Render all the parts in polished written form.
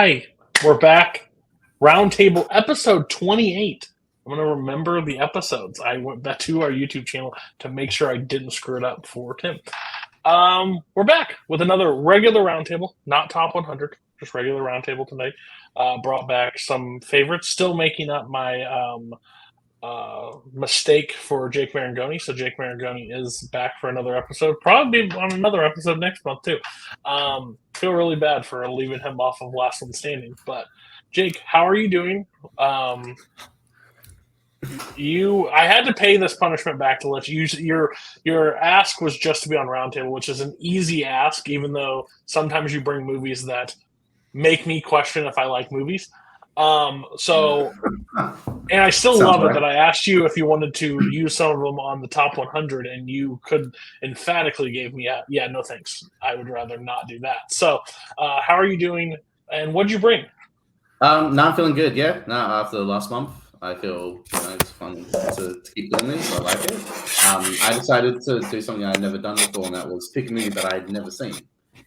Hi, we're back. Roundtable episode 28. I'm going to remember the episodes. I went back to our YouTube channel to make sure I didn't screw it up for Tim. We're back with another regular roundtable, not top 100, just regular roundtable tonight. Brought back some favorites, still making up my mistake for Jake Marangoni. So Jake Marangoni is back for another episode, probably on another episode next month too. Feel really bad for leaving him off of Last One Standing, but Jake, how are you doing? I had to pay this punishment back to let you. Your ask was just to be on Roundtable, which is an easy ask, even though sometimes you bring movies that make me question if I like movies. And I still love it that I asked you if you wanted to use some of them on the top 100, and you could emphatically gave me a yeah, no thanks. I would rather not do that. So, how are you doing? And what'd you bring? No, I'm feeling good. Yeah, no, after the last month, I feel it's fun to keep doing this. I like it. I decided to do something I'd never done before, and that was pick a movie that I'd never seen.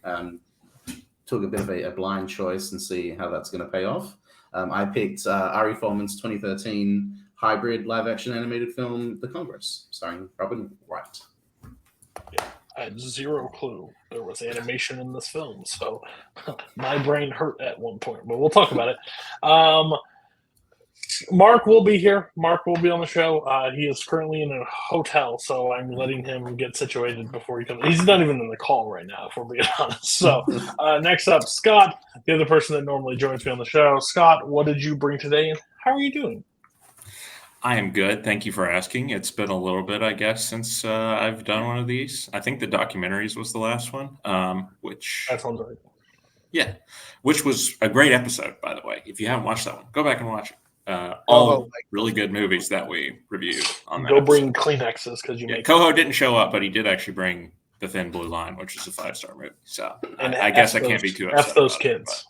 Took a bit of a blind choice and see how that's going to pay off. I picked Ari Folman's 2013 hybrid live-action animated film, The Congress, starring Robin Wright. Yeah, I had zero clue there was animation in this film, so my brain hurt at one point, but we'll talk about it. Mark will be here. Mark will be on the show. He is currently in a hotel, so I'm letting him get situated before he comes. He's not even in the call right now, if we're being honest. So next up, Scott, the other person that normally joins me on the show. Scott, what did you bring today, and how are you doing? I am good. Thank you for asking. It's been a little bit, I guess, since I've done one of these. I think the documentaries was the last one, which... That sounds right. Yeah, which was a great episode, by the way. If you haven't watched that one, go back and watch it. All really good movies that we reviewed on that. Go bring Kleenexes because you make Koho didn't show up, but he did actually bring The Thin Blue Line, which is a 5-star movie. So I guess I can't be too upset. F those kids.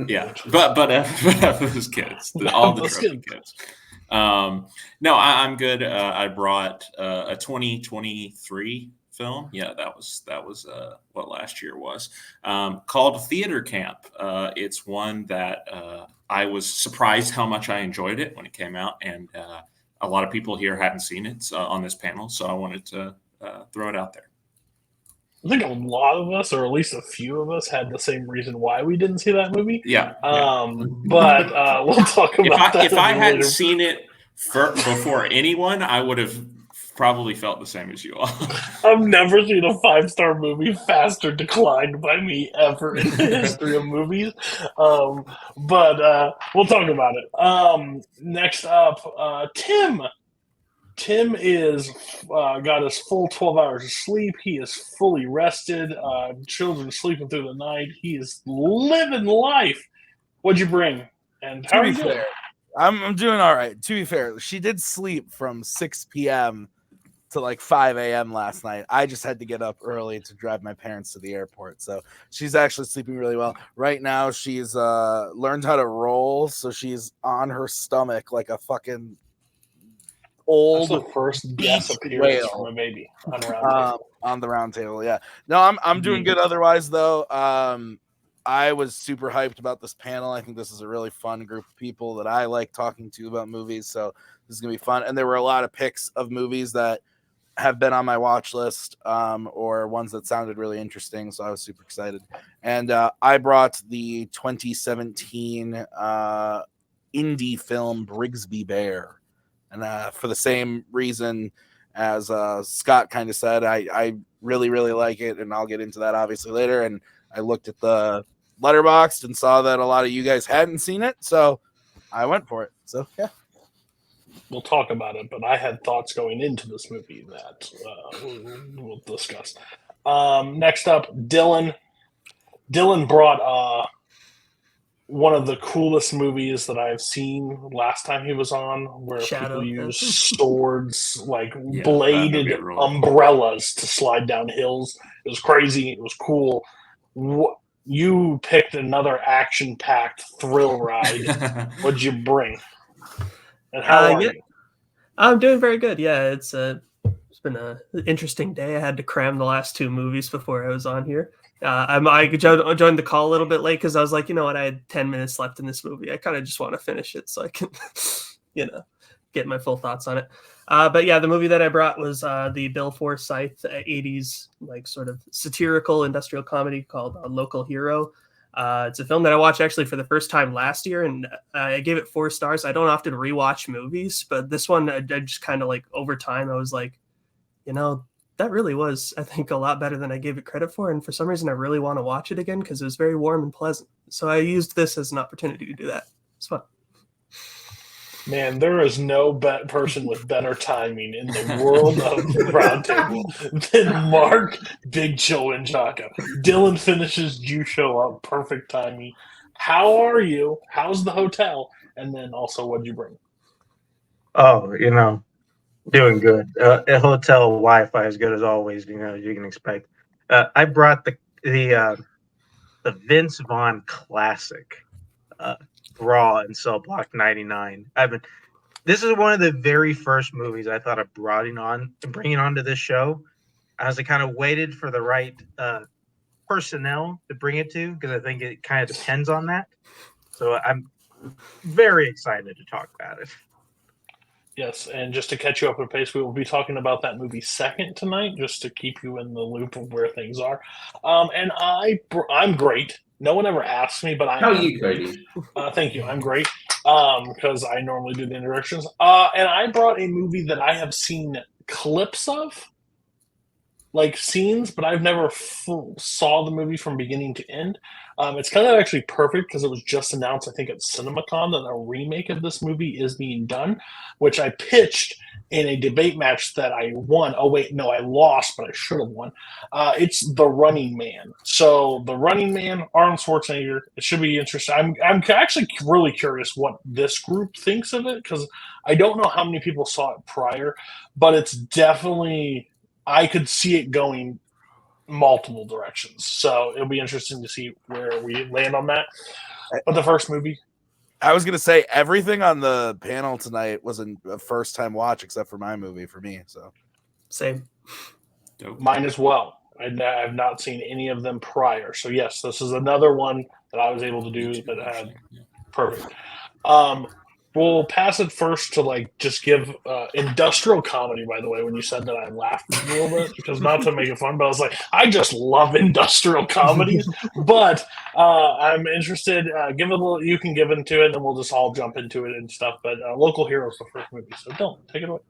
Yeah, but F those kids. All the trophy kids. No, I'm good. I brought a 2023 film. Yeah, that was what last year was. Called Theater Camp. It's one that I was surprised how much I enjoyed it when it came out, and a lot of people here hadn't seen it on this panel, so I wanted to throw it out there. I think a lot of us, or at least a few of us, had the same reason why we didn't see that movie. Yeah. But we'll talk about that. If I hadn't seen it before anyone, I would have probably felt the same as you all. I've never seen a 5-star movie faster declined by me ever in the history of movies. But we'll talk about it. Next up, Tim. Tim is got his full 12 hours of sleep. He is fully rested. Children sleeping through the night. He is living life. What'd you bring? And how are you doing? I'm doing all right. To be fair, she did sleep from 6 p.m. to like 5 a.m. last night. I just had to get up early to drive my parents to the airport. So she's actually sleeping really well. Right now, she's learned how to roll. So she's on her stomach like a fucking old. That's the first guest appearance from a baby on the round table. Yeah. No, I'm doing good otherwise, though. I was super hyped about this panel. I think this is a really fun group of people that I like talking to about movies. So this is going to be fun. And there were a lot of picks of movies that have been on my watch list or ones that sounded really interesting. So I was super excited. And I brought the 2017 indie film Brigsby Bear. And for the same reason as Scott kind of said, I really, really like it. And I'll get into that obviously later. And I looked at the Letterboxd and saw that a lot of you guys hadn't seen it. So I went for it. So, yeah. We'll talk about it, but I had thoughts going into this movie that we'll discuss. Next up, Dylan. Dylan brought one of the coolest movies that I've seen last time he was on, where people use swords, like bladed umbrellas to slide down hills. It was crazy. It was cool. You picked another action-packed thrill ride. What'd you bring? And how are you? I'm doing very good. Yeah, it's It's been an interesting day. I had to cram the last 2 movies before I was on here. I joined the call a little bit late because I was like, you know what, I had 10 minutes left in this movie. I kind of just want to finish it so I can, get my full thoughts on it. But yeah, the movie that I brought was the Bill Forsyth 80s like sort of satirical industrial comedy called Local Hero. It's a film that I watched actually for the first time last year, and I gave it 4 stars. I don't often rewatch movies, but this one I just kind of like over time I was like, that really was, I think, a lot better than I gave it credit for. And for some reason, I really want to watch it again because it was very warm and pleasant. So I used this as an opportunity to do that. It's fun. Man, there is no person with better timing in the world of Roundtable than Mark Big Chill Menchaca. Dylan finishes, you show up, perfect timing. How are you? How's the hotel? And then also, what'd you bring? Oh, doing good. A hotel Wi-Fi as good as always. As you can expect. I brought the Vince Vaughn classic, Brawl in Cell Block 99. This is one of the very first movies I thought of bringing onto this show. As I kind of waited for the right personnel to bring it to, because I think it kind of depends on that. So I'm very excited to talk about it. Yes, and just to catch you up with pace, we will be talking about that movie second tonight, just to keep you in the loop of where things are. And I'm great. No one ever asks me, but How are you, Cody? Thank you. I'm great because I normally do the introductions. And I brought a movie that I have seen clips of, like scenes, but I've never saw the movie from beginning to end. It's kind of actually perfect because it was just announced, I think, at CinemaCon that a remake of this movie is being done, which I pitched in a debate match that I won. Oh, wait, no, I lost, but I should have won. It's The Running Man. So The Running Man, Arnold Schwarzenegger, it should be interesting. I'm actually really curious what this group thinks of it because I don't know how many people saw it prior, but it's definitely, I could see it going multiple directions. So it'll be interesting to see where we land on that. But the first movie, I was going to say everything on the panel tonight was a first time watch except for my movie for me. So same. Mine as well. I've not seen any of them prior. So yes, this is another one that I was able to do that had perfect. We'll pass it first to just give industrial comedy, by the way, when you said that I laughed a little bit because not to make it fun, but I was like, I just love industrial comedies. But I'm interested. Give it a little, you can give into it and then we'll just all jump into it and stuff. But Local Hero is the first movie. So don't take it away.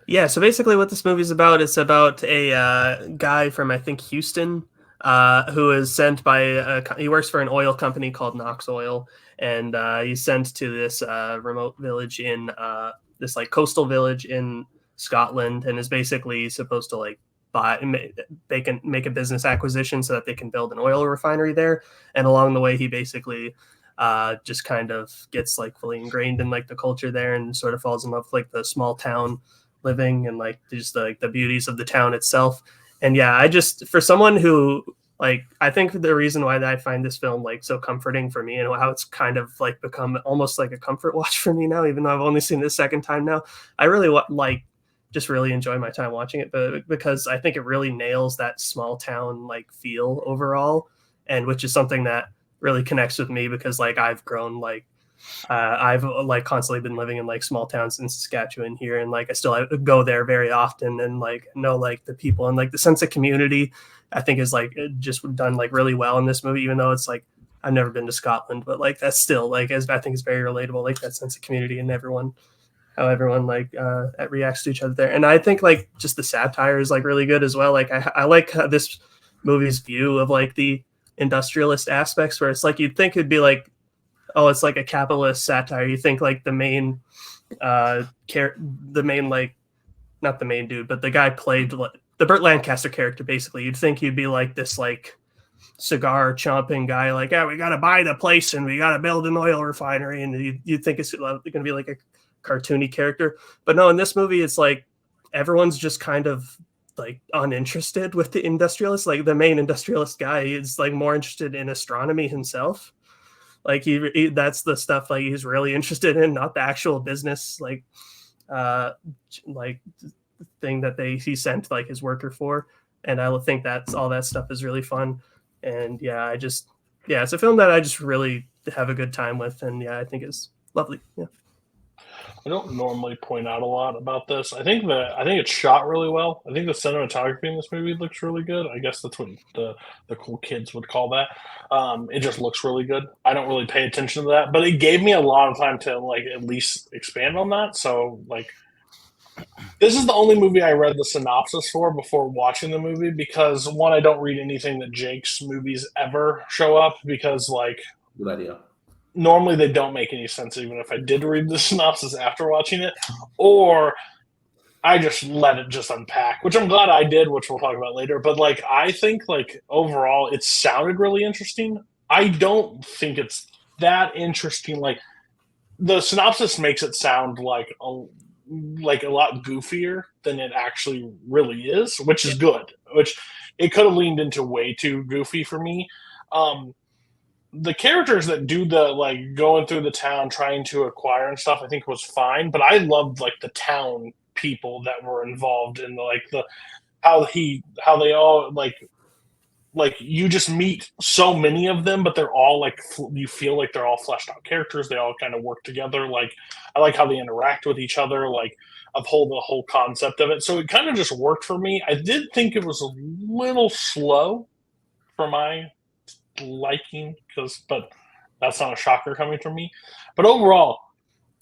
Yeah, so basically what this movie is about, it's about a guy from, I think, Houston, who is sent by, he works for an oil company called Knox Oil, and he's sent to this remote village in this coastal village in Scotland, and is basically supposed to make a business acquisition so that they can build an oil refinery there. And along the way, he basically just kind of gets fully ingrained in the culture there and sort of falls in love with the small town living and just the beauties of the town itself. And yeah, I just, for someone who I think the reason why I find this film so comforting for me and how it's kind of become almost like a comfort watch for me now, even though I've only seen it a second time now, I really just really enjoy my time watching it, but because I think it really nails that small town feel overall, and which is something that really connects with me because I've grown I've constantly been living in small towns in Saskatchewan here, and I still go there very often and know the people and the sense of community I think is just done really well in this movie, even though it's I've never been to Scotland, but that's still as I think it's very relatable, that sense of community and how everyone reacts to each other there. And I think just the satire is really good as well. I like this movie's view of the industrialist aspects, where it's you'd think it'd be oh, it's a capitalist satire. You think the main not the main dude, but the guy played the Burt Lancaster character, basically. You'd think he'd be this cigar chomping guy, yeah, we got to buy the place and we got to build an oil refinery. And you'd think it's going to be a cartoony character. But no, in this movie, it's everyone's just kind of uninterested with the industrialist. The main industrialist guy is more interested in astronomy himself. He that's the stuff he's really interested in, not the actual business. The thing that he sent like his worker for, and I think that's all that stuff is really fun. And yeah, it's a film that I just really have a good time with, and yeah, I think it's lovely. Yeah. I don't normally point out a lot about this. I think it's shot really well. I think the cinematography in this movie looks really good. I guess that's what the cool kids would call that. It just looks really good. I don't really pay attention to that, but it gave me a lot of time to like at least expand on that. So like, this is the only movie I read the synopsis for before watching the movie because one, I don't read anything that Jake's movies ever show up because like, good idea. Normally they don't make any sense even if I did read the synopsis after watching it, or I just let it just unpack, which I'm glad I did, which we'll talk about later. But like, I think like overall it sounded really interesting. I don't think it's that interesting. Like the synopsis makes it sound like a lot goofier than it actually really is, which is good, which it could have leaned into way too goofy for me. The characters that do the like going through the town trying to acquire and stuff, I think was fine. But I loved like the town people that were involved in how they all like you just meet so many of them, but they're all like you feel like they're all fleshed out characters. They all kind of work together. Like I like how they interact with each other. Like the whole concept of it. So it kind of just worked for me. I did think it was a little slow for my liking but that's not a shocker coming from me. But overall,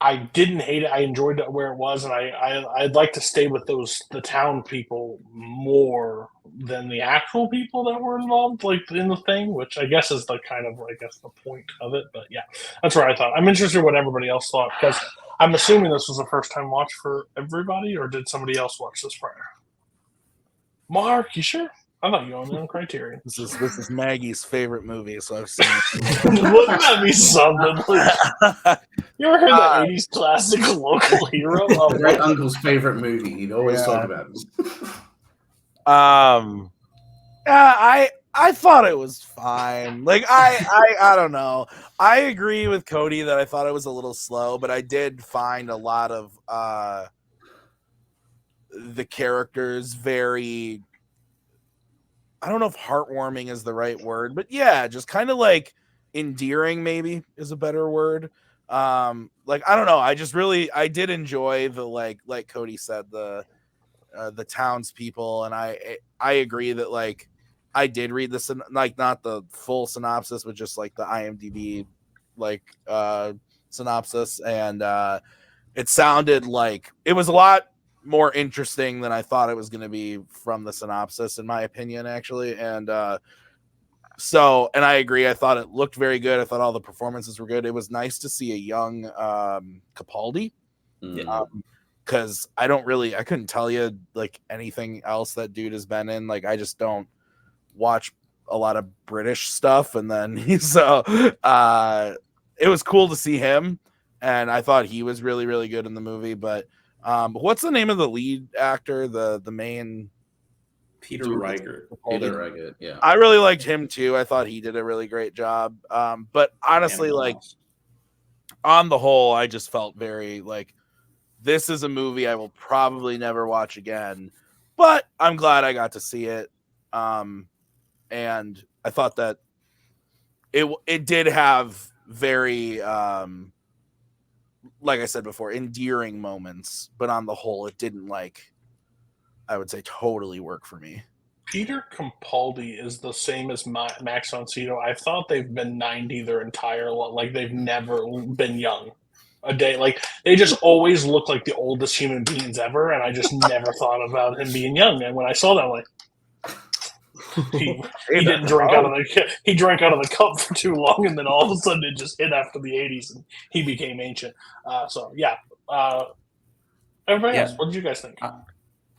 I didn't hate it. I enjoyed it where it was, and I'd like to stay with the town people more than the actual people that were involved, like in the thing, which I guess is the kind of the point of it. But yeah, that's what I thought. I'm interested in what everybody else thought because I'm assuming this was a first time watch for everybody, or did somebody else watch this prior? Mark, you sure? I thought you owned on Criterion. This is Maggie's favorite movie, so I've seen it. Wouldn't that be something? You ever heard that 80s classic Local Hero? Oh, great uncle's favorite movie. He'd always talk about it. I thought it was fine. Like I don't know. I agree with Cody that I thought it was a little slow, but I did find a lot of the characters very, I don't know if heartwarming is the right word, but yeah, just kind of like endearing maybe is a better word. Like, I don't know. I did enjoy the, like Cody said, the townspeople. And I agree that like, I did read this, like not the full synopsis, but just like the IMDb, like, synopsis. And, it sounded like it was a lot more interesting than I thought it was going to be from the synopsis, in my opinion, actually. And and I agree. I thought it looked very good. I thought all the performances were good. It was nice to see a young Capaldi, because I couldn't tell you like anything else that dude has been in. Like I just don't watch a lot of British stuff, and then it was cool to see him, and I thought he was really, really good in the movie. But what's the name of the lead actor? The main Peter Riegert. Peter Riegert, yeah. I really liked him too. I thought he did a really great job. But honestly, like on the whole, I just felt very like this is a movie I will probably never watch again. But I'm glad I got to see it. And I thought that it did have very like I said before, endearing moments, but on the whole, it didn't like, I would say, totally work for me. Peter Capaldi is the same as Max von Sydow. I thought they've been 90 their entire life. Like they've never been young a day. Like they just always look like the oldest human beings ever. And I just never thought about him being young. And when I saw that, I'm like, he didn't drink out of he drank out of the cup for too long, and then all of a sudden it just hit after the 80s and he became ancient. So yeah. Everybody else, what did you guys think?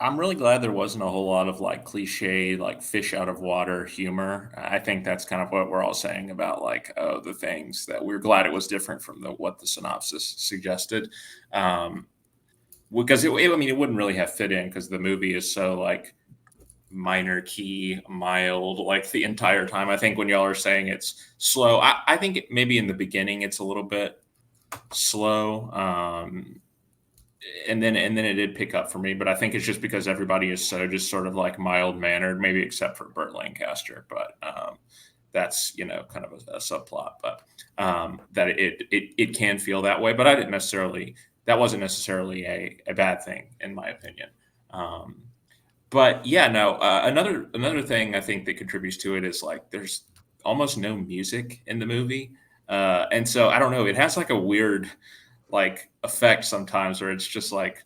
I'm really glad there wasn't a whole lot of like cliche, like fish out of water humor. I think that's kind of what we're all saying about like the things that we're glad it was different from what the synopsis suggested. Because it wouldn't really have fit in because the movie is so like minor key, mild, like the entire time. I think when y'all are saying it's slow, I think maybe in the beginning it's a little bit slow. and then it did pick up for me, but I think it's just because everybody is so just sort of like mild mannered, maybe except for Burt Lancaster, but that's kind of a subplot, but that it can feel that way, but that wasn't necessarily a bad thing in my opinion. But yeah, no, another thing I think that contributes to it is like there's almost no music in the movie, and so I don't know, it has like a weird like effect sometimes where it's just like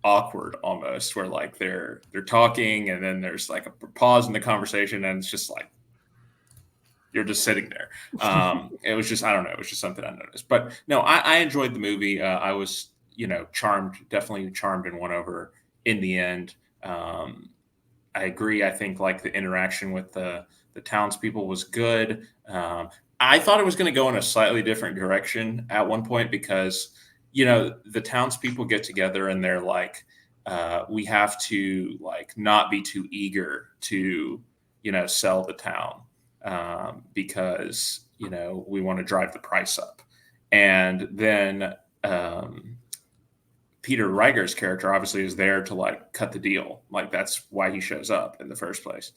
awkward almost, where like they're talking and then there's like a pause in the conversation and it's just like you're just sitting there. It was just, I don't know, it was just something I noticed. But no, I enjoyed the movie. I was definitely charmed and won over in the end. I agree. I think like the interaction with the townspeople was good. I thought it was going to go in a slightly different direction at one point because, the townspeople get together and they're like, we have to like not be too eager to, sell the town because, we want to drive the price up. And then Peter Riger's character obviously is there to like cut the deal. Like that's why he shows up in the first place.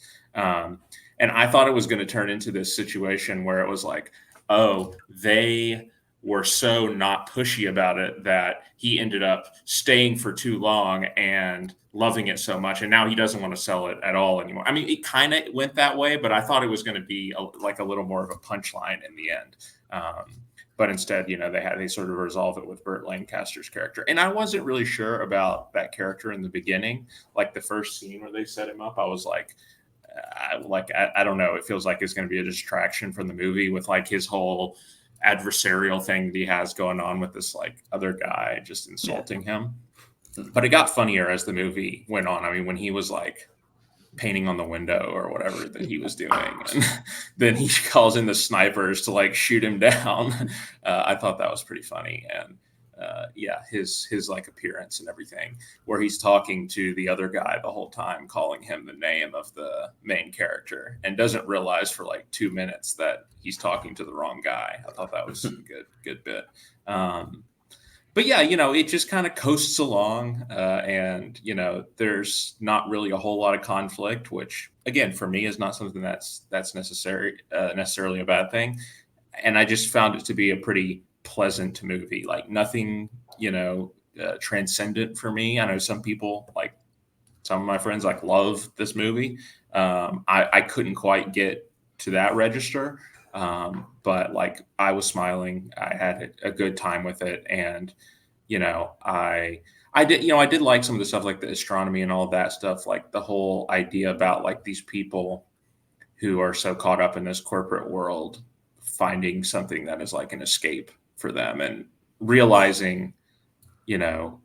And I thought it was going to turn into this situation where it was like, oh, they were so not pushy about it that he ended up staying for too long and loving it so much. And now he doesn't want to sell it at all anymore. I mean, it kind of went that way, but I thought it was going to be like a little more of a punchline in the end. But instead, they sort of resolve it with Burt Lancaster's character. And I wasn't really sure about that character in the beginning. Like the first scene where they set him up, I was like, I don't know. It feels like it's going to be a distraction from the movie with like his whole adversarial thing that he has going on with this like other guy just insulting him. But it got funnier as the movie went on. I mean, when he was like painting on the window or whatever that he was doing, and then he calls in the snipers to like shoot him down. I thought that was pretty funny. And his like appearance and everything, where he's talking to the other guy the whole time, calling him the name of the main character, and doesn't realize for like 2 minutes that he's talking to the wrong guy. I thought that was a good bit. But yeah, it just kind of coasts along, and there's not really a whole lot of conflict, which again for me is not something that's necessarily a bad thing. And I just found it to be a pretty pleasant movie, like nothing transcendent for me. I know some people, like some of my friends, like love this movie. I couldn't quite get to that register, but like I was smiling, I had a good time with it. And I did like some of the stuff like the astronomy and all of that stuff, like the whole idea about like these people who are so caught up in this corporate world finding something that is like an escape for them and realizing,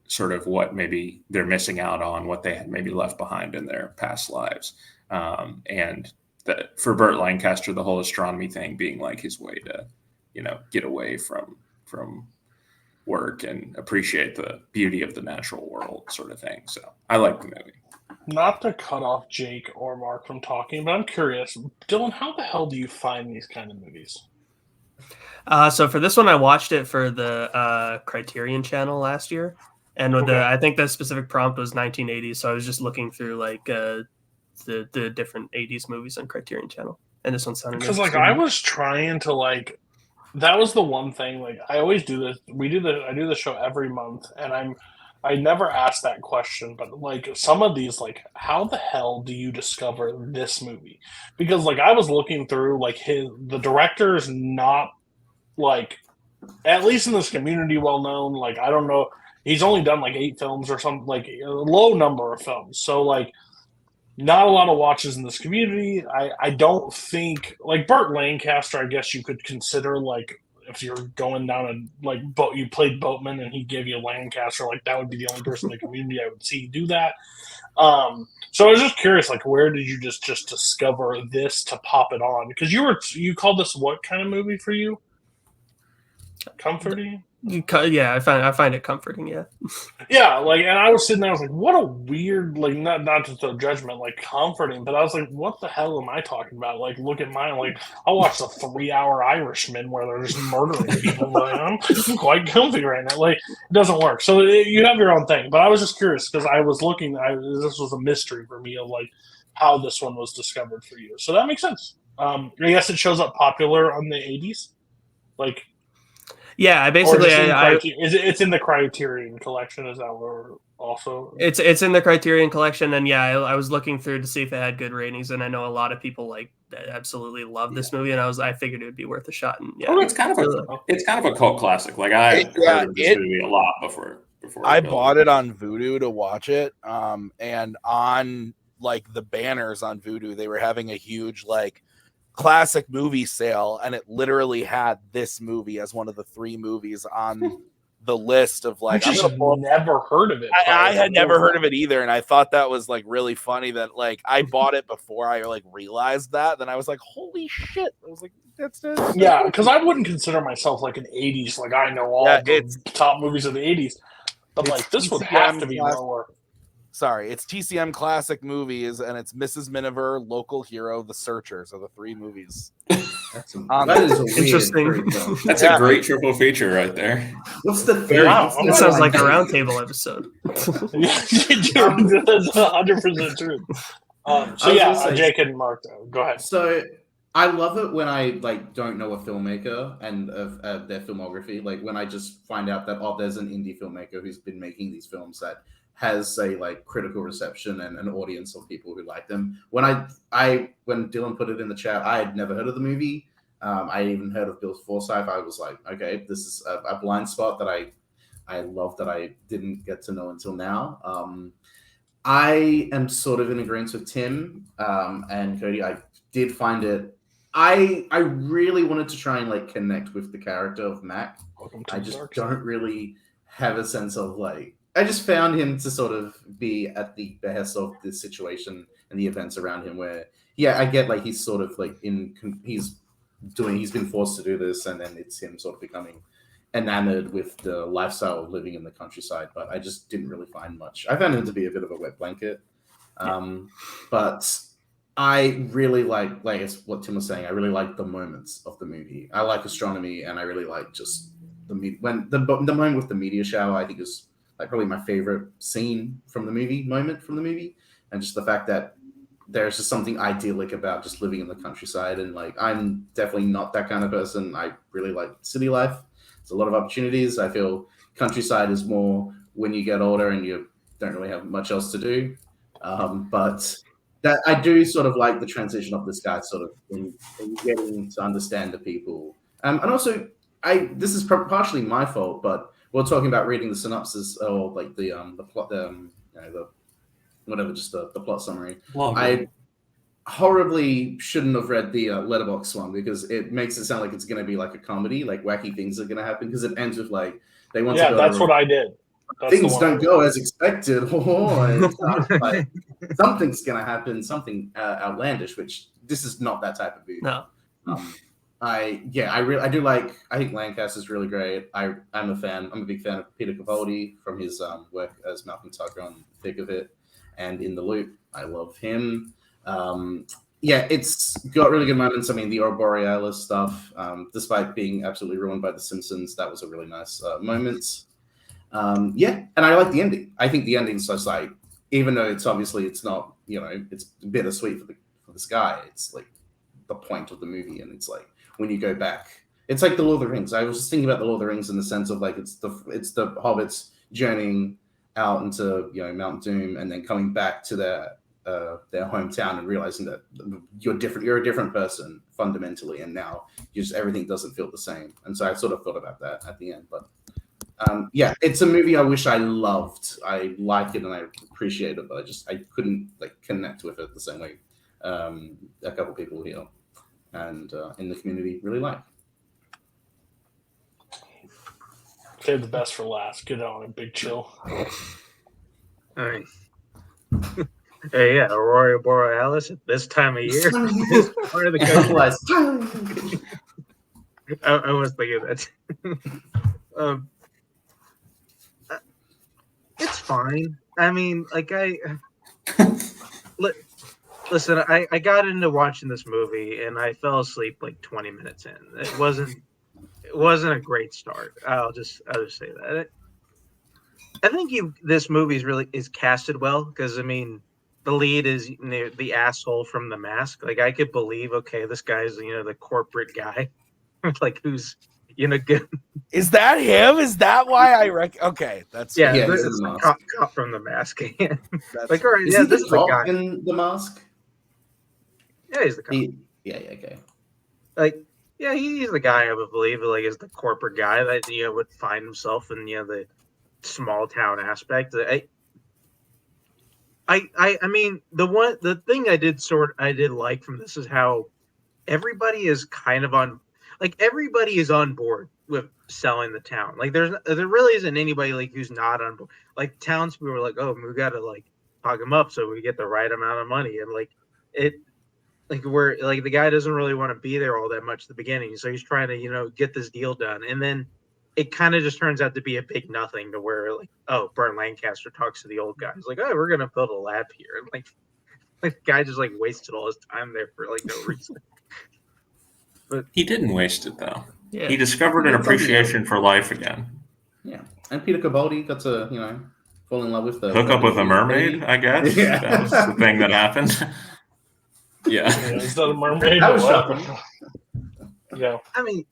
sort of what maybe they're missing out on, what they had maybe left behind in their past lives. And for Burt Lancaster, the whole astronomy thing being like his way to, get away from work and appreciate the beauty of the natural world sort of thing. So I like the movie. Not to cut off Jake or Mark from talking, but I'm curious, Dylan, how the hell do you find these kind of movies? So for this one, I watched it for the Criterion channel last year, and with I think the specific prompt was 1980s. So I was just looking through like the different 80s movies on Criterion channel, and this one sounded because like I was trying to like, that was the one thing. Like I always do this. I do the show every month, and I never ask that question, but like some of these, like how the hell do you discover this movie? Because like I was looking through like the director is not like, at least in this community, well known. Like I don't know, he's only done like 8 films or something, like a low number of films. So like not a lot of watches in this community. I don't think like Burt Lancaster, I guess you could consider like if you're going down a like boat, you played Boatman and he gave you Lancaster, like that would be the only person in the community I would see do that. So I was just curious, like where did you just discover this to pop it on? Because you called this what kind of movie for you? Comforting? Yeah, I find it comforting. Yeah. Yeah, like, and I was sitting there, I was like, what a weird, like, not to throw judgment, like, comforting, but I was like, what the hell am I talking about? Like, look at mine, like, I watched a 3-hour Irishman where they're just murdering people. Like, I'm quite comfy right now. Like, it doesn't work. So you have your own thing, but I was just curious because I was looking, this was a mystery for me of, like, how this one was discovered for you. So that makes sense. I guess it shows up popular on the 80s. Like, yeah, it's in the Criterion collection. Is that where also? It's in the Criterion collection, and yeah, I was looking through to see if it had good ratings, and I know a lot of people like absolutely love this movie, and I figured it would be worth a shot. And yeah, it's kind of a cult classic. Like I heard of this movie a lot before I bought it on Vudu to watch it, and on like the banners on Vudu, they were having a huge like classic movie sale, and it literally had this movie as one of the 3 movies on the list of like. I just never heard of it. I had never heard of it either, and I thought that was like really funny that like I bought it before I like realized that. Then I was like, holy shit! I was like, that's it. Yeah, because I wouldn't consider myself like an 80s. Like I know all the top movies of the 80s, but like this would have to be lower. Sorry, it's TCM Classic Movies, and it's Mrs. Miniver, Local Hero, The Searchers are the 3 movies. That is a interesting. That's a great triple feature right there. What's the theory? Wow. It sounds like a roundtable episode. Yeah, that's 100% true. So yeah, Jake and Mark, go ahead. So I love it when I like don't know a filmmaker and of their filmography. Like when I just find out that there's an indie filmmaker who's been making these films that has a like critical reception and an audience of people who like them. When when Dylan put it in the chat, I had never heard of the movie. I even heard of Bill Forsyth. I was like, okay, this is a blind spot that I love that I didn't get to know until now. I am sort of in agreement with Tim and Cody. I did find it. I really wanted to try and like connect with the character of Mac. I just don't really have a sense of like. I just found him to sort of be at the behest of the situation and the events around him where, yeah, I get like he's sort of like he's been forced to do this, and then it's him sort of becoming enamored with the lifestyle of living in the countryside. But I just didn't really find much. I found him to be a bit of a wet blanket. But I really like it's what Tim was saying. I really like the moments of the movie. I like astronomy, and I really like just the moment with the meteor shower. I think is like probably my favorite moment from the movie, and just the fact that there's just something idyllic about just living in the countryside. And like I'm definitely not that kind of person. I really like city life. There's a lot of opportunities. I feel countryside is more when you get older and you don't really have much else to do. But that I do sort of like the transition of this guy sort of in getting to understand the people. And also this is partially my fault, but we're talking about reading the synopsis or like the plot, the plot summary. I horribly shouldn't have read the Letterboxd one because it makes it sound like it's going to be like a comedy, like wacky things are going to happen because it ends with like they want to go. Yeah, that's what I did. Things don't go as expected. Like, something's going to happen, something outlandish, which this is not that type of movie. No. I think Lancaster's really great. I'm a fan. I'm a big fan of Peter Capaldi from his work as Malcolm Tucker on Thick of It and In the Loop. I love him. It's got really good moments. I mean, the Aurora Borealis stuff, despite being absolutely ruined by The Simpsons, that was a really nice moment. And I like the ending. I think the ending's just like, even though it's not, it's bittersweet for this guy. It's like the point of the movie, and it's like when you go back, it's like the Lord of the Rings. I was just thinking about the Lord of the Rings in the sense of like it's the hobbits journeying out into Mount Doom and then coming back to their hometown and realizing that you're different. You're a different person fundamentally, and now everything doesn't feel the same. And so I sort of thought about that at the end, but. It's a movie I wish I loved. I like it and I appreciate it, but I couldn't like connect with it the same way a couple people here and in the community really like. Save the best for last. Get on it, Big Chill. All right. Hey, yeah, Aurora Borealis at this time of year. This part of the country. I was thinking that. fine. I mean, like listen, I got into watching this movie and I fell asleep like 20 minutes in. It wasn't a great start. I'll just say that. I think this movie is casted well because I mean the lead is the asshole from The Mask. Like I could believe, okay, this guy's the corporate guy, like who's good. Is that him? Is that why I Okay, that's Yeah, Yeah, it's he's in The the Mask. cop from The Mask. that's like, all right, Is yeah, he this the is the cop guy. in The Mask? Yeah, he's the cop. Yeah, okay. Like, yeah, he's the guy I would believe, like, is the corporate guy that would find himself in the small town aspect. I mean, the thing I did like from this is how everybody is kind of everybody is on board with selling the town. Like, there really isn't anybody like who's not on board. Like, townspeople are like, oh, we got to like talk him up so we get the right amount of money, and like it. Like where like the guy doesn't really want to be there all that much at the beginning, so he's trying to get this deal done, and then it kind of just turns out to be a big nothing to where like Burt Lancaster talks to the old guy. He's like, oh, we're gonna build a lab here, and like the guy just like wasted all his time there for like no reason. But He didn't waste it though. Yeah. He discovered an appreciation for life again. Yeah, and Peter Capaldi got to fall in love with the Hook up with a mermaid, lady. I guess. Yeah. That was the thing that happened. Yeah. Is that a mermaid? That was or what? shocking. Yeah. I mean,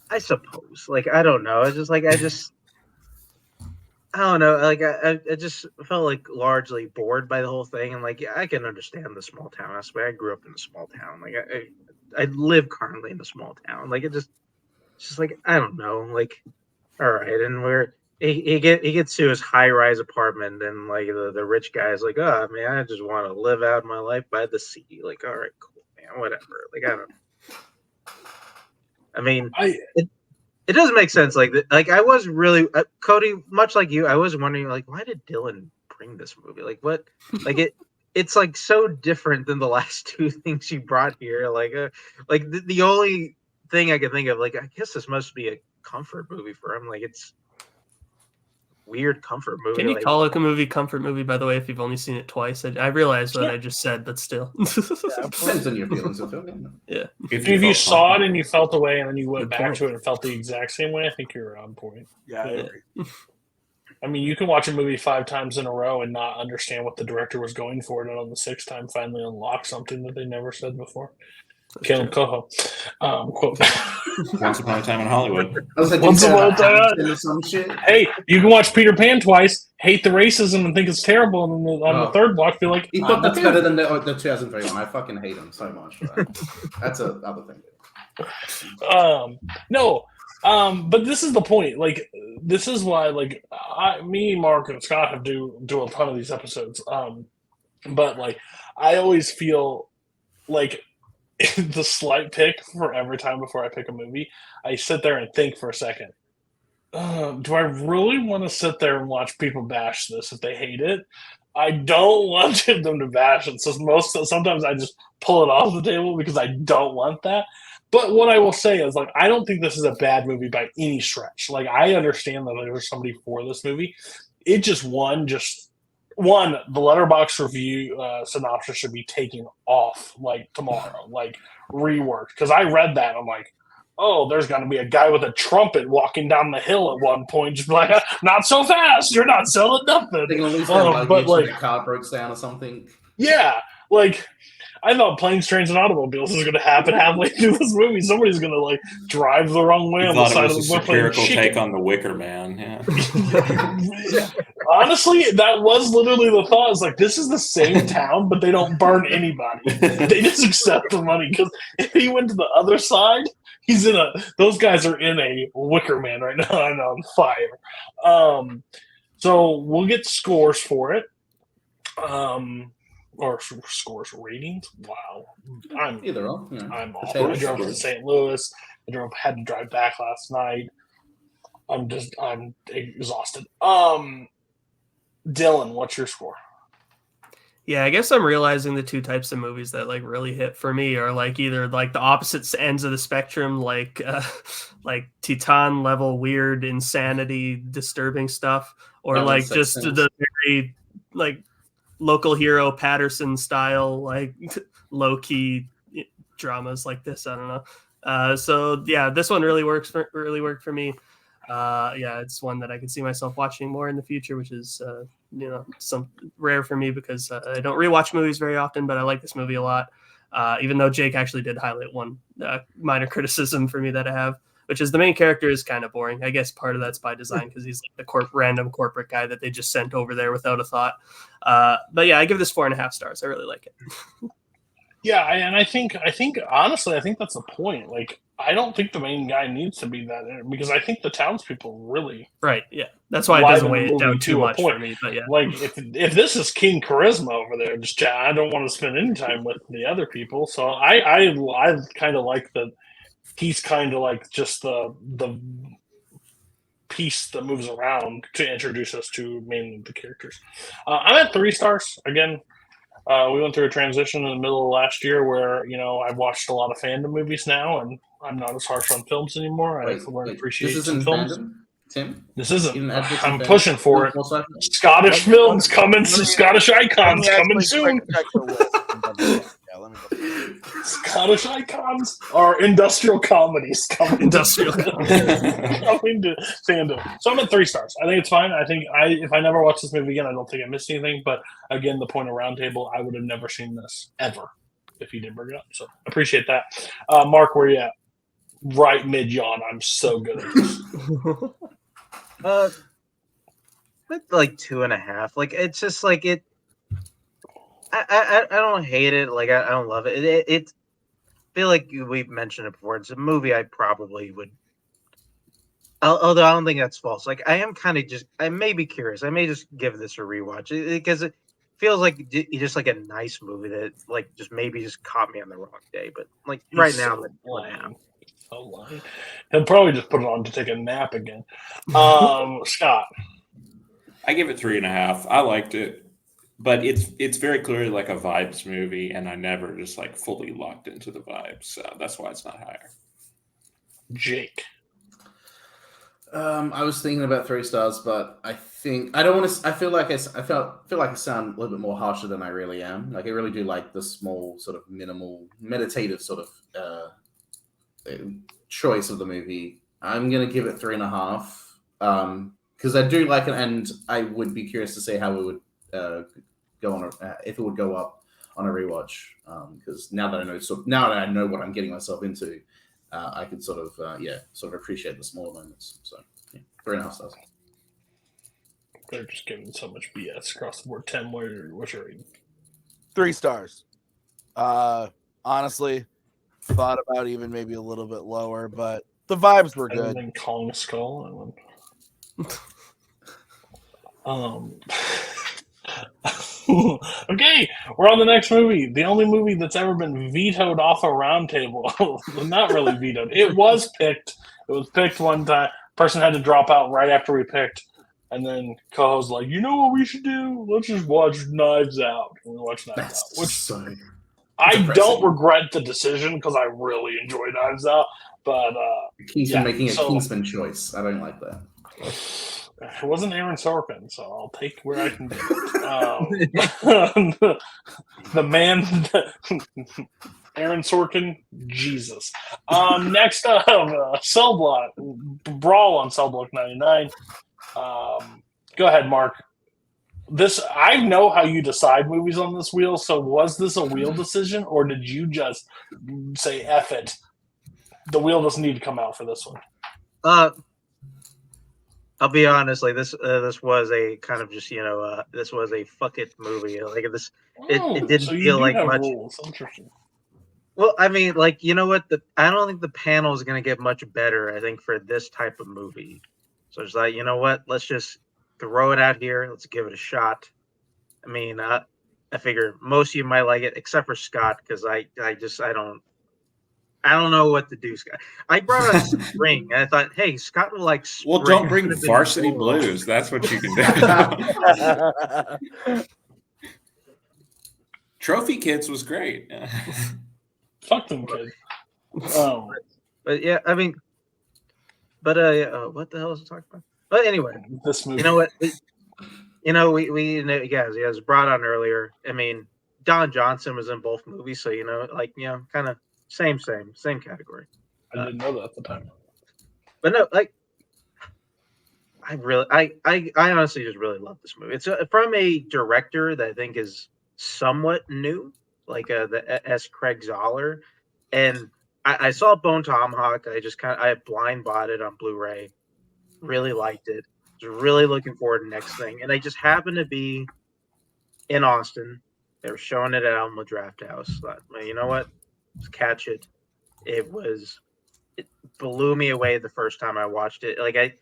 I suppose. Like, I don't know. It's just like I don't know. Like, I just felt like largely bored by the whole thing, and like I can understand the small town aspect. I grew up in a small town. Like, I live currently in a small town. Like, it's just like I don't know. Like, all right, and he gets to his high-rise apartment, and like the rich guy's like, oh man, I just want to live out my life by the sea. Like, all right, cool, man, whatever. Like, I don't know. I mean, it doesn't make sense. Like I was really Cody, much like you, I was wondering like, why did Dylan bring this movie? Like, what? Like it's like so different than the last two things you brought here. Like the only thing I can think of, like, I guess this must be a comfort movie for him. Like, it's weird comfort movie. Can you like, call a movie comfort movie, by the way, if you've only seen it twice? I realize what I just said, but still. Depends on your feelings of it. Yeah. If you saw it and you felt the way, and then you went Good back point. to it and felt the exact same way, I think you're on point. Yeah, I Yeah. agree. I mean, you can watch a movie 5 times in a row and not understand what the director was going for, and on the 6th time finally unlock something that they never said before. Kaleb Koho. Quote. Once upon a time in Hollywood. I was like, Once upon a time. or some shit. Hey, you can watch Peter Pan twice, hate the racism and think it's terrible, and then on the third block feel like That's better than the 2003 one. I fucking hate him so much for that. That's another thing. No. But this is the point. Like, this is why, like, me, Mark, and Scott have do a ton of these episodes. But like, I always feel like the slight pick for every time before I pick a movie, I sit there and think for a second. Do I really want to sit there and watch people bash this if they hate it? I don't want them to bash it. So sometimes I just pull it off the table because I don't want that. But what I will say is, like, I don't think this is a bad movie by any stretch. Like, I understand that there's somebody for this movie. It just the letterbox review synopsis should be taken off like tomorrow, like reworked. Because I read that, I'm like, oh, there's going to be a guy with a trumpet walking down the hill at one point, just like, not so fast, you're not selling nothing. They're gonna lose But like, the car breaks down or something. yeah, like, I thought Planes, Trains, and Automobiles was going to happen halfway through this movie. Somebody's going to like drive the wrong way on the side of the road. Satirical take on the Wicker Man. Yeah. Honestly, that was literally the thought. It's like, this is the same town, but they don't burn anybody. They just accept the money. Because if he went to the other side, those guys are in a Wicker Man right now and on fire. So we'll get scores for it. Or scores, ratings. Wow, Either or. Yeah. I'm off. I drove to St. Louis. Had to drive back last night. I'm exhausted. Dylan, what's your score? Yeah, I guess I'm realizing the two types of movies that like really hit for me are like either like the opposite ends of the spectrum, like Titan level weird insanity, disturbing stuff, or Having like sex just scenes. the very like local hero Patterson style, like low key dramas like this. I don't know. So yeah, this one really worked for me. Yeah, it's one that I can see myself watching more in the future, which is some rare for me because I don't rewatch movies very often, but I like this movie a lot. Even though Jake actually did highlight one minor criticism for me that I have, which is the main character is kind of boring. I guess part of that's by design because he's like the random corporate guy that they just sent over there without a thought. But yeah, I give this 4.5 stars. I really like it. Yeah, and I think honestly, I think that's the point. Like, I don't think the main guy needs to be that because I think the townspeople really right. Yeah, that's why it doesn't weigh it down too much point. for me. But yeah, like if this is King Charisma over there, just I don't want to spend any time with the other people. So I kind of like that he's kind of like just the piece that moves around to introduce us to mainly the characters. I'm at 3 stars again. We went through a transition in the middle of last year where, I've watched a lot of fandom movies now, and I'm not as harsh on films anymore. I learn to appreciate some films. Fandom, Tim? This isn't. I'm fandom? pushing for it. Scottish films coming, Scottish icons coming soon. Scottish icons are industrial comedies coming to fandom. So I'm at 3 stars. I think it's fine. I think if I never watch this movie again, I don't think I missed anything. But again, the point of Roundtable, I would have never seen this ever if you didn't bring it up. So appreciate that. Mark, where you at? Right mid yawn. I'm so good at this. Like 2.5. Like it's just like it. I don't hate it. Like I don't love it. It feel like we've mentioned it before. It's a movie I probably would. Although I don't think that's false. Like I am kind of I may be curious. I may just give this a rewatch because it feels like just like a nice movie that like just maybe just caught me on the wrong day. But like right now, I'm at 1.5. So lying. He'll probably just put it on to take a nap again. Scott, I give it 3.5. I liked it. But it's very clearly like a vibes movie, and I never just like fully locked into the vibes. So that's why it's not higher. Jake. I was thinking about 3 stars, but I think I don't want to. I feel like I sound a little bit more harsher than I really am. Like I really do like the small, sort of minimal, meditative sort of choice of the movie. I'm gonna give it 3.5 because I do like it, and I would be curious to see how it would. Go on if it would go up on a rewatch because now that I know what I'm getting myself into, I can sort of appreciate the smaller moments. So 3.5 stars. They're just giving so much BS across the board. 10. What's your rating? 3 stars. Honestly, thought about even maybe a little bit lower, but the vibes were good. And Kong Skull. Okay, we're on the next movie. The only movie that's ever been vetoed off a Roundtable. Not really vetoed. It was picked. It was picked one time. Person had to drop out right after we picked. And then Koho's like, you know what we should do? Let's just watch Knives Out. And we watch Knives Out. Which so I don't regret the decision because I really enjoy Knives Out. But Kingsman making a Kingsman choice. I don't like that. It wasn't Aaron Sorkin, so I'll take where I can get it. The man, Aaron Sorkin, Jesus. Next up, Cell Block, Brawl on Cell Block 99. Go ahead, Mark. I know how you decide movies on this wheel, so was this a wheel decision, or did you just say, F it? The wheel doesn't need to come out for this one. I'll be honest, like this was a kind of just this was a fuck it movie. Like this, it didn't feel like much. Interesting. Well, I mean, like you know what? I don't think the panel is going to get much better. I think for this type of movie, so it's like you know what? Let's just throw it out here. Let's give it a shot. I mean, I figure most of you might like it, except for Scott, because I don't know what to do, Scott. I brought up Spring, and I thought, hey, Scott will like Spring. Well, don't bring Varsity Blues. That's what you can do. Trophy Kids was great. Fuck them kids. But yeah, I mean, but what the hell was I talking about? But anyway, This movie. you know what? We guys brought on earlier. I mean, Don Johnson was in both movies, so kind of same category. I didn't know that at the time. But no, like, I honestly just really love this movie. It's from a director that I think is somewhat new, like the S. Craig Zoller, and I saw Bone Tomahawk. I blind bought it on Blu-ray. Really liked it. Was really looking forward to the next thing, and I just happened to be in Austin. They were showing it at Alma Draft House. Thought, well, you know what? Let's catch it. It blew me away the first time I watched it. Like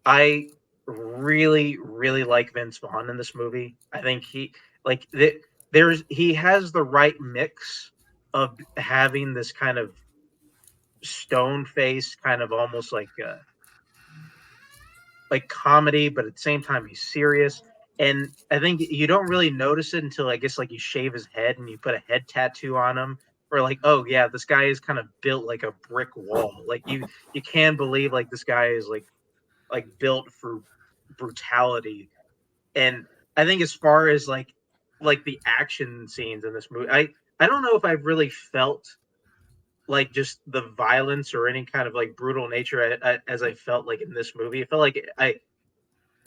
I really, really like Vince Vaughn in this movie. I think he has the right mix of having this kind of stone face, kind of almost like comedy, but at the same time he's serious. And I think you don't really notice it until I guess like you shave his head and you put a head tattoo on him, or like, oh yeah, this guy is kind of built like a brick wall. Like you can believe like this guy is like built for brutality. And I think as far as like the action scenes in this movie, I don't know if I've really felt like just the violence or any kind of like brutal nature as I felt like in this movie. I felt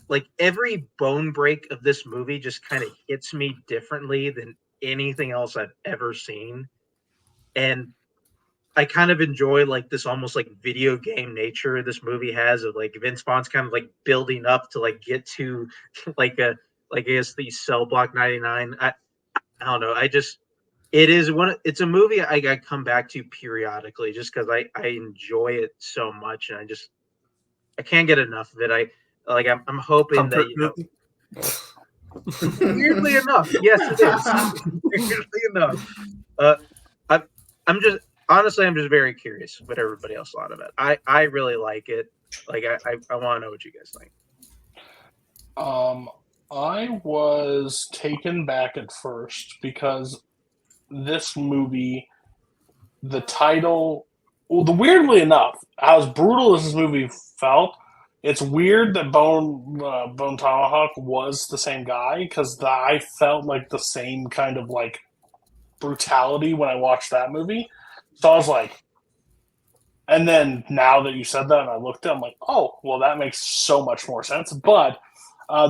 like every bone break of this movie just kind of hits me differently than anything else I've ever seen. And I kind of enjoy like this almost like video game nature this movie has of like Vince Vaughn's kind of like building up to like get to like I guess the Cell Block 99. I don't know. It's a movie I come back to periodically just because I enjoy it so much, and I can't get enough of it. I'm hoping that weirdly enough, yes it is. Weirdly enough. I'm just very curious what everybody else thought of it. I really like it. Like I want to know what you guys think. I was taken back at first because this movie, the title, weirdly enough, as brutal as this movie felt, it's weird that Bone Tomahawk was the same guy, because I felt like the same kind of like brutality when I watched that movie. So I was like, and then now that you said that and I looked at it, I'm like, oh, well, that makes so much more sense. But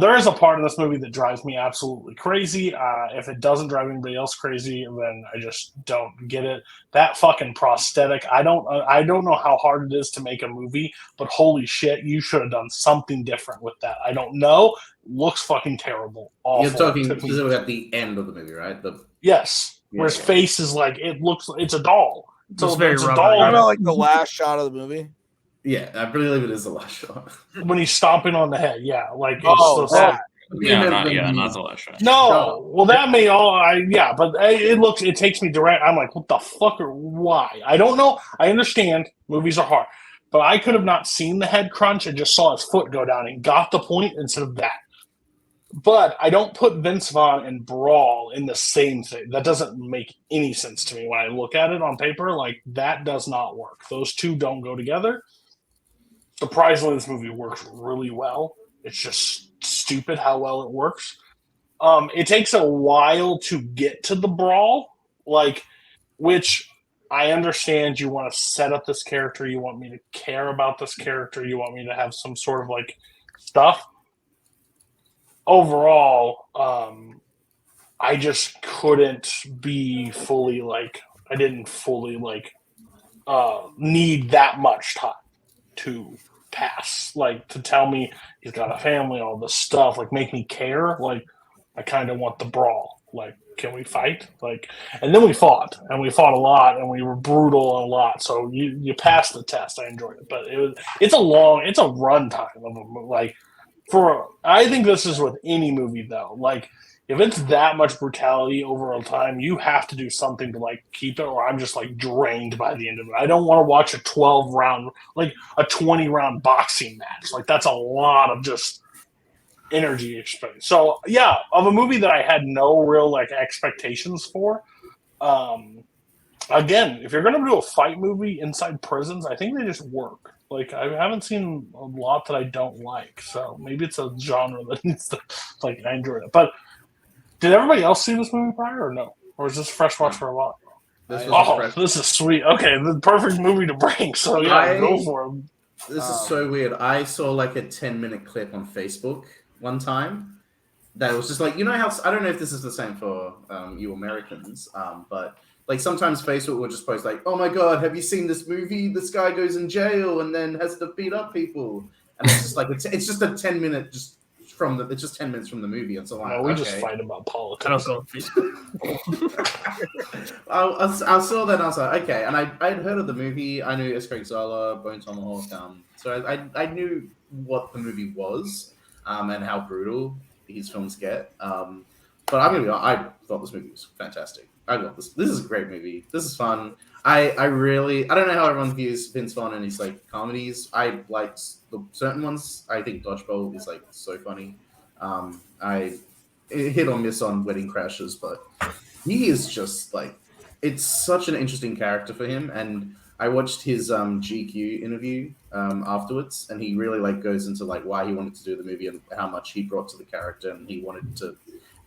there is a part of this movie that drives me absolutely crazy. If it doesn't drive anybody else crazy, then I just don't get it. That fucking prosthetic. I don't know how hard it is to make a movie, but holy shit, you should have done something different with that. I don't know. Looks fucking terrible. Awful. You're talking specifically at the end of the movie, right? Yes. Where his face is like, it's a doll. So it's very it's a rubbery. doll. I know, like the last shot of the movie. Yeah, I believe it is the last shot. When he's stomping on the head, yeah. Like, it's Oh, so that. Not the last shot. No, well, that may but it takes me direct. I'm like, what the fuck or why? I don't know. I understand movies are hard, but I could have not seen the head crunch and just saw his foot go down and got the point instead of that. But I don't put Vince Vaughn and Brawl in the same thing. That doesn't make any sense to me when I look at it on paper. Like, that does not work. Those two don't go together. Surprisingly, this movie works really well. It's just stupid how well it works. It takes a while to get to the Brawl, which I understand. You want to set up this character. You want me to care about this character. You want me to have some sort of stuff. Overall, I just couldn't be fully I didn't fully need that much time to pass, to tell me he's got a family, all this stuff, make me care. I kind of want the Brawl. Can we fight? And then we fought a lot, and we were brutal a lot. So you passed the test. I enjoyed it, but it's a run time of a movie. I think this is with any movie though. If it's that much brutality over a time, you have to do something to keep it, or I'm just drained by the end of it. I don't want to watch a 12-round, a 20-round boxing match. That's a lot of just energy expended. So yeah, of a movie that I had no real like expectations for. Again, if you're gonna do a fight movie inside prisons, I think they just work. Like I haven't seen a lot that I don't like, so maybe it's a genre that needs to like I enjoyed it. But did everybody else see this movie prior or no? Or is this a fresh watch for a lot? This was Oh, fresh. this is sweet. Okay, the perfect movie to bring. So yeah, go for it. This is so weird. I saw like a 10-minute clip on Facebook one time that was just like, you know how, I don't know if this is the same for you Americans, but like sometimes Facebook will just post like, oh my God, have you seen this movie? This guy goes in jail and then has to beat up people. And it's just like, it's just a 10-minute it's just 10 minutes from the movie. And so like, no, we just fight about politics. I don't go on Facebook. I saw that and I was like, okay. And I'd heard of the movie. I knew Kirk, Bone Tomahawk. So I knew what the movie was and how brutal his films get. But I thought this movie was fantastic. I love this. This is a great movie. This is fun. I don't know how everyone views Vince Vaughn and his like comedies. I liked the certain ones. I think Dodgeball is like so funny. I hit or miss on Wedding Crashers, but he is just like, it's such an interesting character for him. And I watched his GQ interview afterwards, and he really like goes into like why he wanted to do the movie and how much he brought to the character, and he wanted to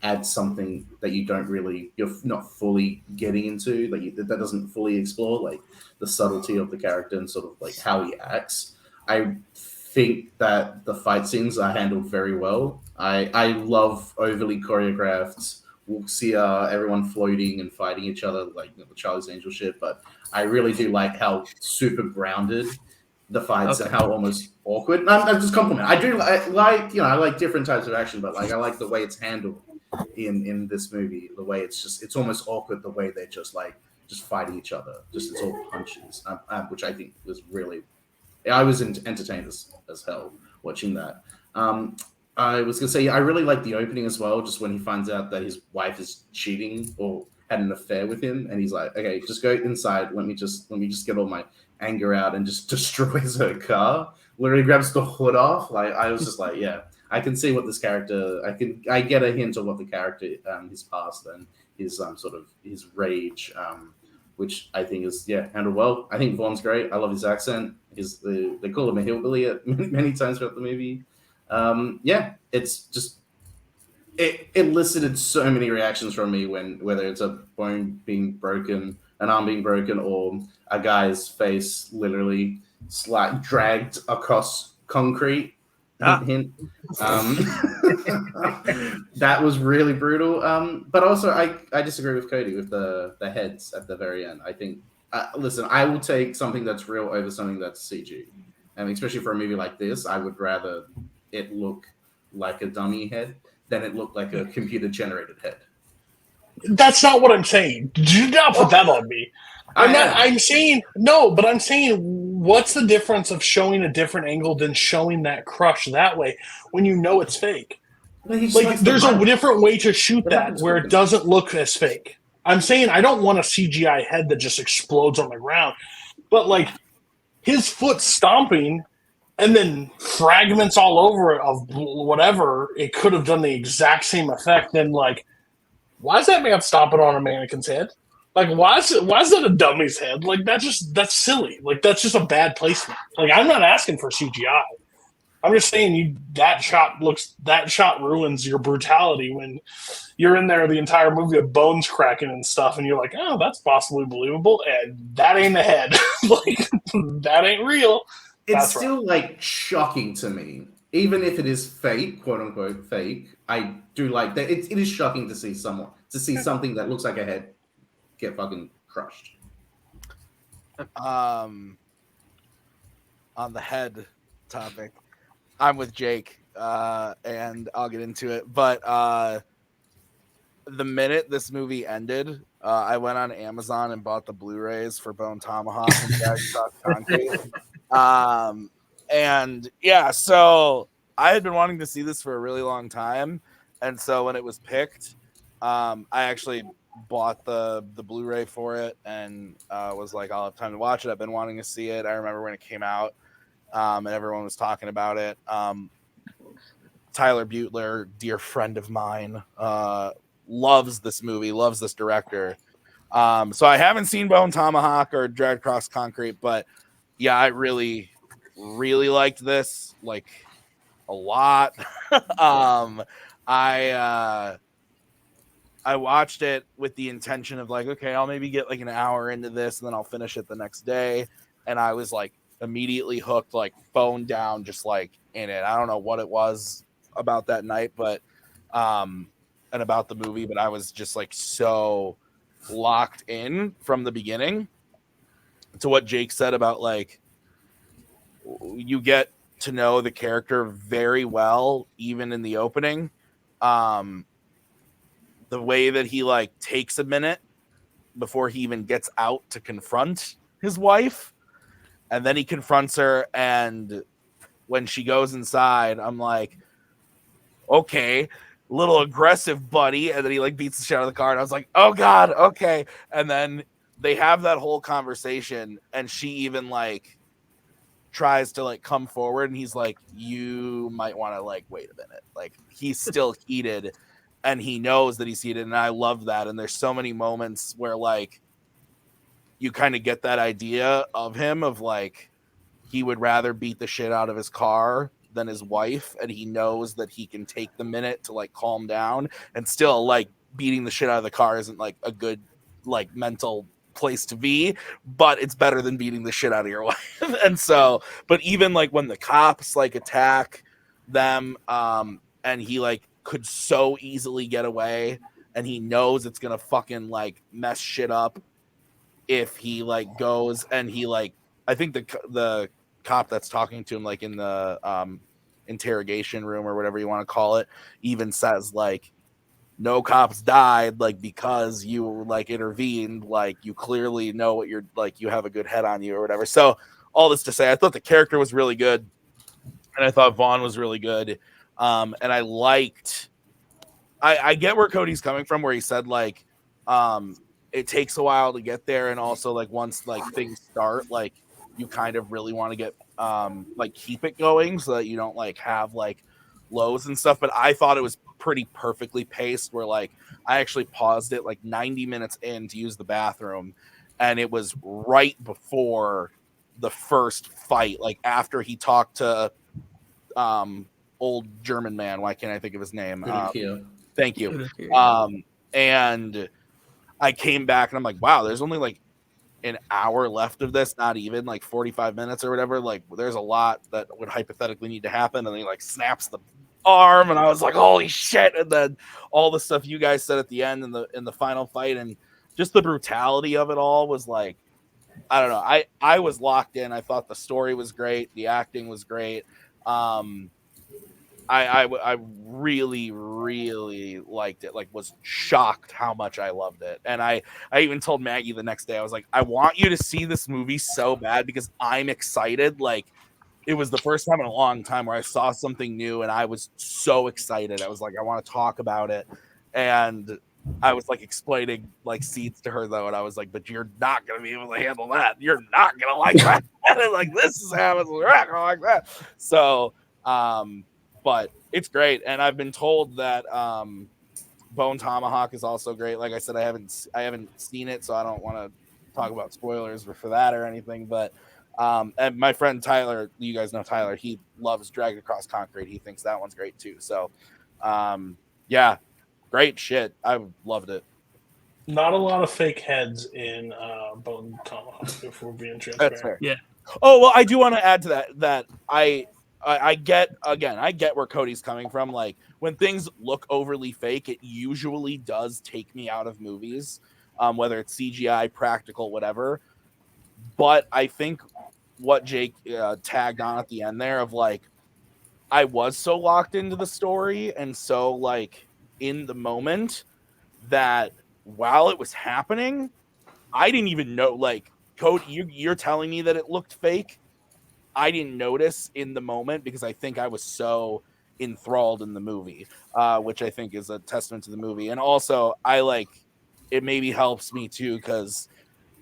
add something that you're not fully getting into, like that doesn't fully explore like the subtlety of the character and sort of like how he acts. I think that the fight scenes are handled very well. I love overly choreographed wuxia, everyone floating and fighting each other like the Charlie's Angel shit, but I really do like how super grounded the fights and how almost awkward. I'm just compliment. I like different types of action, but like I like the way it's handled in this movie. The way it's almost awkward. The way they're just fighting each other. It's all punches, which I think was really. I was entertained as hell watching that. I was gonna say I really like the opening as well. Just when he finds out that his wife is cheating or had an affair with him, and he's like, "Okay, just go inside. Let me just get all my anger out," and just destroys her car. Literally grabs the hood off. Like I was just like, yeah, I can see what this character. I get a hint of what the character, his past and his sort of his rage, which I think is handled well. I think Vaughn's great. I love his accent. They call him a hillbilly many times throughout the movie. It's just it elicited so many reactions from me whether it's a bone being broken, an arm being broken, or a guy's face literally dragged across concrete. Hint. That was really brutal. But also, I disagree with Cody with the heads at the very end. I think, listen, I will take something that's real over something that's CG. And especially for a movie like this, I would rather it look like a dummy head than it look like a computer-generated head. That's not what I'm saying. Do not put that on me. I'm saying what's the difference of showing a different angle than showing that crush that way when you know it's fake? Like there's a different way to shoot that where it doesn't look as fake. I'm saying I don't want a CGI head that just explodes on the ground, but like his foot stomping and then fragments all over it of whatever, it could have done the exact same effect. Then like, why is that man stomping on a mannequin's head? Like, why is that a dummy's head? Like, that's silly. Like, that's just a bad placement. Like, I'm not asking for CGI. I'm just saying that shot ruins your brutality when you're in there the entire movie with bones cracking and stuff, and you're like, oh, that's possibly believable, and that ain't the head. Like, that ain't real. It's still like shocking to me, even if it is fake, quote unquote fake. I do like that. It is shocking to see something that looks like a head get fucking crushed. On the head topic, I'm with Jake, and I'll get into it. But the minute this movie ended, I went on Amazon and bought the Blu-rays for Bone Tomahawk and Dragons Off Concrete. And yeah, so I had been wanting to see this for a really long time, and so when it was picked, I actually bought the Blu-ray for it and was like, I'll have time to watch it. I've been wanting to see it. I remember when it came out, and everyone was talking about it. Tyler Butler, dear friend of mine, loves this movie, loves this director. So I haven't seen Bone Tomahawk or Dragged Across Concrete, but yeah, I really, really liked this, like, a lot. I watched it with the intention of like, okay, I'll maybe get like an hour into this and then I'll finish it the next day. And I was like immediately hooked, like bone down, just like in it. I don't know what it was about that night, but and about the movie, but I was just like so locked in from the beginning. To what Jake said about like, you get to know the character very well, even in the opening. The way that he like takes a minute before he even gets out to confront his wife, and then he confronts her, and when she goes inside, I'm like, okay, a little aggressive, buddy. And then he like beats the shit out of the car, and I was like, oh god, okay. And then they have that whole conversation, and she even like tries to like come forward, and he's like, you might want to like wait a minute. Like, he's still heated, and he knows that he's heated, and I love that. And there's so many moments where like you kind of get that idea of him, of like he would rather beat the shit out of his car than his wife, and he knows that he can take the minute to like calm down, and still like beating the shit out of the car isn't like a good like mental place to be, but it's better than beating the shit out of your wife. And so, but even like when the cops like attack them, and he like could so easily get away, and he knows it's gonna fucking like mess shit up if he like goes, and he like, I think the cop that's talking to him like in the interrogation room or whatever you want to call it even says like, no cops died like because you like intervened, like you clearly know what you're like, you have a good head on you or whatever. So all this to say, I thought the character was really good, and I thought Vaughn was really good, and I liked, I get where Cody's coming from, where he said like it takes a while to get there, and also like once like things start, like you kind of really want to get like keep it going so that you don't like have like lows and stuff. But I thought it was pretty perfectly paced, where like I actually paused it like 90 minutes in to use the bathroom, and it was right before the first fight, like after he talked to old German man, why can't I think of his name? Thank you. And I came back and I'm like, wow, there's only like an hour left of this, not even like 45 minutes or whatever. Like, there's a lot that would hypothetically need to happen. And then he like snaps the arm, and I was like, holy shit. And then all the stuff you guys said at the end in the final fight, and just the brutality of it all was like, I don't know. I was locked in. I thought the story was great. The acting was great. I really, really liked it. Like, was shocked how much I loved it. And I even told Maggie the next day, I was like, I want you to see this movie so bad because I'm excited. Like, it was the first time in a long time where I saw something new, and I was so excited. I was like, I want to talk about it. And I was like explaining like Seeds to her though, and I was like, but you're not gonna be able to handle that. You're not gonna like that. And like, this is how it's not gonna like that. So but it's great, and I've been told that Bone Tomahawk is also great. Like I said, I haven't seen it, so I don't want to talk about spoilers for that or anything. But and my friend Tyler, you guys know Tyler, he loves Dragged Across Concrete. He thinks that one's great too. So yeah, great shit. I loved it. Not a lot of fake heads in Bone Tomahawk, if we're being transparent. That's fair. Yeah. Oh well, I do want to add to that I get where Cody's coming from. Like, when things look overly fake, it usually does take me out of movies, whether it's CGI, practical, whatever. But I think what Jake tagged on at the end there of like, I was so locked into the story and so like in the moment that while it was happening, I didn't even know. Like, Cody, you're telling me that it looked fake. I didn't notice in the moment because I think I was so enthralled in the movie, which I think is a testament to the movie. And also, it maybe helps me too, because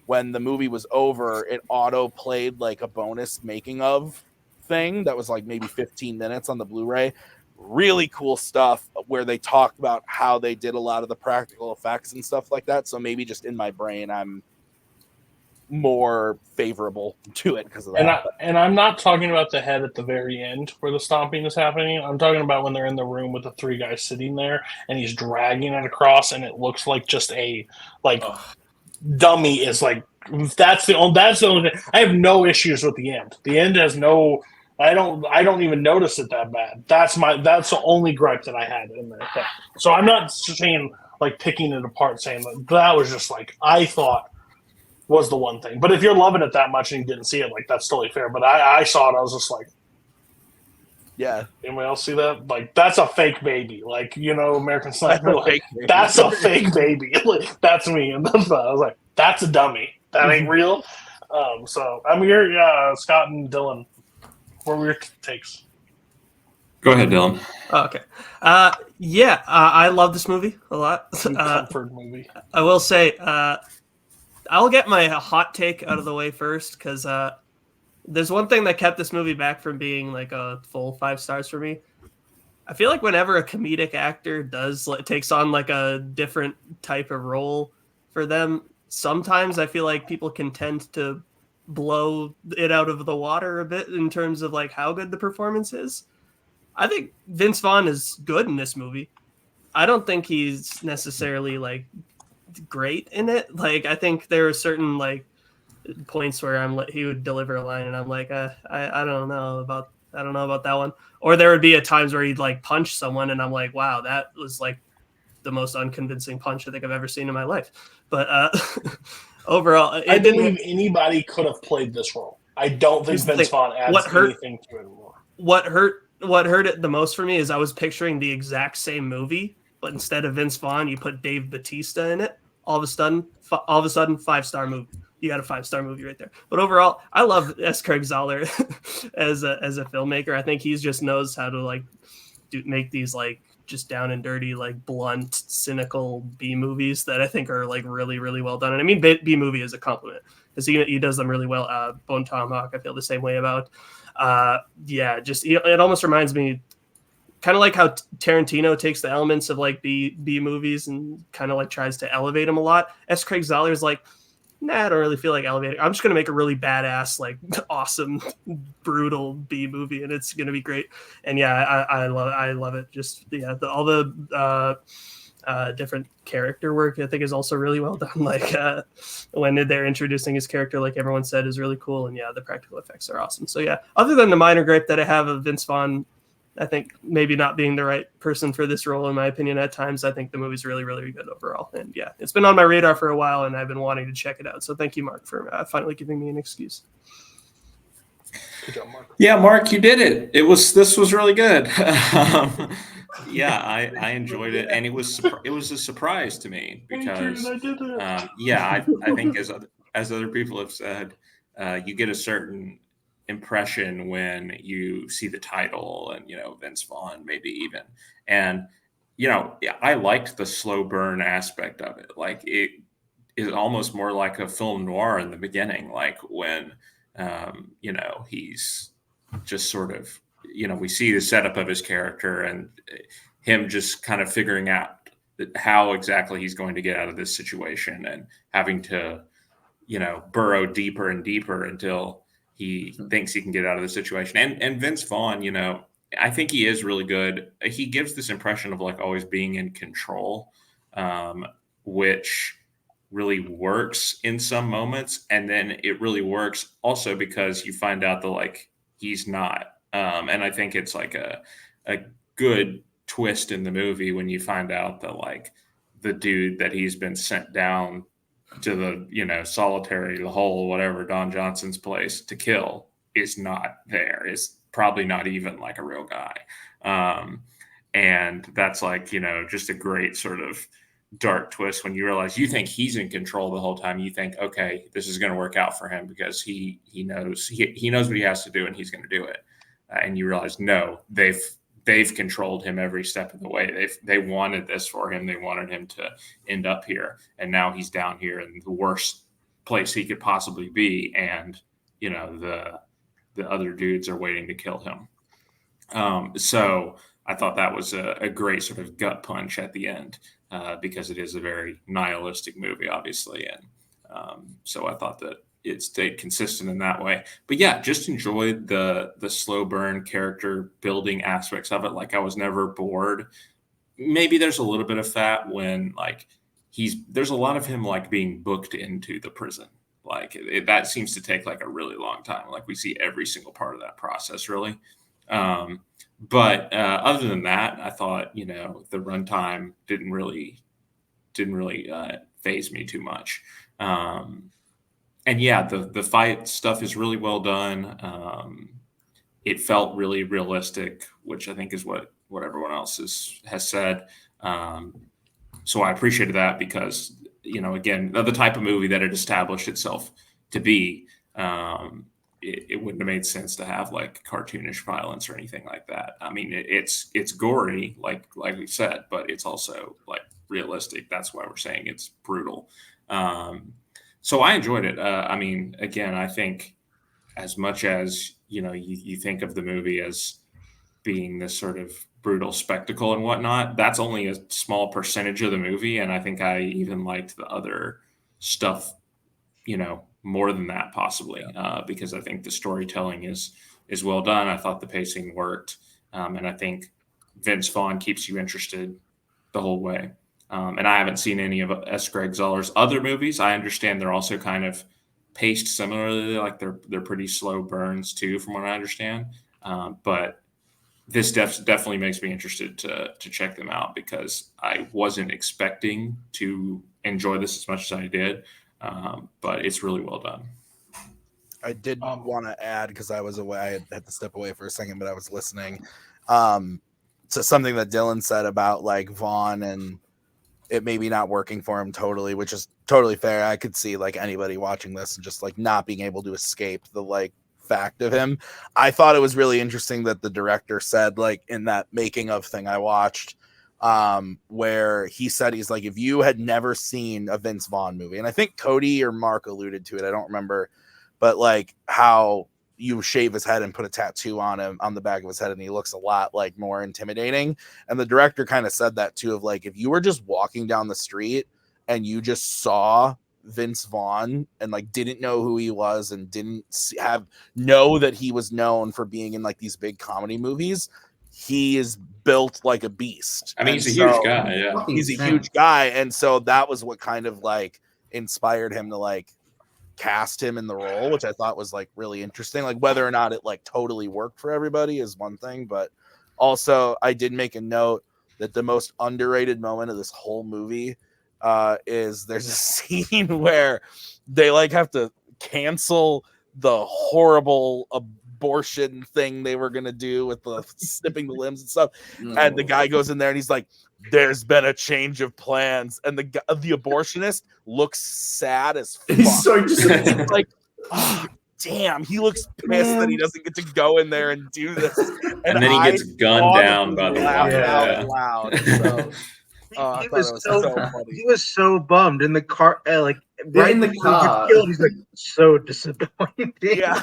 when the movie was over, it auto played like a bonus making of thing that was like maybe 15 minutes on the Blu-ray really cool stuff where they talked about how they did a lot of the practical effects and stuff like that. So maybe just in my brain, I'm more favorable to it because of that. And I'm not talking about the head at the very end where the stomping is happening. I'm talking about when they're in the room with the three guys sitting there and he's dragging it across and it looks like just a dummy is like that's the only thing. I have no issues with the end. The end has no I don't even notice it that bad. That's the only gripe that I had in there. So I'm not saying like picking it apart saying that was just like I thought was the one thing. But if you're loving it that much and you didn't see it, like that's totally fair. But I saw it, I was just like, yeah. Anybody else see that? Like that's a fake baby. Like American Sniper. Like, that's a fake baby. Like, that's me. And I was like, that's a dummy. That ain't real. So I'm here. Scott and Dylan. What were your takes? Go ahead, Dylan. Oh, okay. I love this movie a lot. Comfort movie. I will say. I'll get my hot take out of the way first because there's one thing that kept this movie back from being like a full 5 stars for me. I feel like whenever a comedic actor takes on like a different type of role for them, sometimes I feel like people can tend to blow it out of the water a bit in terms of like how good the performance is. I think Vince Vaughn is good in this movie. I don't think he's necessarily like great in it. Like I think there are certain like points where he would deliver a line and I'm like I don't know about that one. Or there would be at times where he'd like punch someone and I'm like, wow, that was like the most unconvincing punch I think I've ever seen in my life. But overall, I believe anybody could have played this role. I don't think Vince Vaughn adds anything to it anymore. What hurt it the most for me is I was picturing the exact same movie, but instead of Vince Vaughn, you put Dave Bautista in it. All of a sudden, 5-star movie. You got a 5-star movie right there. But overall, I love S. Craig Zahler as a filmmaker. I think he just knows how to like make these like just down and dirty, like blunt, cynical B movies that I think are like really, really well done. And I mean, B movie is a compliment because he does them really well. Bone Tomahawk, I feel the same way about. It almost reminds me. Kind of like how Tarantino takes the elements of like B movies and kind of like tries to elevate them a lot. S. Craig Zahler is like, nah, I don't really feel like elevating. I'm just going to make a really badass, like awesome, brutal B movie. And it's going to be great. And yeah, I love it. Just, all the different character work I think is also really well done. Like when they're introducing his character, like everyone said, is really cool. And yeah, the practical effects are awesome. So yeah, other than the minor gripe that I have of Vince Vaughn, I think maybe not being the right person for this role, in my opinion, at times, I think the movie's really, really good overall. And yeah, it's been on my radar for a while and I've been wanting to check it out. So thank you, Mark, for finally giving me an excuse. Good job, Mark. Yeah, Mark, you did it. This was really good. I enjoyed it. And it was a surprise to me because, I think as other people have said, you get a certain impression when you see the title and Vince Vaughn maybe even, and I liked the slow burn aspect of it. Like it is almost more like a film noir in the beginning, like when he's just sort of we see the setup of his character and him just kind of figuring out how exactly he's going to get out of this situation and having to burrow deeper and deeper until he thinks he can get out of the situation. And Vince Vaughn, I think he is really good. He gives this impression of like always being in control, which really works in some moments. And then it really works also because you find out that like he's not. And I think it's like a good twist in the movie when you find out that like the dude that he's been sent down to the solitary, the hole, whatever, Don Johnson's place to kill is not there. Is probably not even like a real guy. And that's like just a great sort of dark twist when you realize you think he's in control the whole time. You think, okay, this is going to work out for him because he knows what he has to do and he's going to do it. And you realize, no, they've controlled him every step of the way. They wanted this for him. They wanted him to end up here. And now he's down here in the worst place he could possibly be. And, the other dudes are waiting to kill him. So I thought that was a great sort of gut punch at the end because it is a very nihilistic movie, obviously, and so I thought that it stayed consistent in that way. But yeah, just enjoyed the slow burn character building aspects of it. Like I was never bored. Maybe there's a little bit of that when like there's a lot of him like being booked into the prison. Like that seems to take like a really long time. Like we see every single part of that process really. But other than that, I thought, you know, the runtime didn't really phase me too much. And yeah, the fight stuff is really well done. It felt really realistic, which I think is what everyone else has said. So I appreciated that because, you know, again, the type of movie that it established itself to be, it wouldn't have made sense to have like cartoonish violence or anything like that. I mean, it's gory, like we said, but it's also like realistic. That's why we're saying it's brutal. So I enjoyed it. I mean, again, I think as much as, you know, you think of the movie as being this sort of brutal spectacle and whatnot, that's only a small percentage of the movie. And I think I even liked the other stuff, you know, more than that possibly, because I think the storytelling is well done. I thought the pacing worked. And I think Vince Vaughn keeps you interested the whole way. And I haven't seen any of S. Greg Zoller's other movies. I understand they're also kind of paced similarly, like they're pretty slow burns too, from what I understand. But this definitely makes me interested to check them out because I wasn't expecting to enjoy this as much as I did. But it's really well done. I did want to add, because I was away, I had to step away for a second, but I was listening to something that Dylan said about like Vaughn and it maybe not working for him totally, which is totally fair. I could see like anybody watching this and just like not being able to escape the like fact of him. I thought it was really interesting that the director said, like in that making of thing I watched, where he said, he's like, if you had never seen a Vince Vaughn movie, and I think Cody or Mark alluded to it, I don't remember, but like how you shave his head and put a tattoo on him on the back of his head and he looks a lot like more intimidating. And the director kind of said that too, of like, if you were just walking down the street and you just saw Vince Vaughn and like didn't know who he was and didn't know that he was known for being in like these big comedy movies, he is built like a beast. I mean, he's a huge guy. Yeah, he's a huge guy. And so that was what kind of like inspired him to like cast him in the role, which I thought was like really interesting. Like whether or not it like totally worked for everybody is one thing, but also I did make a note that the most underrated moment of this whole movie is there's a scene where they like have to cancel the horrible abortion thing they were gonna do with the snipping the limbs and stuff, and the guy goes in there and he's like, there's been a change of plans, and the abortionist looks sad as fuck. He's so just like, oh, damn, he looks pissed that he doesn't get to go in there and do this, and then he gets gunned down by the out loud. So, he was so bummed in the car, like right in the car. He's like so disappointed. Yeah,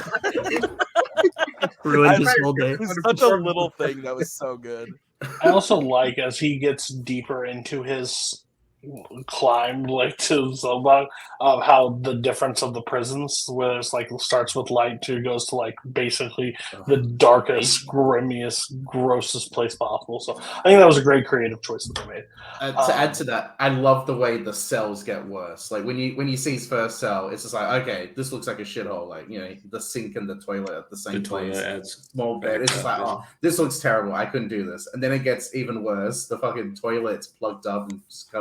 ruined his whole day. It was such a little thing that was so good. I also like as he gets deeper into his climb, like to Zobot, of how the difference of the prisons, where it's like starts with light to goes to like basically the darkest, grimmiest, grossest place possible. So I think that was a great creative choice that they made. To add to that, I love the way the cells get worse. Like when you see his first cell, it's just like, okay, this looks like a shithole. Like, you know, the sink and the toilet at the same place, small bed. It's just like, oh, this looks terrible. I couldn't do this. And then it gets even worse. The fucking toilet's plugged up and just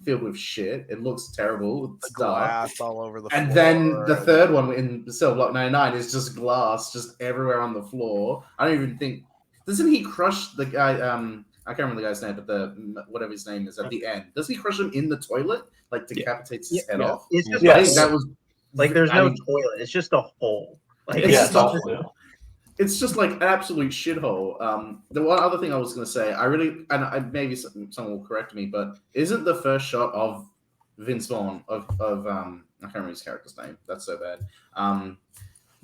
filled with shit. It looks terrible. The glass all over the and floor. then the third one in cell block 99 is just glass just everywhere on the floor. I don't even think, doesn't he crush the guy? I can't remember the guy's name, but the whatever his name is at the end. Does he crush him in the toilet? Like decapitates his head off? It's just I think that was like there's no toilet. It's just a hole. Like it's just like an absolute shithole. The one other thing I was going to say, and maybe someone will correct me, but isn't the first shot of Vince Vaughn of I can't remember his character's name. That's so bad.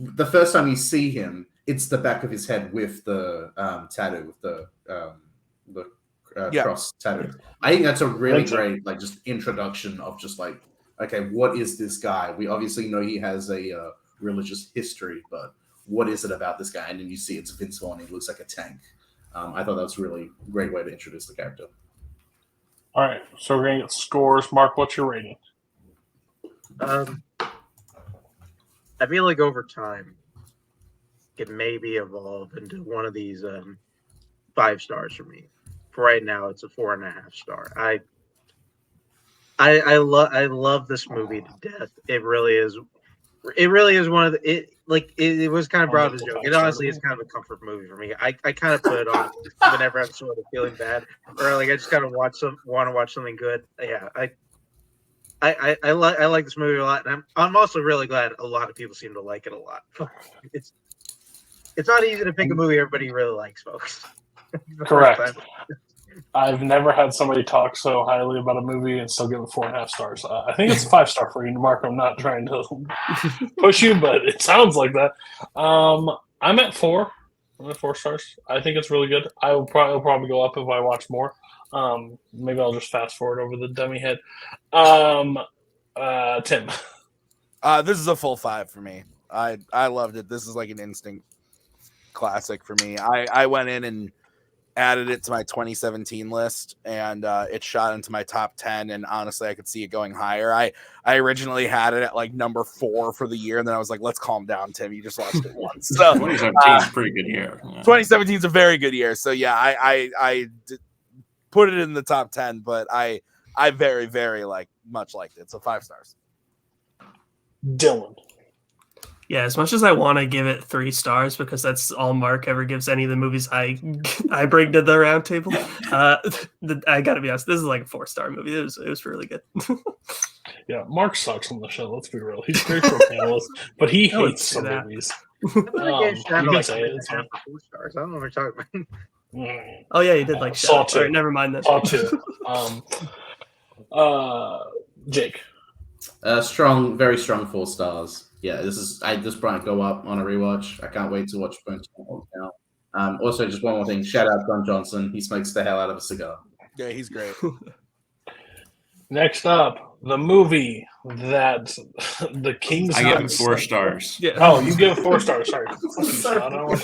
The first time you see him, it's the back of his head with the tattoo, with the cross tattoo. I think that's a really great like just introduction of just like, okay, what is this guy? We obviously know he has a religious history, but what is it about this guy? And then you see it's Vince Vaughn. He looks like a tank. I thought that was a really great way to introduce the character. All right, so we're gonna get scores. Mark, what's your rating? I feel like over time, it maybe evolve into one of these 5 stars for me. For right now, it's a 4.5 star. I love this movie to death. It really is. It really is one of the. It was kind of brought up as a joke. It honestly is kind of a comfort movie for me. I kind of put it on whenever I'm sort of feeling bad, or like I just kind of want to watch something good. Yeah, I like this movie a lot, and I'm also really glad a lot of people seem to like it a lot. It's not easy to pick a movie everybody really likes, folks. Correct. I've never had somebody talk so highly about a movie and still give it 4.5 stars. I think it's a 5-star for you, Mark. I'm not trying to push you, but it sounds like that. I'm at 4. I'm at 4 stars. I think it's really good. I'll probably go up if I watch more. Maybe I'll just fast forward over the dummy head. Tim. This is a full 5 for me. I loved it. This is like an instant classic for me. I went in and added it to my 2017 list, and it shot into my top 10, and honestly I could see it going higher. I originally had it at like number 4 for the year, and then I was like, let's calm down, Tim, you just watched it once. So 2017 is a pretty good year. 2017 is a very good year, so yeah, I put it in the top 10, but I very, very much liked it, so 5 stars. Dylan. Yeah, as much as I want to give it 3 stars because that's all Mark ever gives any of the movies I bring to the round table, I gotta be honest, this is like a 4-star movie. It was really good. Yeah, Mark sucks on the show. Let's be real. He's great for a panelist, but he hates some movies. You can say it. It's fine. 4 stars. I don't know what you're talking about. Oh yeah, you did like Saw Shadow. 2. Right, never mind that. Saw 2. Jake. Strong, very strong 4 stars. Yeah, this might go up on a rewatch. I can't wait to watch Burnt now. Also, just one more thing. Shout out Don Johnson. He smokes the hell out of a cigar. Yeah, he's great. Next up, the movie that the King's. I give it 4 stars. Yeah. Oh, you give it 4 stars. Sorry. I don't know what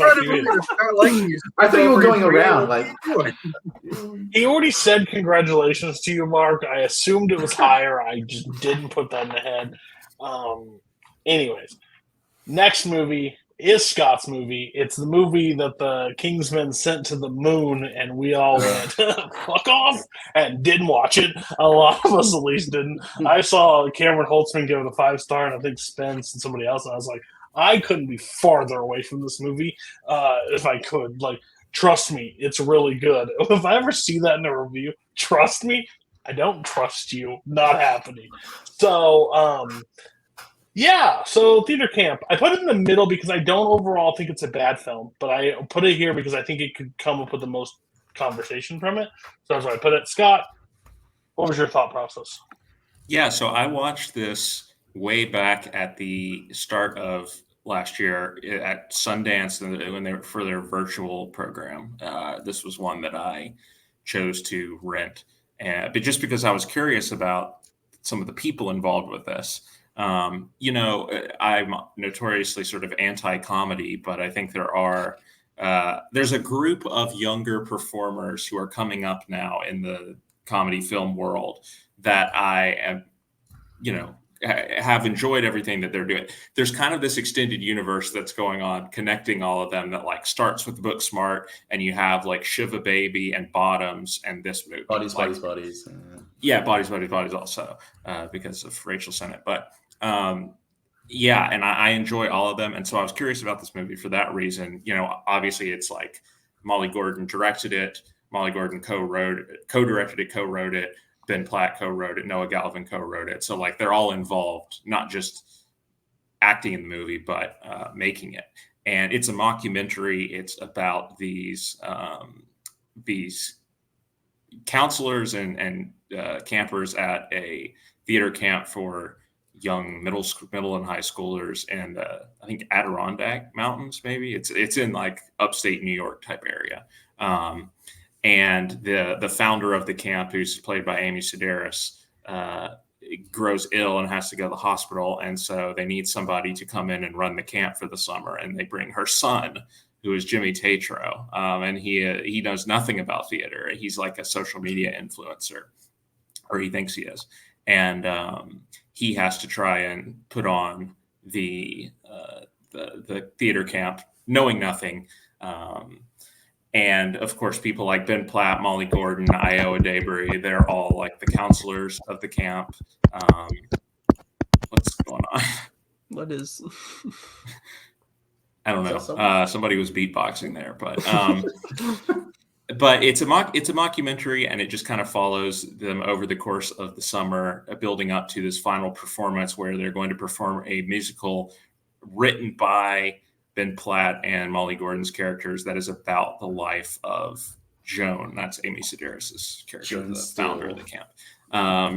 I thought you were going around. Like he already said congratulations to you, Mark. I assumed it was higher. I just didn't put that in the head. Anyways, next movie is Scott's movie. It's the movie that the Kingsmen sent to the moon, and we all went, fuck off, and didn't watch it. A lot of us at least didn't. I saw Cameron Holtzman give it a 5-star, and I think Spence and somebody else, and I was like, I couldn't be farther away from this movie if I could. Like, trust me, it's really good. If I ever see that in a review, trust me, I don't trust you. Not happening. So, yeah, so Theater Camp. I put it in the middle because I don't overall think it's a bad film, but I put it here because I think it could come up with the most conversation from it. So that's why I put it. Scott, what was your thought process? Yeah, so I watched this way back at the start of last year at Sundance when they were for their virtual program. This was one that I chose to rent, but just because I was curious about some of the people involved with this. I'm notoriously sort of anti-comedy, but I think there's a group of younger performers who are coming up now in the comedy film world that I am, have enjoyed everything that they're doing. There's kind of this extended universe that's going on, connecting all of them that like starts with Booksmart, and you have like Shiva Baby and Bottoms and this movie. Bodies. Yeah, Bodies also because of Rachel Sennett. But yeah, and I enjoy all of them. And so I was curious about this movie for that reason. Obviously it's like Molly Gordon directed it. Molly Gordon co-directed it, co-wrote it. Ben Platt co-wrote it. Noah Galvin co-wrote it. So like they're all involved, not just acting in the movie, but making it. And it's a mockumentary. It's about these counselors and campers at a theater camp for young middle and high schoolers, and I think Adirondack Mountains, maybe it's in like upstate New York type area. and the founder of the camp, who's played by Amy Sedaris, grows ill and has to go to the hospital, and so they need somebody to come in and run the camp for the summer, and they bring her son, who is Jimmy Tatro, and he knows nothing about theater. He's like a social media influencer, or he thinks he is, and he has to try and put on the theater camp, knowing nothing. And of course, people like Ben Platt, Molly Gordon, Iowa Daybury, they're all like the counselors of the camp. What's going on? What is? I don't know. Somebody was beatboxing there, but but it's a mockumentary, and it just kind of follows them over the course of the summer, building up to this final performance where they're going to perform a musical written by Ben Platt and Molly Gordon's characters that is about the life of Joan. That's Amy Sedaris' character, the founder of the camp.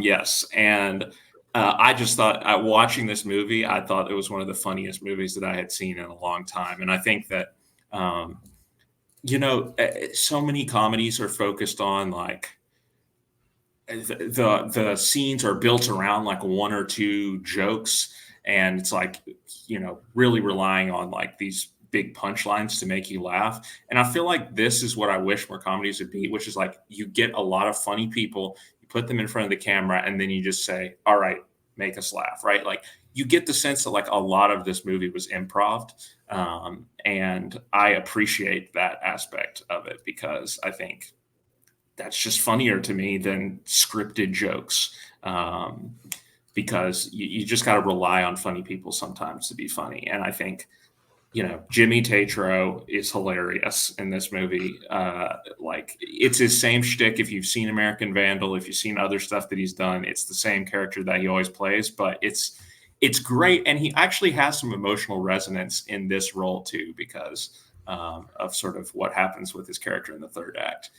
Yes. And I just thought, watching this movie, I thought it was one of the funniest movies that I had seen in a long time. And I think that, so many comedies are focused on like the scenes are built around like one or two jokes. And it's like, really relying on like these big punchlines to make you laugh. And I feel like this is what I wish more comedies would be, which is like you get a lot of funny people, you put them in front of the camera, and then you just say, all right, make us laugh, right? Like you get the sense that like a lot of this movie was improv. And I appreciate that aspect of it because I think that's just funnier to me than scripted jokes. Because you just got to rely on funny people sometimes to be funny. And I think, Jimmy Tatro is hilarious in this movie. Like it's his same shtick. If you've seen American Vandal, if you've seen other stuff that he's done, it's the same character that he always plays, but it's great. And he actually has some emotional resonance in this role too, because of sort of what happens with his character in the third act.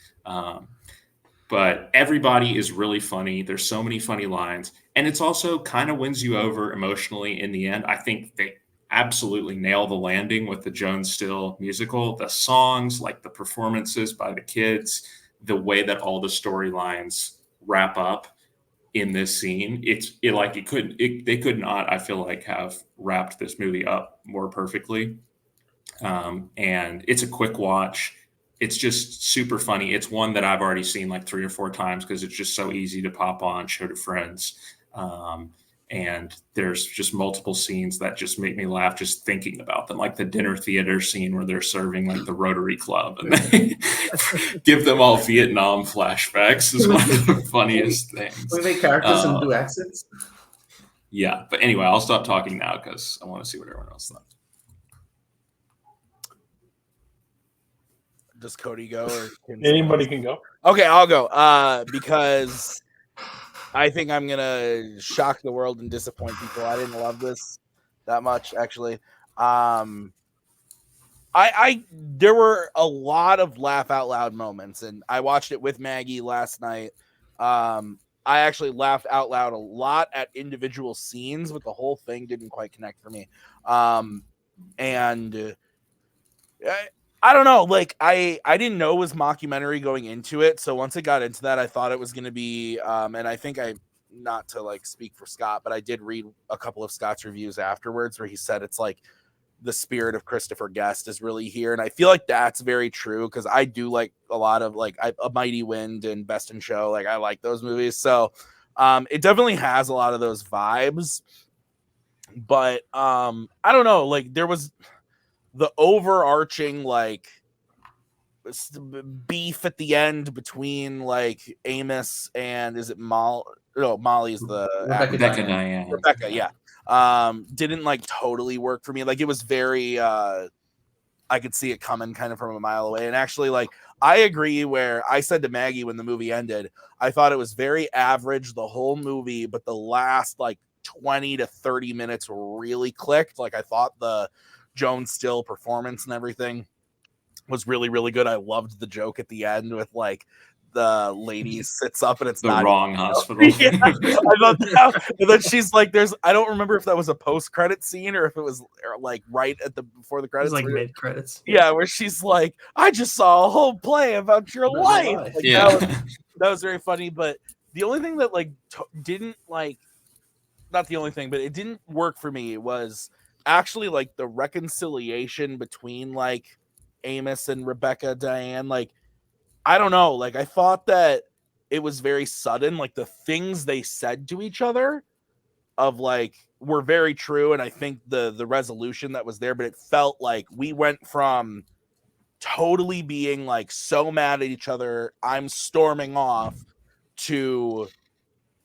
But everybody is really funny. There's so many funny lines. And it's also kind of wins you over emotionally in the end. I think they absolutely nail the landing with the Joan Still musical. The songs, like the performances by the kids, the way that all the storylines wrap up in this scene. They could not, I feel like, have wrapped this movie up more perfectly. And it's a quick watch. It's just super funny. It's one that I've already seen like 3 or 4 times because it's just so easy to pop on, show to friends. And there's just multiple scenes that just make me laugh just thinking about them, like the dinner theater scene where they're serving like the Rotary Club and they give them all Vietnam flashbacks is one of the funniest things. We make characters and do accents. Yeah, but anyway, I'll stop talking now because I want to see what everyone else thought. Does Cody go or anybody can go? Okay, I'll go. Because I think I'm gonna shock the world and disappoint people. I didn't love this that much, actually. There were a lot of laugh out loud moments, and I watched it with Maggie last night. I actually laughed out loud a lot at individual scenes, but the whole thing didn't quite connect for me. I don't know. Like I didn't know it was mockumentary going into it. So once it got into that, I thought it was going to be, and I think not to like speak for Scott, but I did read a couple of Scott's reviews afterwards where he said it's like the spirit of Christopher Guest is really here. And I feel like that's very true. Cause I do like a lot of like A Mighty Wind and Best in Show. Like I like those movies. So it definitely has a lot of those vibes, but I don't know. Like there was the overarching like beef at the end between like Amos and is it Molly's the Rebecca Diane. Rebecca, yeah. Didn't like totally work for me. Like it was very I could see it coming kind of from a mile away. And actually, like I agree where I said to Maggie when the movie ended, I thought it was very average the whole movie, but the last like 20 to 30 minutes really clicked. Like I thought the Joan Still performance and everything was really, really good. I loved the joke at the end with like the lady sits up and it's The not wrong hospital. Yeah, I thought that. And then she's like, I don't remember if that was a post-credit scene or if it was like right at the before the It was credits. like where- mid credits. yeah, where she's like, I just saw a whole play about your life. Like, Yeah. that was very funny. But the only thing that like didn't like, not the only thing, but it didn't work for me was actually like the reconciliation between like Amos and Rebecca Diane. Like, I don't know. Like, I thought that it was very sudden. Like, the things they said to each other of like were very true. And I think the resolution that was there, but it felt like we went from totally being like so mad at each other, I'm storming off, to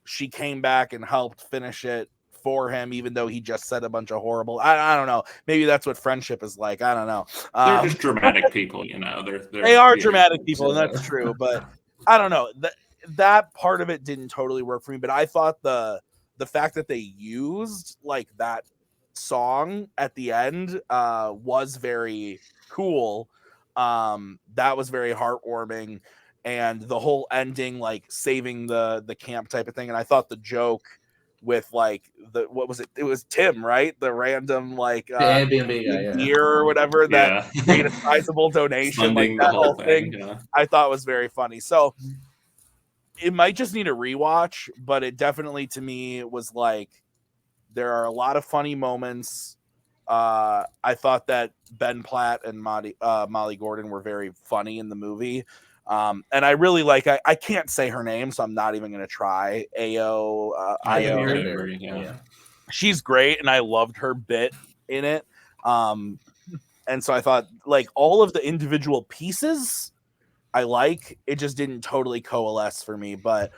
she came back and helped finish it for him, even though he just said a bunch of horrible. I don't know. Maybe that's what friendship is like. I don't know. They're just dramatic people, you know. They are dramatic people, and that's true. But I don't know. That part of it didn't totally work for me. But I thought the fact that they used like that song at the end was very cool. That was very heartwarming. And the whole ending, like saving the camp type of thing. And I thought the joke with like what was it? It was Tim, right? The random like Airbnb beer or whatever that made a sizable donation. Like that whole thing, I thought was very funny. So it might just need a rewatch, but it definitely to me was like there are a lot of funny moments. I thought that Ben Platt and Molly Gordon were very funny in the movie. And I really like, I can't say her name, so I'm not even going to try. Io. Yeah. She's great, and I loved her bit in it. And so I thought, like, all of the individual pieces I like. It just didn't totally coalesce for me. But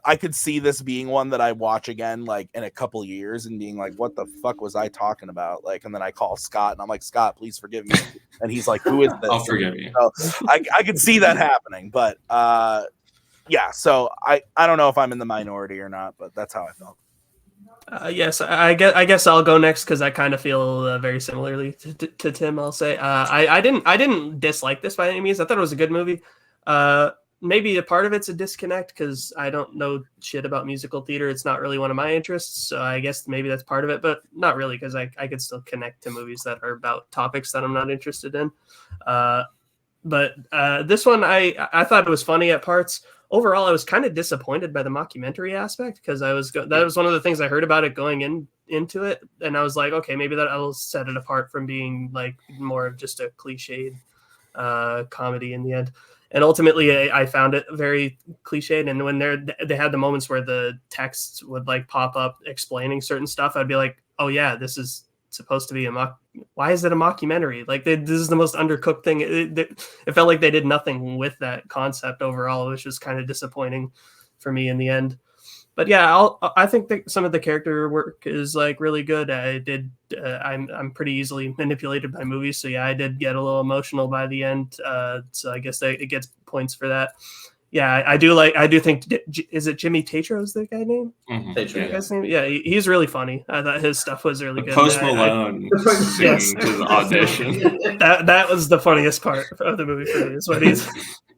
I could see this being one that I watch again, like, in a couple years and being like, what the fuck was I talking about? Like, and then I call Scott, and I'm like, Scott, please forgive me. And he's like, who is this? I'll forgive you. So I could see that happening, but yeah. So I don't know if I'm in the minority or not, but that's how I felt. Yes, I guess I'll go next because I kind of feel very similarly to Tim. I'll say I didn't dislike this by any means. I thought it was a good movie. Maybe a part of it's a disconnect because I don't know shit about musical theater. It's not really one of my interests. So I guess maybe that's part of it, but not really because I could still connect to movies that are about topics that I'm not interested in. But this one, I thought it was funny at parts. Overall, I was kind of disappointed by the mockumentary aspect because that was one of the things I heard about it going into it. And I was like, okay, maybe that'll set it apart from being like more of just a cliched comedy in the end. And ultimately, I found it very cliched. And when they had the moments where the texts would like pop up explaining certain stuff, I'd be like, oh yeah, this is supposed to be why is it a mockumentary? Like this is the most undercooked thing. It felt like they did nothing with that concept overall, which was kind of disappointing for me in the end. But yeah, I think that some of the character work is like really good. I'm pretty easily manipulated by movies, so yeah, I did get a little emotional by the end. So I guess it gets points for that. Yeah, I do think, is it Jimmy Tatro's the guy name? Mm-hmm. Guy's name? Yeah, he's really funny. I thought his stuff was really good. Post Malone singing to the audition. That was the funniest part of the movie for me. Is when he's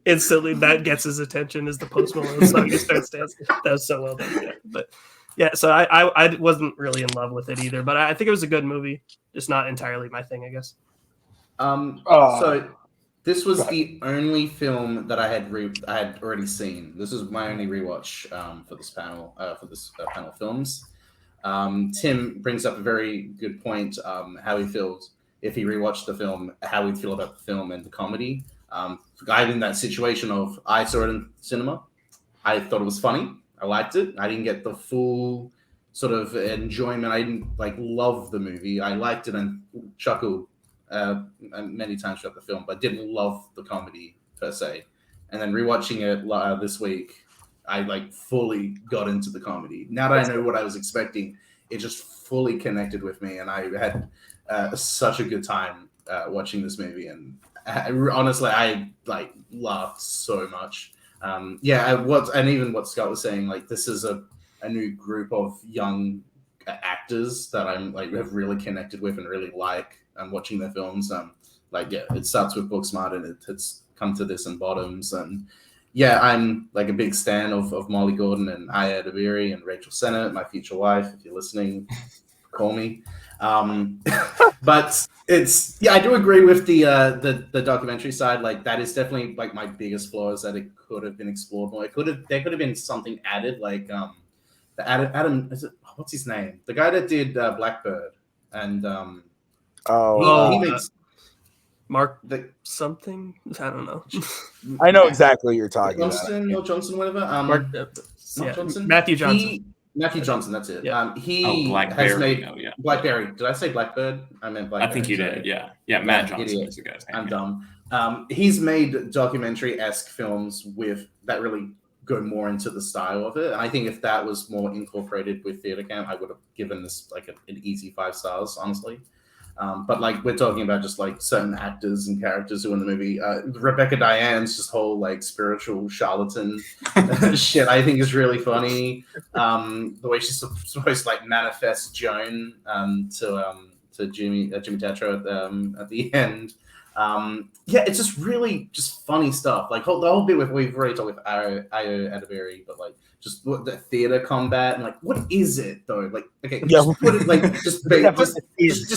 instantly that gets his attention is the Post Malone song. He starts dancing. That was so well done. Yeah. But yeah, so I wasn't really in love with it either. But I think it was a good movie, just not entirely my thing, I guess. So this was the only film that I had already seen. This was my only rewatch for this panel panel of films. Tim brings up a very good point. How he feels if he rewatched the film, how he'd feel about the film and the comedy. I'm in that situation of I saw it in cinema. I thought it was funny. I liked it. I didn't get the full sort of enjoyment. I didn't like love the movie. I liked it and chuckled many times throughout the film, but didn't love the comedy per se. And then rewatching it this week, I like fully got into the comedy. Now that I know what I was expecting, it just fully connected with me, and I had such a good time watching this movie. And honestly, I like laughed so much. And even what Scott was saying, like this is a new group of young actors that I'm like have really connected with and really like. I'm watching their films. It starts with Booksmart and it's come to this and Bottoms, and yeah, I'm like a big stan of Molly Gordon and Aya DeBerry and Rachel Sennett, my future wife. If you're listening, call me. But it's I do agree with the documentary side. Like that is definitely like my biggest flaw is that it could have been explored more. There could have been something added, like the Adam what's his name? The guy that did Blackbird and he makes Mark something. I don't know. I know exactly what you're talking Johnston about. or Johnson, whatever. Mark, Johnson? Matthew Johnson. Matthew Johnson, that's it. Yeah. He Blackberry, has made yeah. Blackberry. Did I say Blackbird? I meant Blackberry. I think you did. Yeah. Matt Johnson idiot. is the guy's name. I'm dumb. He's made documentary-esque films with that really go more into the style of it. And I think if that was more incorporated with Theater Camp, I would have given this like an easy 5 stars, honestly. But like we're talking about just like certain actors and characters who are in the movie. Rebecca Diane's just whole like spiritual charlatan shit I think is really funny. The way she's supposed to like manifest Joan to Jimmy Tatro at the end. It's just really just funny stuff. Like the whole bit with we've already talked with Ayo Adaberry, but like just what the theater combat and like what is it though? Like okay, just put it like just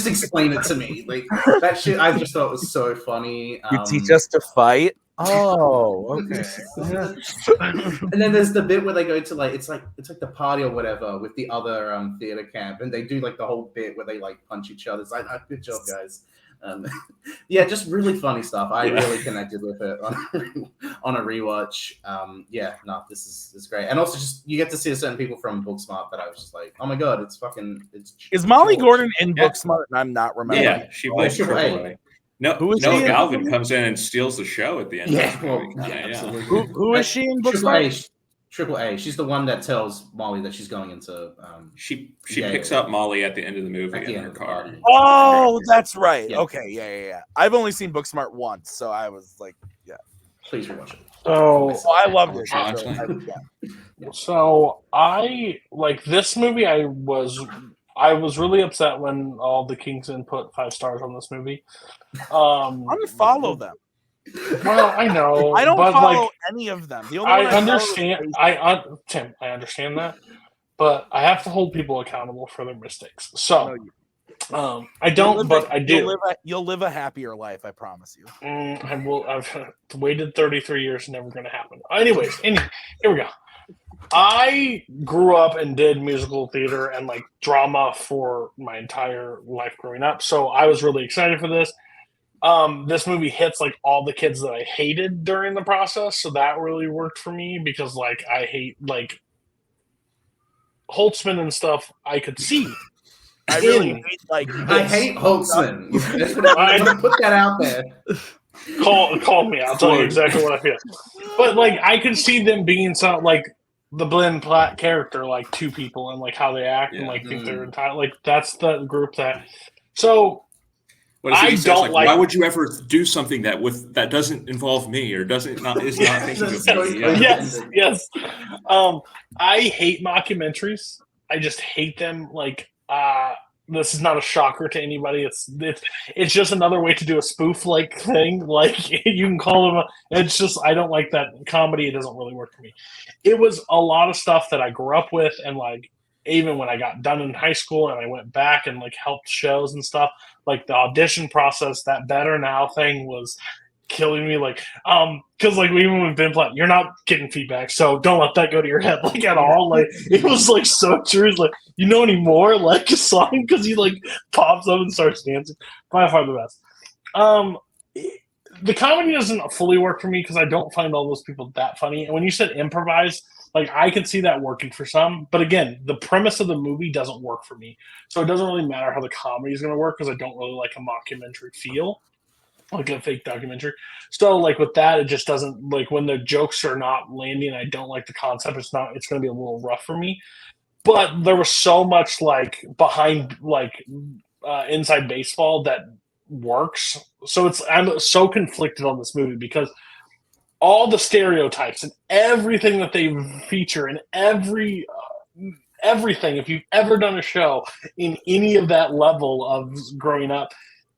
explain it to me. Like that shit I just thought was so funny. You teach us to fight. Oh, okay. And then there's the bit where they go to like it's like the party or whatever with the other theater camp, and they do like the whole bit where they like punch each other. It's like good job, guys. Just really funny stuff. I really connected with it on a rewatch. This is great, and also just you get to see certain people from Booksmart that I was just like, oh my god, it's is Molly Gordon in Booksmart? And I'm not remembering. Yeah, she plays Triple A. Noah Galvin comes in and steals the show at the end. Absolutely. Who is she in Booksmart? Triple A. She's the one that tells Molly that she's going into. She picks up Molly at the end of the movie in her car. Oh, that's right. Yeah. Okay, yeah. I've only seen Booksmart once, so I was like, please rewatch it. So I loved it. So I like this movie. I was really upset when all the Kingsmen put 5 stars on this movie. Unfollow them. Well, I know. I don't follow any of them. The only I understand. Tim, I understand that, but I have to hold people accountable for their mistakes. So, I don't, but I do. You'll live a happier life. I promise you. I will. I've waited 33 years. Never going to happen. Anyways, here we go. I grew up and did musical theater and like drama for my entire life growing up, so I was really excited for this. This movie hits like all the kids that I hated during the process, so that really worked for me because like I hate like Holtzman and stuff. I could see. I really hate like I hate Holtzman. I'm gonna put that out there. Call me. I'll tell you exactly what I feel. But like I could see them being some like the Glenn Platt character, like 2 people and like how they act and like think they're entitled. Like that's the group that. So. I don't like. Why would you ever do something that doesn't involve me or is not thinking of me? Yes. I hate mockumentaries. I just hate them. Like, this is not a shocker to anybody. It's just another way to do a spoof like thing. Like you can call them. It's just I don't like that comedy. It doesn't really work for me. It was a lot of stuff that I grew up with, and like even when I got done in high school and I went back and like helped shows and stuff. Like the audition process, that Better Now thing was killing me. Like, because like even with Ben Platt, you're not getting feedback, so don't let that go to your head like at all. Like it was like so true. It's like you know anymore, like a song because he like pops up and starts dancing. By far the best. The comedy doesn't fully work for me because I don't find all those people that funny. And when you said improvise. Like, I can see that working for some. But again, the premise of the movie doesn't work for me. So it doesn't really matter how the comedy is going to work because I don't really like a mockumentary feel. Like a fake documentary. So, like, with that, it just doesn't... Like, when the jokes are not landing, I don't like the concept. It's going to be a little rough for me. But there was so much, like, behind, like, inside baseball that works. So I'm so conflicted on this movie because... all the stereotypes and everything that they feature and everything, if you've ever done a show in any of that level of growing up,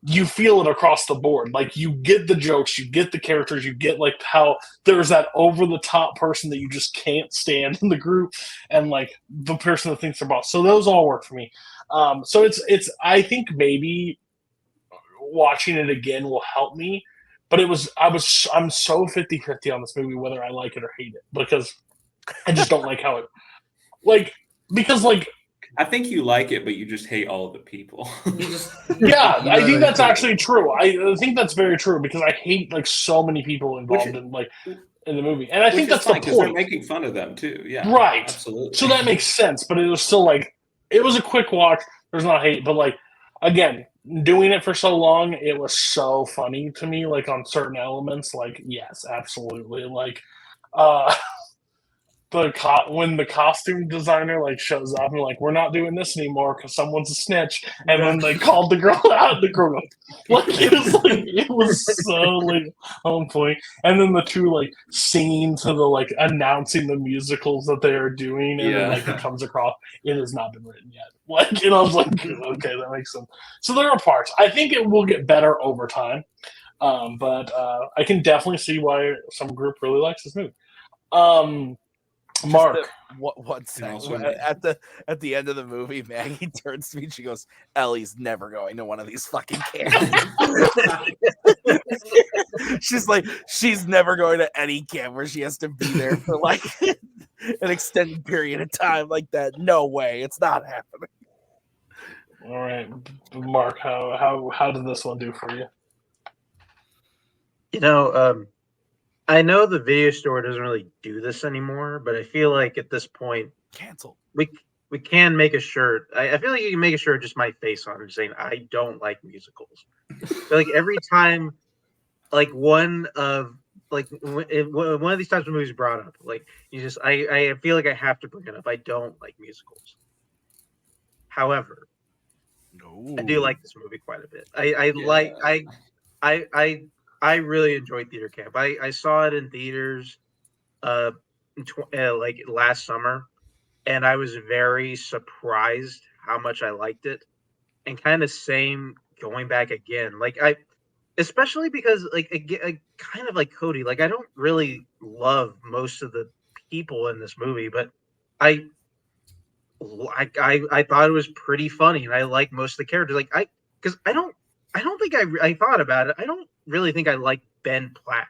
you feel it across the board. Like, you get the jokes, you get the characters, you get like how there's that over the top person that you just can't stand in the group, and like the person that thinks they're boss. So those all work for me. So it's I think maybe watching it again will help me. But I'm so 50-50 on this movie, whether I like it or hate it, because I just don't like how it, like, because like, I think you like it, but you just hate all of the people. yeah, I think that's actually true. I think that's very true, because I hate like so many people involved in the movie, and I think that's the point. They're making fun of them too. Yeah, right. Absolutely. So that makes sense, but it was still like, it was a quick watch. There's not hate, but like, again, doing it for so long, it was so funny to me. Like, on certain elements, like, yes, absolutely. Like, when the costume designer like shows up and like, we're not doing this anymore because someone's a snitch, and then they called the girl out, the girl like, it was so like on point. And then the two like singing to the like announcing the musicals that they are doing, and then like it comes across, it has not been written yet. Like, and I was like, okay, that makes sense. So there are parts. I think it will get better over time, but I can definitely see why some group really likes this movie. Mark, one second. At the end of the movie, Maggie turns to me and she goes, "Ellie's never going to one of these fucking camps." She's like, she's never going to any camp where she has to be there for like an extended period of time like that. No way, it's not happening. All right, Mark, how did this one do for you? You know, I know the video store doesn't really do this anymore, but I feel like at this point, cancel. We can make a shirt. I feel like you can make a shirt just my face on it, saying I don't like musicals. So like every time, like one of these types of movies brought up, like I feel like I have to bring it up. I don't like musicals. However, I do like this movie quite a bit. I really enjoyed theater camp. I saw it in theaters like last summer, and I was very surprised how much I liked it, and kind of same going back again. Like especially because like I kind of like Cody, like I don't really love most of the people in this movie, but I thought it was pretty funny, and I like most of the characters. Like because I don't think I thought about it. I don't really think I like Ben Platt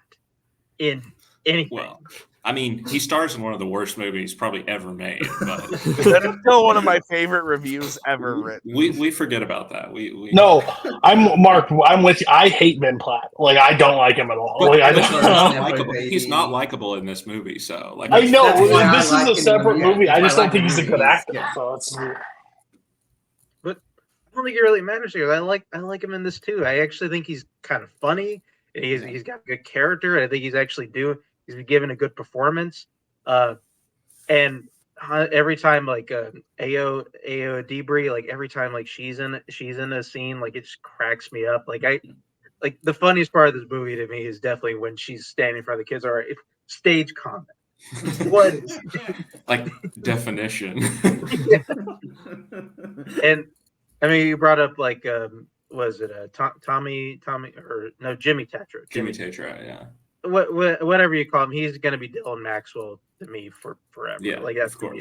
in anything. Well, I mean, he stars in one of the worst movies probably ever made. But that is still one of my favorite reviews ever written. We forget about that. No, I'm with you. I hate Ben Platt. Like, I don't like him at all. But, like, I don't, he's not likable in this movie. So like, I know this is a separate movie. I just don't think he's a good actor. Yeah. So it's weird. But I don't think it really matters here. I like him in this too. I actually think he's kind of funny. He's got a good character. I think he's been given a good performance. And every time like Ao Debris, like every time like she's in a scene, like it just cracks me up. Like the funniest part of this movie to me is definitely when she's standing in front of the kids. All right, stage comment. What? Like definition. And I mean, you brought up like was it Tommy or no Jimmy Tetra? Jimmy Tetra, yeah. Whatever you call him, he's going to be Dylan Maxwell to me for forever. Yeah, like that's of course.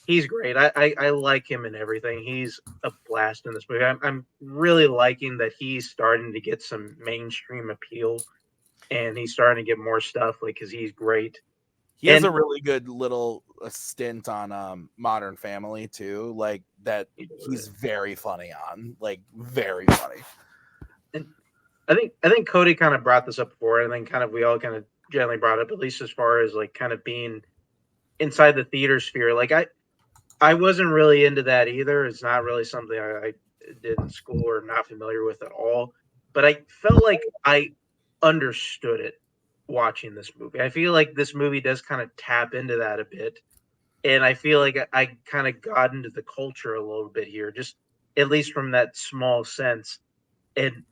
He's great. I like him in everything. He's a blast in this movie. I'm really liking that he's starting to get some mainstream appeal, and he's starting to get more stuff. Like, because he's great. He has a really good little stint on Modern Family too. Like that, he's very funny on. Like very funny. And I think Cody kind of brought this up before, and then kind of we all kind of generally brought it up, at least as far as like kind of being inside the theater sphere. Like I wasn't really into that either. It's not really something I did in school or not familiar with at all. But I felt like I understood it watching this movie. I feel like this movie does kind of tap into that a bit. And I feel like I kind of got into the culture a little bit here, just at least from that small sense. And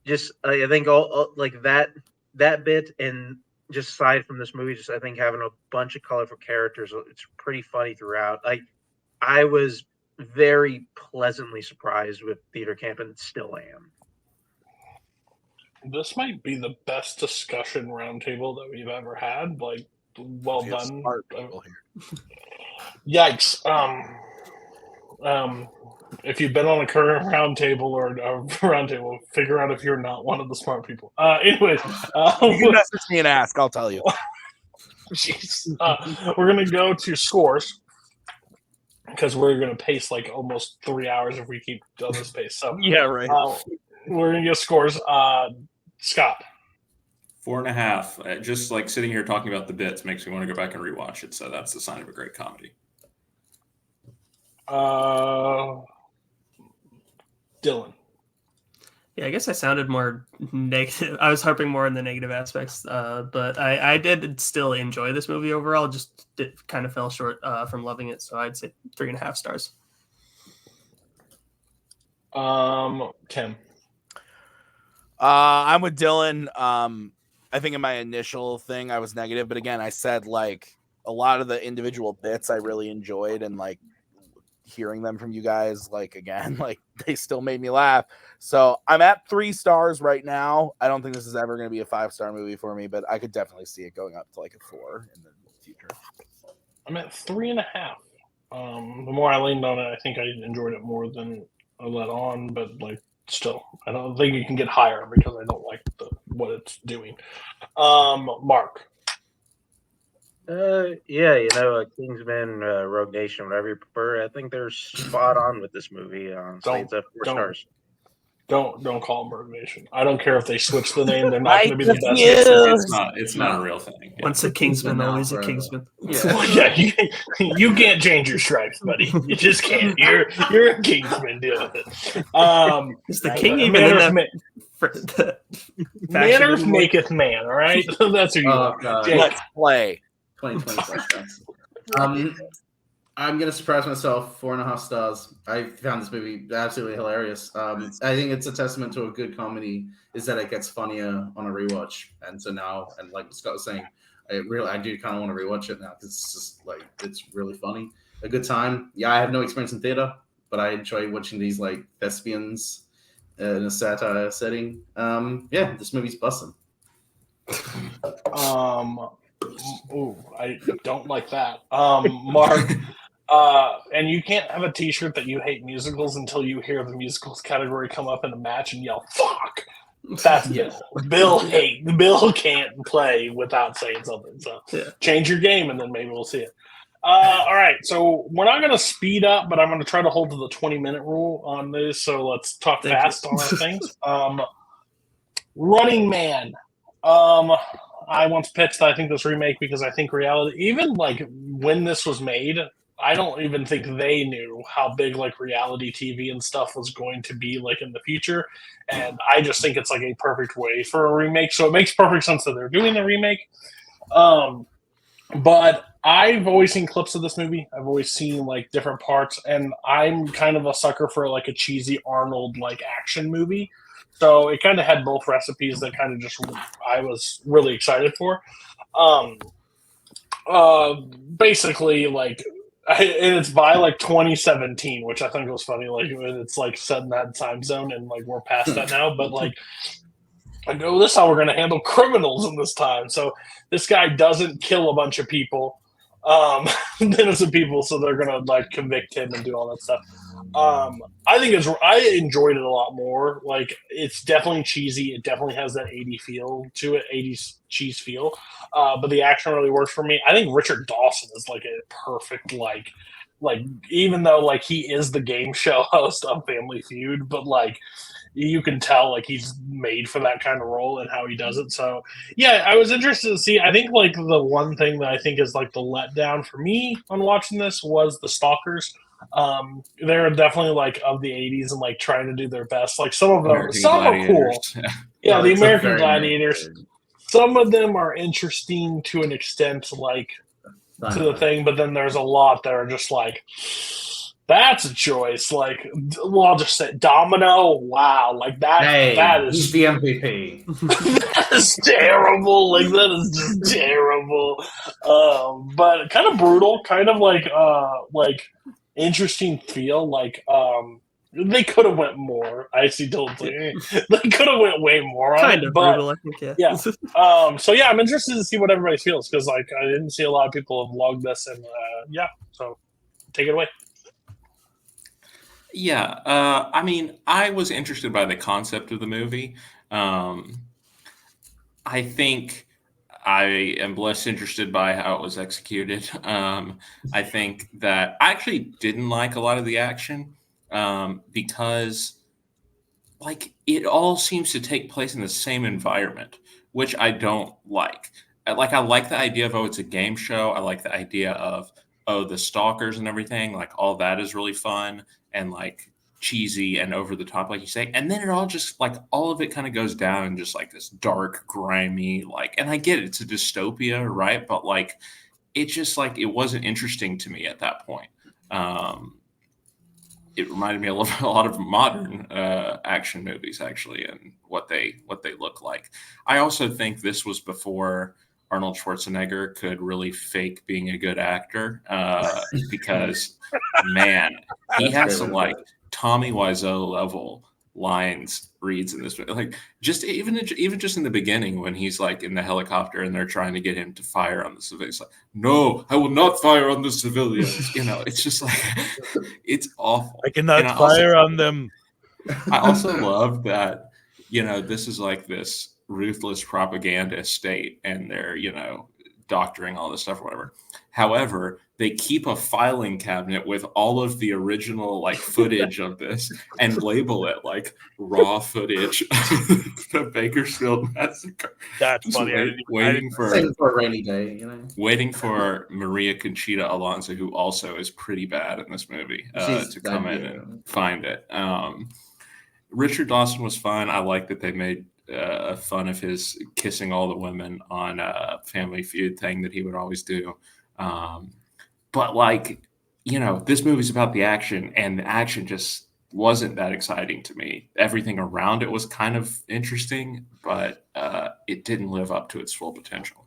just, I think all like that bit, and just aside from this movie, just I think having a bunch of colorful characters, it's pretty funny throughout. I was very pleasantly surprised with theater camp, and still am. This might be the best discussion roundtable that we've ever had. Like, well We have done. smart people here. Yikes. If you've been on a current roundtable or a roundtable, figure out if you're not one of the smart people. Anyways, You can message me and ask. I'll tell you. jeez. We're gonna go to scores because we're gonna pace like almost 3 hours if we keep on this pace. So Yeah, right. we're gonna get scores. Scott. 4.5. Just like sitting here talking about the bits makes me want to go back and rewatch it. So that's the sign of a great comedy. Dylan. Yeah, I guess I sounded more negative. I was harping more on the negative aspects, but I did still enjoy this movie overall. Just it kind of fell short from loving it, so I'd say 3.5 stars. Tim. I'm with Dylan. I think in my initial thing I was negative, but again, I said like a lot of the individual bits I really enjoyed, and like hearing them from you guys, like again, like they still made me laugh. So I'm at 3 stars right now. I don't think this is ever going to be a 5-star movie for me, but I could definitely see it going up to like a 4 in the future. I'm at 3.5. The more I leaned on it, I think I enjoyed it more than I let on, but like still, I don't think you can get higher because I don't like what it's doing. Mark. Yeah, Kingsman, Rogue Nation, whatever you prefer. I think they're spot on with this movie. So it's at 4 stars. Don't call them Rogue Nation. I don't care if they switch the name. They're not going to be the best. It's not a real thing. Yeah. Once a Kingsman, always a Kingsman. Yeah, you can't change your stripes, buddy. You just can't. You're a Kingsman. Deal with it. Is the king even in that? Manners maketh man. All right, that's who you are. Let's play. 2020. I'm gonna surprise myself. 4.5 stars. I found this movie absolutely hilarious. I think it's a testament to a good comedy is that it gets funnier on a rewatch. And so now, and like Scott was saying, I do kind of want to rewatch it now because it's just like it's really funny. A good time. Yeah, I have no experience in theater, but I enjoy watching these like thespians in a satire setting. Yeah, this movie's busting. Ooh, I don't like that. Mark, and you can't have a t-shirt that you hate musicals until you hear the musicals category come up in a match and yell, fuck. That's Bill. Bill can't play without saying something. So change your game and then maybe we'll see it. All right, so we're not going to speed up, but I'm going to try to hold to the 20-minute rule on this. So let's talk fast on our things. Running Man. I once pitched, I think, this remake because I think reality, even like when this was made, I don't even think they knew how big like reality TV and stuff was going to be like in the future. And I just think it's like a perfect way for a remake. So it makes perfect sense that they're doing the remake. But I've always seen clips of this movie. I've always seen like different parts, and I'm kind of a sucker for like a cheesy Arnold like action movie. So it kind of had both recipes that kind of just I was really excited for. Basically, like, and it's by like 2017, which I think was funny. Like, it's like set in that time zone, and like we're past that now. But like, I know this is how we're going to handle criminals in this time. So this guy doesn't kill a bunch of people, innocent people, so they're going to like convict him and do all that stuff. I enjoyed it a lot more. Like, it's definitely cheesy. It definitely has that 80s feel to it, 80s cheese feel. But the action really works for me. I think Richard Dawson is like a perfect like even though like he is the game show host of Family Feud, but like you can tell like he's made for that kind of role and how he does it. So yeah, I was interested to see. I think like the one thing that I think is like the letdown for me on watching this was the Stalkers. They're definitely like of the 80s and like trying to do their best. Like some of them, are cool. Yeah, the American Gladiators. Some of them are interesting to an extent, like to the thing, but then there's a lot that are just like, that's a choice. Like, well, I'll just say Domino. Wow, like that. Hey, that is he's the MVP. that is terrible. Like that is just terrible. But kind of brutal. Kind of like interesting feel. Like they could have went more. I see Dylan's like, they could have went way more on Kind it, of but brutal, I think. yeah. So yeah, I'm interested to see what everybody feels because like I didn't see a lot of people have logged this, and yeah. So take it away. Yeah, I mean, I was interested by the concept of the movie. I think I am less interested by how it was executed. I think that I actually didn't like a lot of the action because, like, it all seems to take place in the same environment, which I don't like. I like the idea of, oh, it's a game show. I like the idea of, oh, the stalkers and everything. Like, all that is really fun and, like, cheesy and over the top, like you say. And then it all just, like, all of it kind of goes down in just, like, this dark, grimy, like, and I get it. It's a dystopia, right? But, like, it just, like, it wasn't interesting to me at that point. It reminded me a lot of modern action movies, actually, and what they look like. I also think this was before Arnold Schwarzenegger could really fake being a good actor because, man, he has some like Tommy Wiseau level reads in this, like just even just in the beginning when he's like in the helicopter and they're trying to get him to fire on the civilians, like, no, I will not fire on the civilians. It's just like it's awful. I cannot fire on them. I also love that this is like this ruthless propaganda state and they're doctoring all this stuff or whatever. However, they keep a filing cabinet with all of the original like footage of this and label it like raw footage of the Bakersfield Massacre. That's funny. Waiting for a rainy day, Waiting for Maria Conchita Alonso, who also is pretty bad in this movie, to come in and find it. Richard Dawson was fun. I like that they made fun of his kissing all the women on a Family Feud thing that he would always do. But like, this movie's about the action and the action just wasn't that exciting to me. Everything around it was kind of interesting, but it didn't live up to its full potential.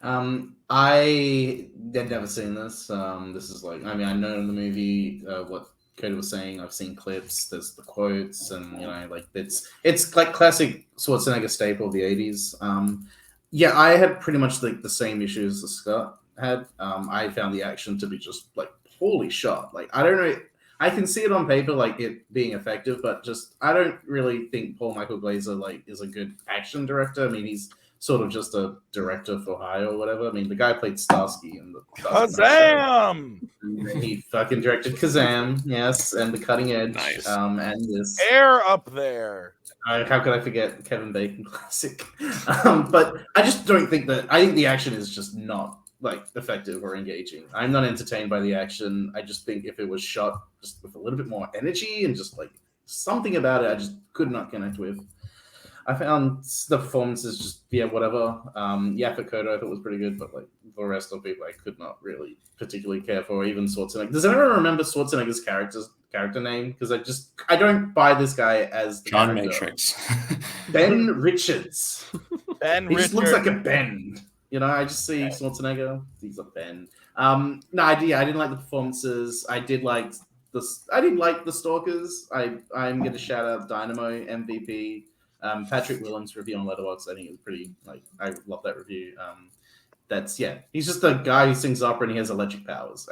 I had never seen this. This is like, I know the movie, what Cody was saying. I've seen clips. There's the quotes, and like it's like classic Schwarzenegger staple of the '80s. Yeah, I had pretty much like the same issues as Scott had. I found the action to be just like poorly shot. Like I don't know. I can see it on paper, like it being effective, but just I don't really think Paul Michael Glazer like is a good action director. I mean, he's sort of just a director for hire or whatever. I mean, the guy played Starsky in the Kazam. He fucking directed Kazam, yes, and The Cutting Edge, Nice. And this Air up there. how could I forget the Kevin Bacon classic? But I just don't think that. I think the action is just not like effective or engaging. I'm not entertained by the action. I just think if it was shot just with a little bit more energy and just like something about it, I just could not connect with. I found the performances just whatever. Yaphet Kotto I thought was pretty good, but like the rest of people I could not really particularly care for. Even Schwarzenegger. Does anyone remember Schwarzenegger's character name? Because I don't buy this guy as the John character. Matrix. Ben Richards. Ben He just looks Richards. like a Ben. I just see Schwarzenegger. He's a Ben. No idea. I didn't like the performances. I did like the Stalkers. I'm gonna shout out Dynamo MVP. Patrick Williams' review on Letterboxd, I think it was pretty I love that review. He's just a guy who sings opera and he has electric powers.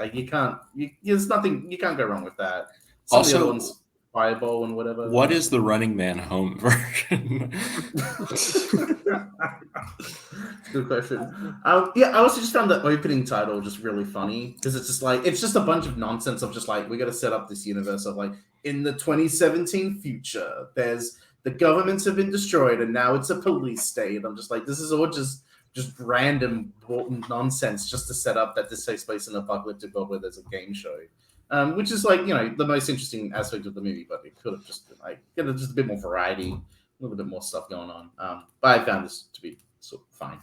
There's nothing you can't go wrong with that. Some of the other ones, Fireball and whatever. What is the Running Man home version? Good question. I also just found the opening title just really funny because it's just a bunch of nonsense of just like we got to set up this universe of like in the 2017 future there's the governments have been destroyed and now it's a police state. I'm just like, this is all just random nonsense just to set up that this takes place in an apocalyptic world where there's a game show, which is like the most interesting aspect of the movie. But it could have just been like just a bit more variety, a little bit more stuff going on. But I found this to be sort of fine.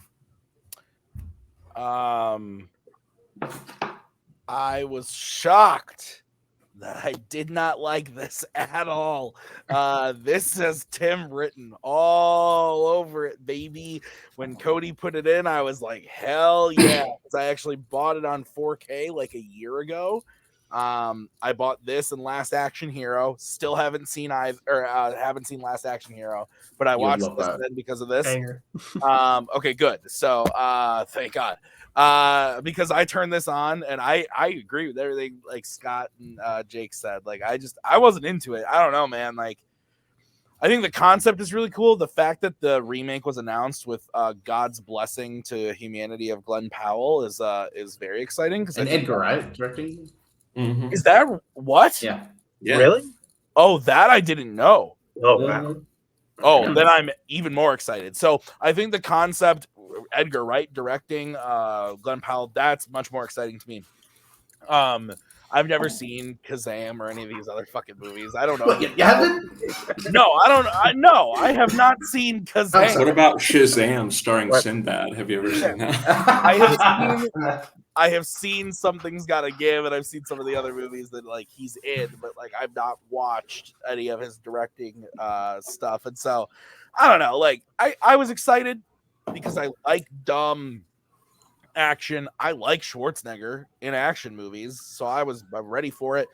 I was shocked that I did not like this at all. This says Tim written all over it, baby. When Cody put it in, I was like, hell yeah. Because I actually bought it on 4K like a year ago. I bought this and Last Action Hero. Still haven't seen haven't seen Last Action Hero, but I watched this then because of this. Banger. Okay, good. So thank God. Because I turned this on and I agree with everything like Scott and Jake said. Like I wasn't into it. I don't know, man. Like I think the concept is really cool. The fact that the remake was announced with God's blessing to humanity of Glenn Powell is very exciting. And Edgar Wright directing. Mm-hmm. Is that what? Yeah. Really? Oh, that I didn't know. Oh wow. Oh, then I'm even more excited. So I think the concept, Edgar Wright directing, Glenn Powell, that's much more exciting to me. I've never seen Kazam or any of these other fucking movies. I don't know. You haven't? No, I don't. No, I have not seen Kazam. What about Shazam starring Sinbad? Have you ever seen that? I have seen Something's Gotta Give, and I've seen some of the other movies that like he's in, but like I've not watched any of his directing stuff, and so I don't know. Like I was excited because I like dumb action. I like Schwarzenegger in action movies, so I'm ready for it.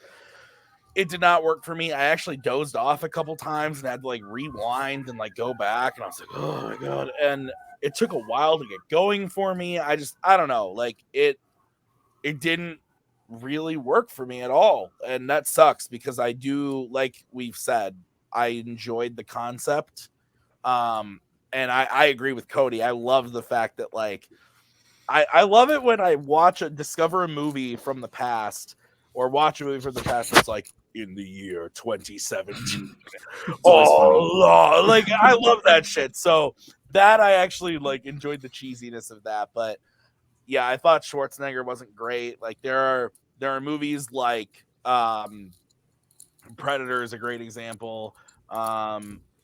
It did not work for me. I actually dozed off a couple times and had to like rewind and like go back, and I was like, oh my god, and it took a while to get going for me. I don't know, like it didn't really work for me at all, and that sucks because I do, like we've said, I enjoyed the concept, and I agree with Cody. I love the fact that like I love it when I discover a movie from the past or watch a movie from the past that's like in the year 2017. Oh, like I love that shit. So that I actually like enjoyed the cheesiness of that, but yeah, I thought Schwarzenegger wasn't great. Like there are movies like Predator is a great example,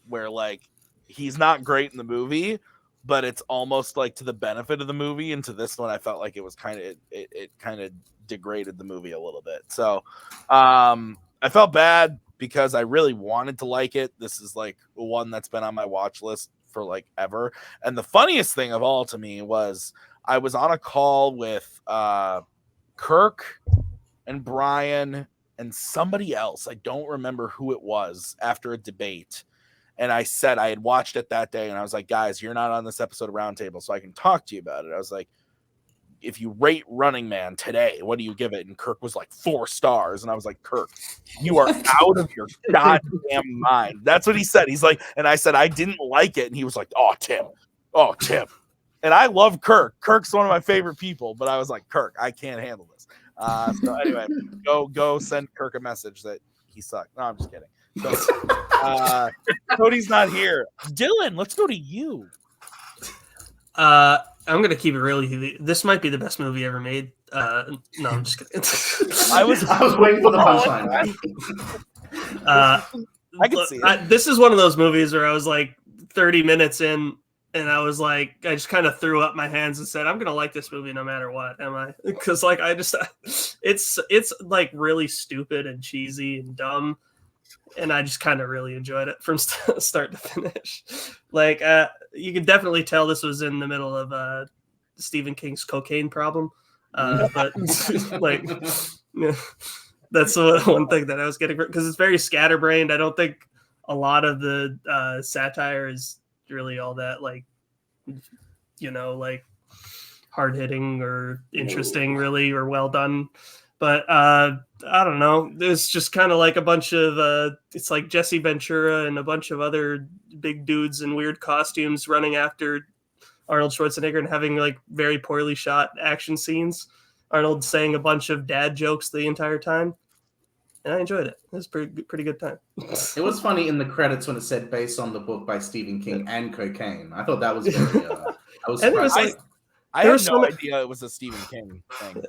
where like he's not great in the movie, but it's almost like to the benefit of the movie. And to this one, I felt like it was it kind of degraded the movie a little bit. So I felt bad because I really wanted to like it. This is like one that's been on my watch list for like ever. And the funniest thing of all to me was I was on a call with Kirk and Brian and somebody else. I don't remember who it was after a debate. And I said I had watched it that day, and I was like, guys, you're not on this episode of Roundtable, so I can talk to you about it. I was like, if you rate Running Man today, what do you give it? And Kirk was like 4 stars. And I was like, Kirk, you are out of your goddamn mind. That's what he said. He's like, and I said, I didn't like it. And he was like, oh, Tim. And I love Kirk. Kirk's one of my favorite people, but I was like, Kirk, I can't handle this. So anyway, go send Kirk a message that he sucked. No, I'm just kidding. So, Cody's not here. Dylan, let's go to you. I'm gonna keep it really. This might be the best movie ever made. No, I'm just kidding. I was waiting for the punchline. I can see it. This is one of those movies where I was like 30 minutes in, and I was like, I just kind of threw up my hands and said, I'm gonna like this movie no matter what. Am I? Because like it's like really stupid and cheesy and dumb. And I just kind of really enjoyed it from start to finish. Like, you can definitely tell this was in the middle of Stephen King's cocaine problem. But like, that's the one thing that I was getting, because it's very scatterbrained. I don't think a lot of the satire is really all that like, like hard hitting or interesting, really, or well done. But I don't know. It's just kind of like a bunch of it's like Jesse Ventura and a bunch of other big dudes in weird costumes running after Arnold Schwarzenegger and having like very poorly shot action scenes. Arnold saying a bunch of dad jokes the entire time. And I enjoyed it. It was pretty good time. It was funny in the credits when it said based on the book by Stephen King and cocaine. I thought that was very I was surprised. I had no idea it was a Stephen King thing.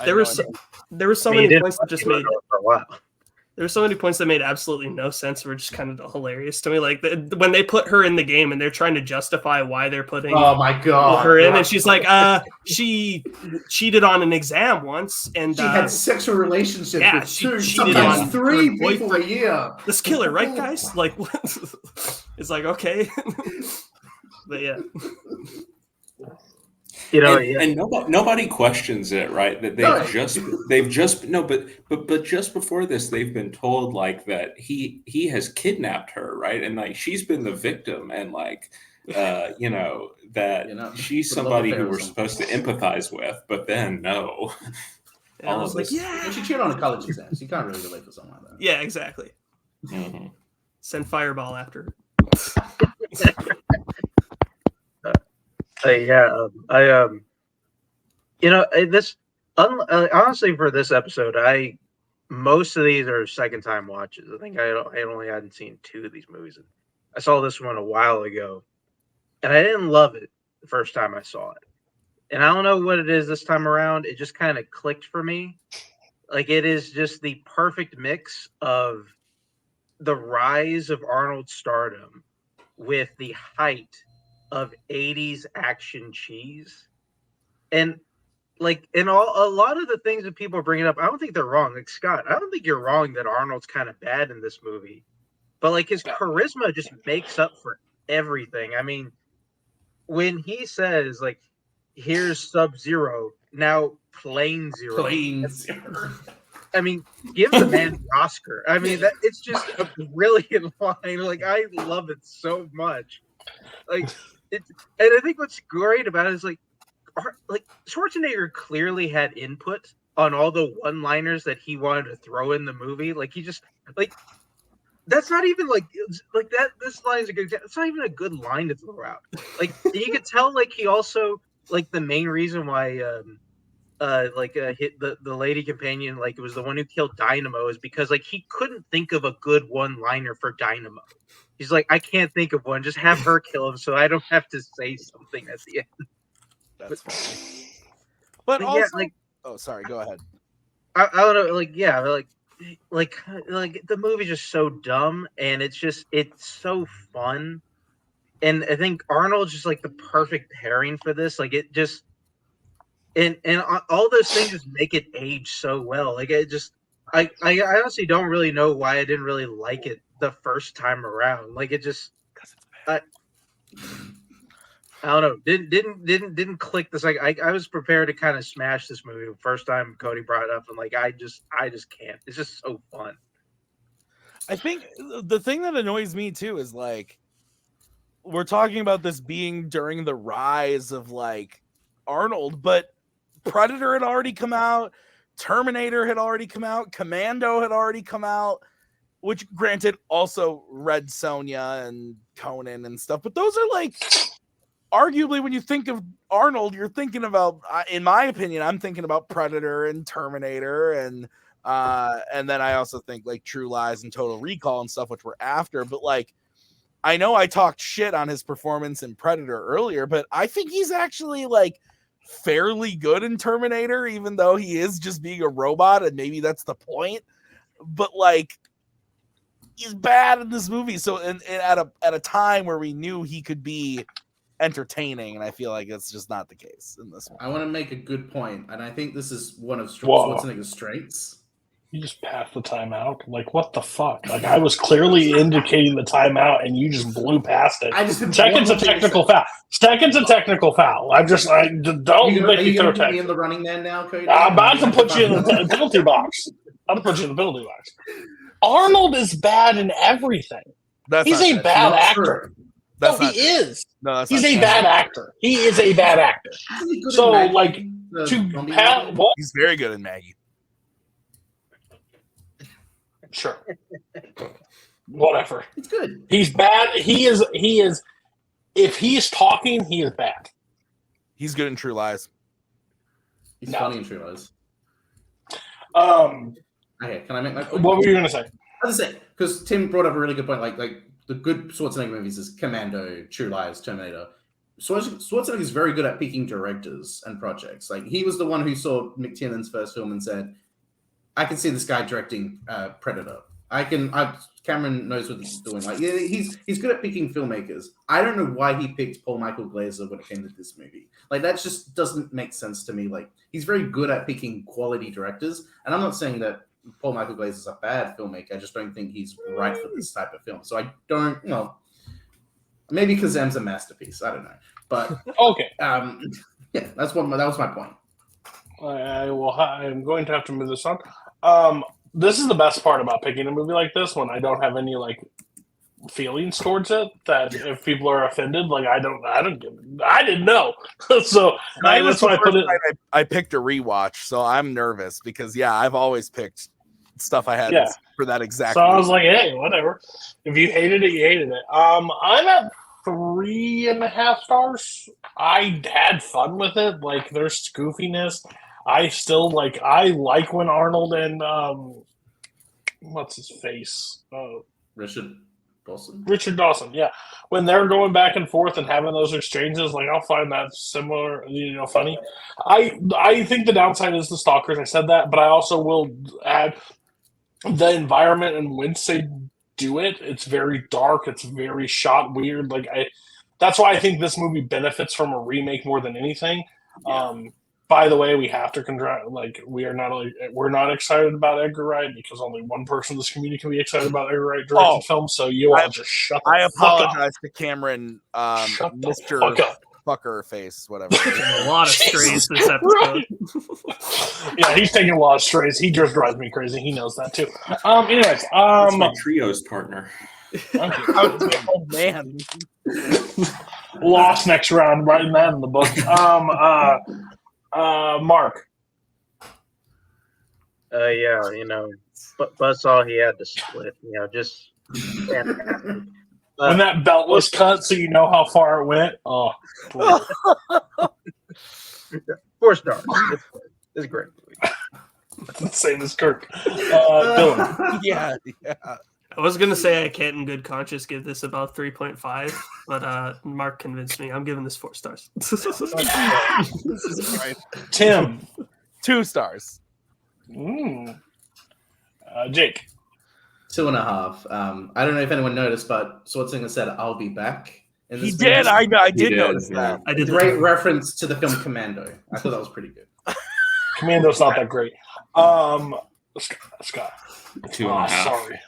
There were so many points that just made there were so many points that made absolutely no sense. Were just kind of hilarious to me. Like when they put her in the game and they're trying to justify why they're putting her in, and she's like, she cheated on an exam once, and she had sexual relationships with two, sometimes 3 people a year. Let's kill her, right, guys? Like, it's like okay, but yeah. You know, and nobody questions it, right? That they've just no, but just before this, they've been told like that he has kidnapped her, right? And like she's been the victim, and like she's somebody who we're supposed to empathize with, but then no. And I was like, she cheated on a college exam. So you can't really relate to something like that. Yeah, exactly. Mm-hmm. Send Fireball after. Honestly, for this episode, most of these are second time watches. I think I only hadn't seen 2 of these movies. I saw this one a while ago, and I didn't love it the first time I saw it. And I don't know what it is this time around. It just kind of clicked for me. Like, it is just the perfect mix of the rise of Arnold's stardom with the height of 80s action cheese. And a lot of the things that people are bringing up, I don't think they're wrong. Like, Scott, I don't think you're wrong that Arnold's kind of bad in this movie. But, like, his charisma just makes up for everything. I mean, when he says, like, here's Sub-Zero, now Plain Zero. I mean, give the man the Oscar. I mean, it's just a brilliant line. Like, I love it so much. Like, and I think what's great about it is like Schwarzenegger clearly had input on all the one-liners that he wanted to throw in the movie. Like, he just that's not even like that. This line is a good. It's not even a good line to throw out. Like, you could tell, like, he also, like, the main reason why hit the lady companion, like, it was the one who killed Dynamo, is because, like, he couldn't think of a good one-liner for Dynamo. He's like, I can't think of one. Just have her kill him so I don't have to say something at the end. That's funny. But also, yeah, like, oh, sorry, go ahead. I don't know, like the movie's just so dumb, and it's so fun. And I think Arnold's just like the perfect pairing for this. Like, it just and all those things just make it age so well. Like, it just I honestly don't really know why I didn't really like it the first time around. Like, it just I don't know. Didn't click this. Like, I was prepared to kind of smash this movie the first time Cody brought it up, and like I just can't. It's just so fun. I think the thing that annoys me too is, like, we're talking about this being during the rise of, like, Arnold, but Predator had already come out, Terminator had already come out, Commando had already come out, which, granted, also Red Sonja and Conan and stuff, but those are, like, arguably, when you think of Arnold, you're thinking about, in my opinion, I'm thinking about Predator and Terminator, and then I also think, like, True Lies and Total Recall and stuff, which were after. But, like, I know I talked shit on his performance in Predator earlier, but I think he's actually, like, fairly good in Terminator, even though he is just being a robot, and maybe that's the point. But, like, he's bad in this movie. So, and at a time where we knew he could be entertaining, and I feel like it's just not the case in this one. I want to make a good point, and I think this is one of Schwarzenegger's strengths. You just passed the timeout. Like, what the fuck? Like, I was clearly indicating the timeout, and you just blew past it. Second's a technical foul. Second's a technical foul. Don't make me throw technical. In the running man now, Cody? I'm about to put you in the penalty box. I'm going to put you in the penalty box. Arnold is bad in everything. He's a bad actor. No, he is. No, he's a bad actor. He is a bad actor. So, like, he's very good in Maggie. Sure. Whatever. It's good. He's bad. He is. If he's talking, he is bad. He's good in True Lies. He's funny in True Lies. Okay, can I make my point? What were you going to say? I was going to say, because Tim brought up a really good point. Like the good Schwarzenegger movies is Commando, True Lies, Terminator. Schwarzenegger is very good at picking directors and projects. Like, he was the one who saw McTiernan's first film and said, I can see this guy directing Predator. Cameron knows what he's doing. Like, yeah, he's good at picking filmmakers. I don't know why he picked Paul Michael Glaser when it came to this movie. Like, that just doesn't make sense to me. Like, he's very good at picking quality directors. And I'm not saying that Paul Michael Glaser is a bad filmmaker. I just don't think he's right for this type of film. So I don't, maybe Kazam's a masterpiece. I don't know. But okay. Yeah, that was my point. I'm going to have to move this on. This is the best part about picking a movie like this when I don't have any like feelings towards it. That if people are offended, like I didn't know. So that's why I put it. I picked a rewatch, so I'm nervous because I've always picked stuff I had for that exact. So I was like, hey, whatever. If you hated it, you hated it. I'm at 3.5 stars. I had fun with it. Like there's goofiness. I like when Arnold and what's his face? Richard Dawson, yeah. When they're going back and forth and having those exchanges, like I'll find that similar, funny. I think the downside is the stalkers. I said that, but I also will add the environment and whence they do it. It's very dark. It's very shot weird. That's why I think this movie benefits from a remake more than anything. Yeah. By the way, we have to we're not excited about Edgar Wright because only one person in this community can be excited about Edgar Wright directed film. So you all just shut the fuck up. I apologize to Cameron, Mr. Fucker face, whatever. A lot of strays this episode. Yeah, he's taking a lot of strays. He just drives me crazy. He knows that too. Anyways, that's my trios partner. Oh man, lost next round, writing that in the book. Mark. Buzzsaw he had to split. Just when that belt was cut, so you know how far it went. Oh, 4 stars. It's great. Same as Kirk. Dylan. Yeah. I was gonna say I can't in good conscience give this about 3.5, but Mark convinced me. I'm giving this 4 stars. Tim, 2 stars. Jake, 2.5. I don't know if anyone noticed, but Schwarzenegger said, "I'll be back." In this he did. I did notice that. I did. Great reference to the film Commando. I thought that was pretty good. Commando's not that great. Scott. 2.5. Sorry.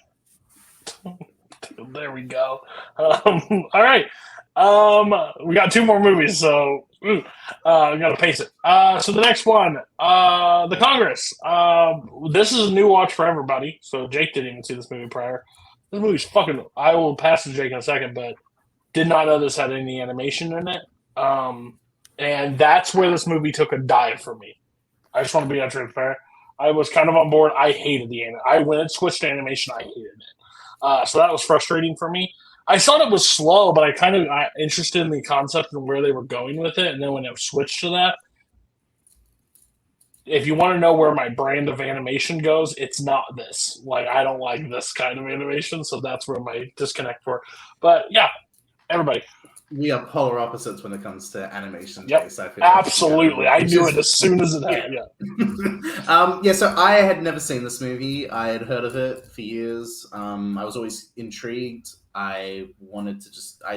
There we go. All right. We got 2 more movies, so we gotta pace it. So the next one, The Congress. This is a new watch for everybody. So Jake didn't even see this movie prior. This movie's fucking. I will pass to Jake in a second, but did not know this had any animation in it. And that's where this movie took a dive for me. I just want to be transparent. I was kind of on board. I hated the anime. When it switched to animation, I hated it. So that was frustrating for me. I thought it was slow, but I kind of interested in the concept and where they were going with it. And then when it switched to that, if you want to know where my brand of animation goes, it's not this. I don't like this kind of animation, so that's where my disconnect for. But yeah, everybody. We are polar opposites when it comes to animation. Yep, taste, I feel absolutely. I knew it as soon as it happened. Yeah. So I had never seen this movie. I had heard of it for years. I was always intrigued. I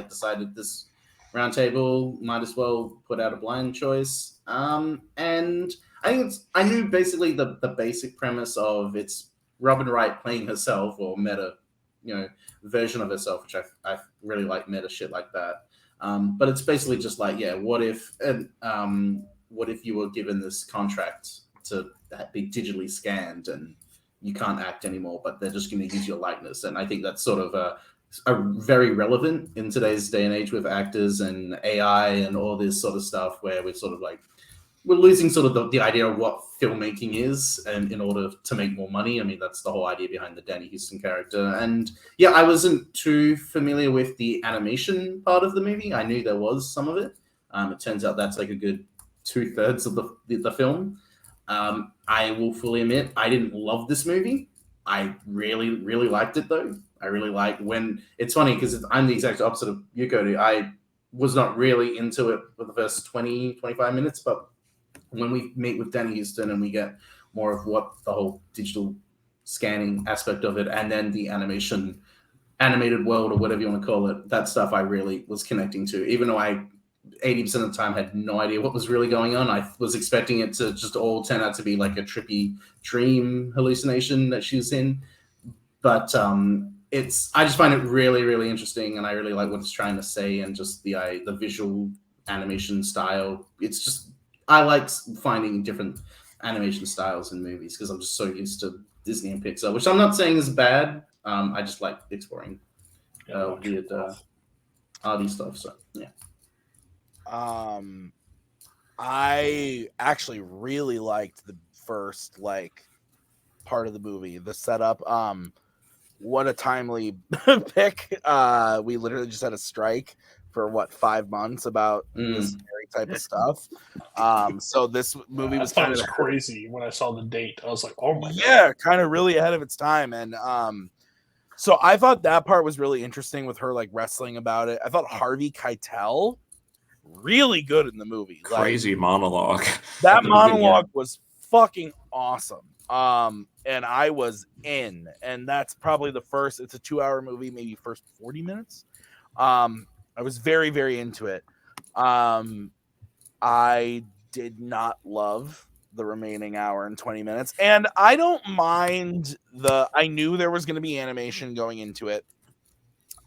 decided this roundtable might as well put out a blind choice. And I knew basically the basic premise of it's Robin Wright playing herself or meta, version of herself, which I really like meta shit like that. But it's basically just what if you were given this contract to be digitally scanned and you can't act anymore, but they're just going to use your likeness? And I think that's sort of a very relevant in today's day and age with actors and AI and all this sort of stuff, where we're losing sort of the idea of what filmmaking is, and in order to make more money. I mean, that's the whole idea behind the Danny Houston character. And yeah, I wasn't too familiar with the animation part of the movie. I knew there was some of it. It turns out that's like a good 2/3 of the film. I will fully admit I didn't love this movie. I really, really liked it though. I really like when it's funny because I'm the exact opposite of you, Cody. I was not really into it for the first 20, 25 minutes, but when we meet with Danny Houston and we get more of what the whole digital scanning aspect of it, and then the animated world or whatever you want to call it, that stuff I really was connecting to, even though I 80% of the time had no idea what was really going on. I was expecting it to just all turn out to be like a trippy dream hallucination that she was in. But I just find it really, really interesting, and I really like what it's trying to say, and just the visual animation style. It's just I like finding different animation styles in movies because I'm just so used to Disney and Pixar, which I'm not saying is bad. I just like exploring weird arty stuff. So yeah. I actually really liked the first part of the movie, the setup. What a timely pick. We literally just had a strike for 5 months about this very type of stuff. So this movie was kind of crazy when I saw the date. I was like, oh my god, kind of really ahead of its time. And so I thought that part was really interesting with her wrestling about it. I thought Harvey Keitel really good in the movie. Crazy monologue. That monologue was fucking awesome. And I was in, and that's probably the first. It's a 2-hour movie, maybe first 40 minutes. I was very, very into it. I did not love the remaining hour and 20 minutes, and I don't mind I knew there was going to be animation going into it.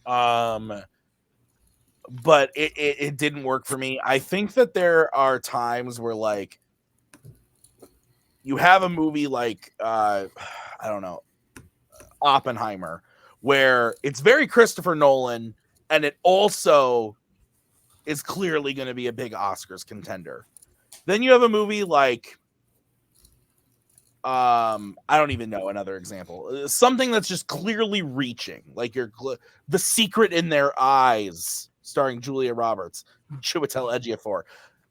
But it didn't work for me. I think that there are times where you have a movie I don't know, Oppenheimer, where it's very Christopher Nolan, and it also is clearly going to be a big Oscars contender. Then you have a movie I don't even know another example. Something that's just clearly reaching, The Secret in Their Eyes, starring Julia Roberts, Chiwetel Ejiofor.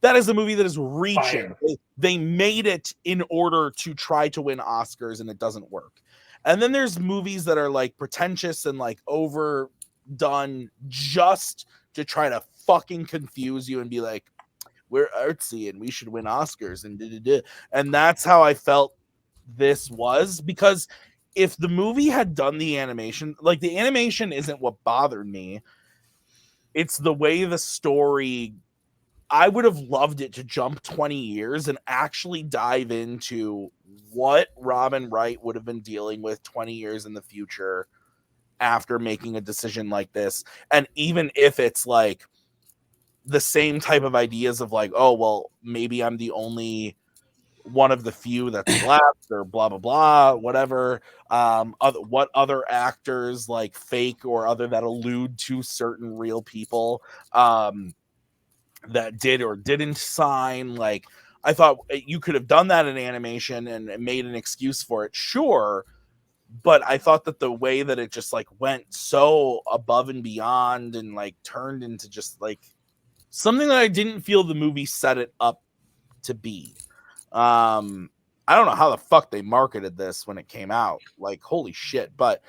That is a movie that is reaching. They made it in order to try to win Oscars, and it doesn't work. And then there's movies that are pretentious and overdone just to try to fucking confuse you and be we're artsy and we should win Oscars and that's how I felt this was, because if the movie had done the animation, the animation isn't what bothered me. It's the way the story. I would have loved it to jump 20 years and actually dive into what Robin Wright would have been dealing with 20 years in the future after making a decision like this. And even if it's the same type of ideas of oh, well, maybe I'm the only one of the few that's left or blah, blah, blah, whatever. What other actors fake or other that allude to certain real people, that did or didn't sign. I thought you could have done that in animation and made an excuse for it, sure, but I thought that the way that it just went so above and beyond and turned into just something that I didn't feel the movie set it up to be. I don't know how the fuck they marketed this when it came out, holy shit, but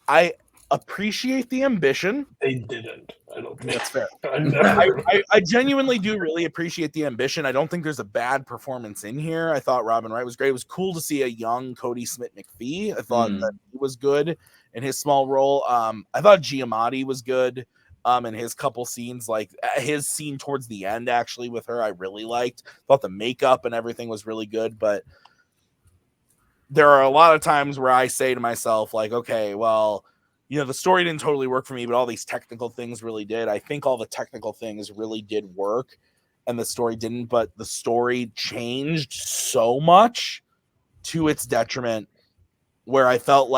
I appreciate the ambition. They didn't. I don't think that's fair. I genuinely do really appreciate the ambition. I don't think there's a bad performance in here. I thought Robin Wright was great. It was cool to see a young Cody Smith-McPhee. I thought that he was good in his small role. I thought Giamatti was good in his couple scenes, his scene towards the end actually with her I really liked. Thought the makeup and everything was really good, but there are a lot of times where I say to myself okay, well, the story didn't totally work for me, but all these technical things really did. I think all the technical things really did work and the story didn't, but the story changed so much to its detriment where I felt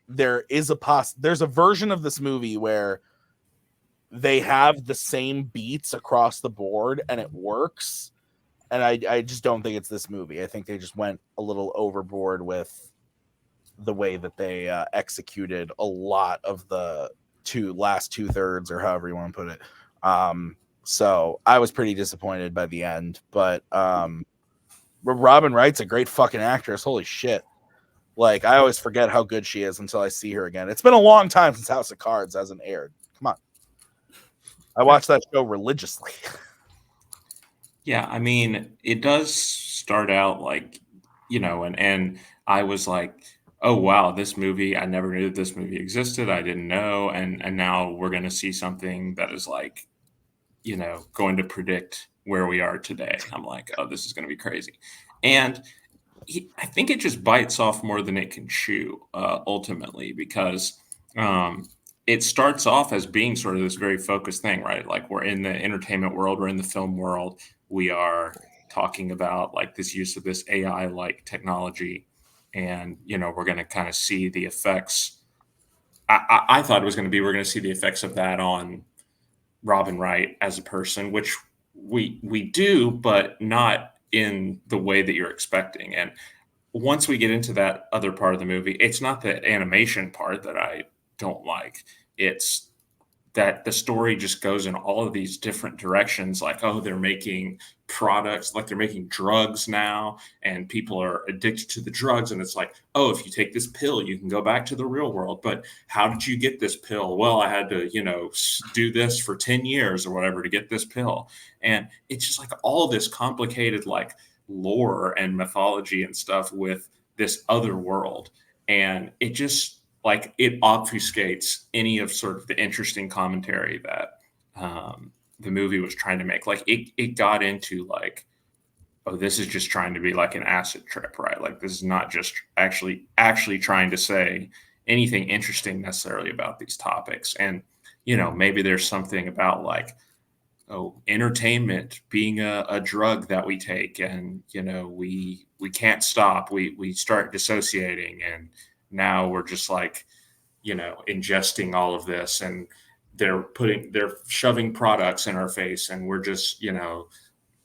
there's a version of this movie where they have the same beats across the board and it works. And I just don't think it's this movie. I think they just went a little overboard with the way that they executed a lot of the last 2/3 or however you want to put it. So I was pretty disappointed by the end, but Robin Wright's a great fucking actress. Holy shit. I always forget how good she is until I see her again. It's been a long time since House of Cards hasn't aired. Come on. I watched that show religiously. Yeah, I mean, it does start out and I was oh wow, this movie, I never knew that this movie existed. I didn't know. And now we're going to see something that is going to predict where we are today. I'm oh, this is going to be crazy. And I think it just bites off more than it can chew, ultimately, because it starts off as being sort of this very focused thing, right? We're in the entertainment world, we're in the film world, we are talking about like this use of this AI like technology, and we're going to kind of see the effects. I thought it was going to be we're going to see the effects of that on Robin Wright as a person, which we do, but not in the way that you're expecting. And once we get into that other part of the movie, it's not the animation part that I don't like. It's that the story just goes in all of these different directions. Like, oh, they're making products, like they're making drugs now, and people are addicted to the drugs. And it's like, oh, if you take this pill, you can go back to the real world. But how did you get this pill? Well, I had to, do this for 10 years or whatever to get this pill. And it's just like all this complicated, like lore and mythology and stuff with this other world. And it just, like, it obfuscates any of sort of the interesting commentary that the movie was trying to make. Like it got into like, oh, this is just trying to be like an acid trip, right? Like this is not just actually trying to say anything interesting necessarily about these topics. And, maybe there's something about like, oh, entertainment being a drug that we take, and, we can't stop. We start dissociating, and now we're just like, ingesting all of this, and they're shoving products in our face, and we're just,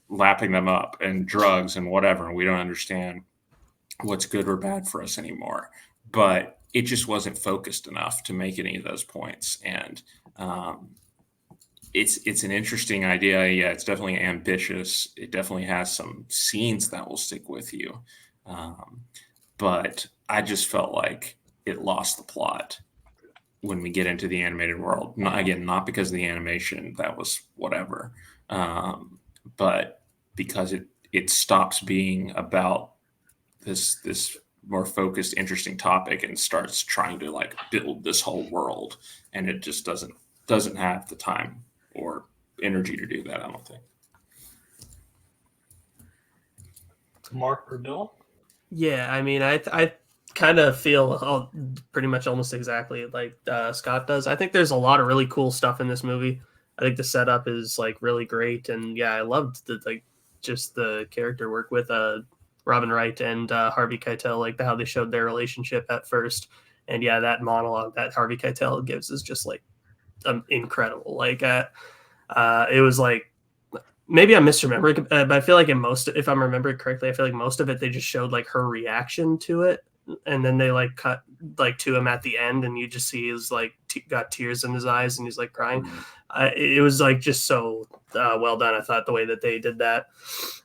lapping them up, and drugs and whatever. And we don't understand what's good or bad for us anymore. But it just wasn't focused enough to make any of those points. And it's an interesting idea. Yeah, it's definitely ambitious. It definitely has some scenes that will stick with you. But I just felt like it lost the plot when we get into the animated world. Not because of the animation, that was whatever, but because it stops being about this more focused, interesting topic, and starts trying to like build this whole world, and it just doesn't have the time or energy to do that, I don't think. Mark or Dylan? Yeah, I mean, I kind of feel pretty much almost exactly like Scott does. I think there's a lot of really cool stuff in this movie. I think the setup is like really great, and yeah, I loved just the character work with Robin Wright and Harvey Keitel, like how they showed their relationship at first. And yeah, that monologue that Harvey Keitel gives is just like incredible. Like it was like, maybe I'm misremembering, but I feel like if I'm remembering correctly, I feel like most of it, they just showed like her reaction to it. And then they like cut like to him at the end, and you just see he's like got tears in his eyes, and he's like crying. It was like just so well done. I thought the way that they did that,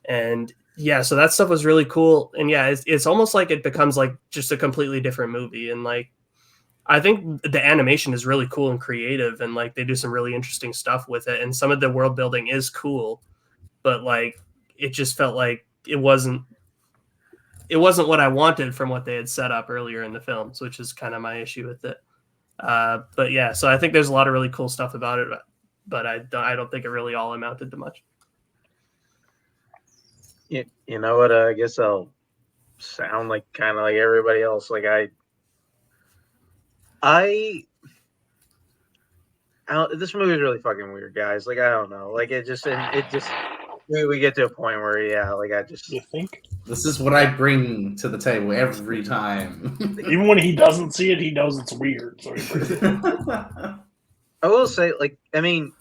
and yeah, so that stuff was really cool. And yeah, it's almost like it becomes like just a completely different movie. And like, I think the animation is really cool and creative, and like they do some really interesting stuff with it. And some of the world building is cool, but like it just felt like it wasn't what I wanted from what they had set up earlier in the films, which is kind of my issue with it. But yeah, so I think there's a lot of really cool stuff about it, but I don't think it really all amounted to much. You know what? I guess I'll sound like kind of like everybody else. Like this movie is really fucking weird, guys. Like I don't know. Like it just we get to a point where You think? This is what I bring to the table every time. Even when he doesn't see it, he knows it's weird. So I will say, like, I mean,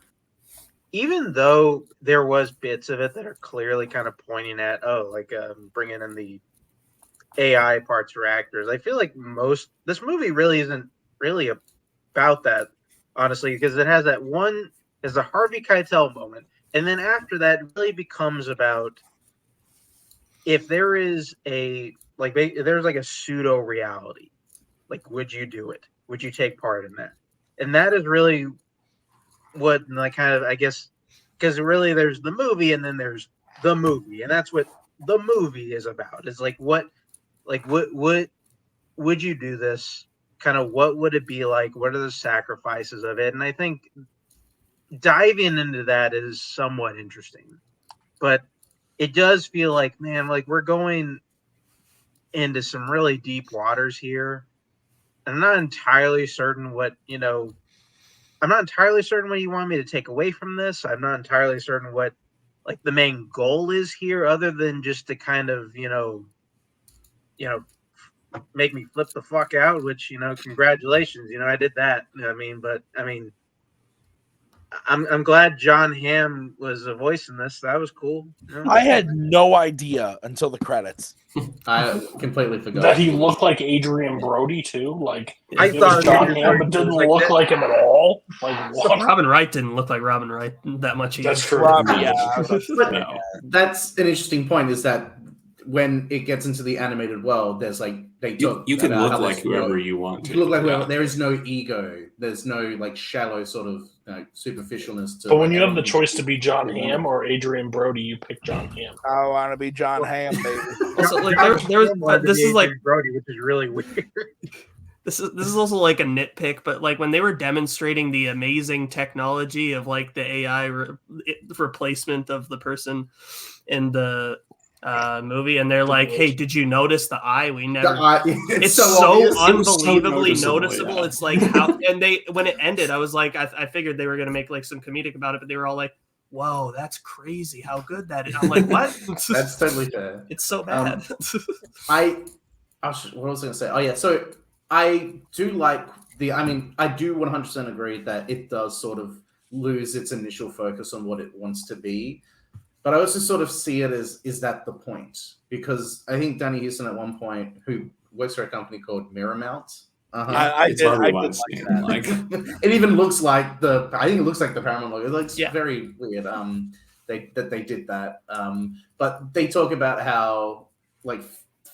even though there was bits of it that are clearly kind of pointing at, bringing in the AI parts for actors, I feel like this movie really isn't really about that, honestly, because it has there's a Harvey Keitel moment. And then after that, it really becomes about if there is there's like a pseudo reality, like, would you do it? Would you take part in that? And that is really what, like, kind of, I guess, because really there's the movie and then there's the movie, and that's what the movie is about. It's like, what would you do this? Kind of, what would it be like? What are the sacrifices of it? And I think diving into that is somewhat interesting, but it does feel like, man, like we're going into some really deep waters here. I'm not entirely certain what you want me to take away from this. I'm not entirely certain what like the main goal is here, other than just to kind of make me flip the fuck out. Which congratulations, I did that. I'm glad John Hamm was a voice in this. That was cool. I had no idea until the credits. I completely forgot that he looked like Adrian Brody too. Like I it thought was John Adrian Hamm, Brody but didn't was like look that. like him at all. Like what? Robin Wright didn't look like Robin Wright that much either. That's true. But that's an interesting point. Is that when it gets into the animated world, there's like you can look like whoever you want to. You look like whoever. There is no ego. There's no like shallow sort of superficialness to. But when you have the choice to be John Hamm or Adrian Brody, you pick John Hamm. I want to be John Hamm, baby. Also, like there was this is like Brody, which is really weird. This is also like a nitpick, but like when they were demonstrating the amazing technology of like the AI replacement of the person in the movie, and they're like, "Hey, did you notice the eye? We never." It's so unbelievably noticeable. Yeah. It's like how, and when it ended, I was like, I figured they were gonna make like some comedic about it, but they were all like, "Whoa, that's crazy! How good that is!" I'm like, "What?" That's totally fair. It's so bad. what was I gonna say? Oh yeah, so I do like I do 100% agree that it does sort of lose its initial focus on what it wants to be. But I also sort of see it as, is that the point? Because I think Danny Houston at one point, who works for a company called Mirrormount. I did like that. It even looks like I think it looks like the Paramount logo. It looks very weird. That they did that. But they talk about how like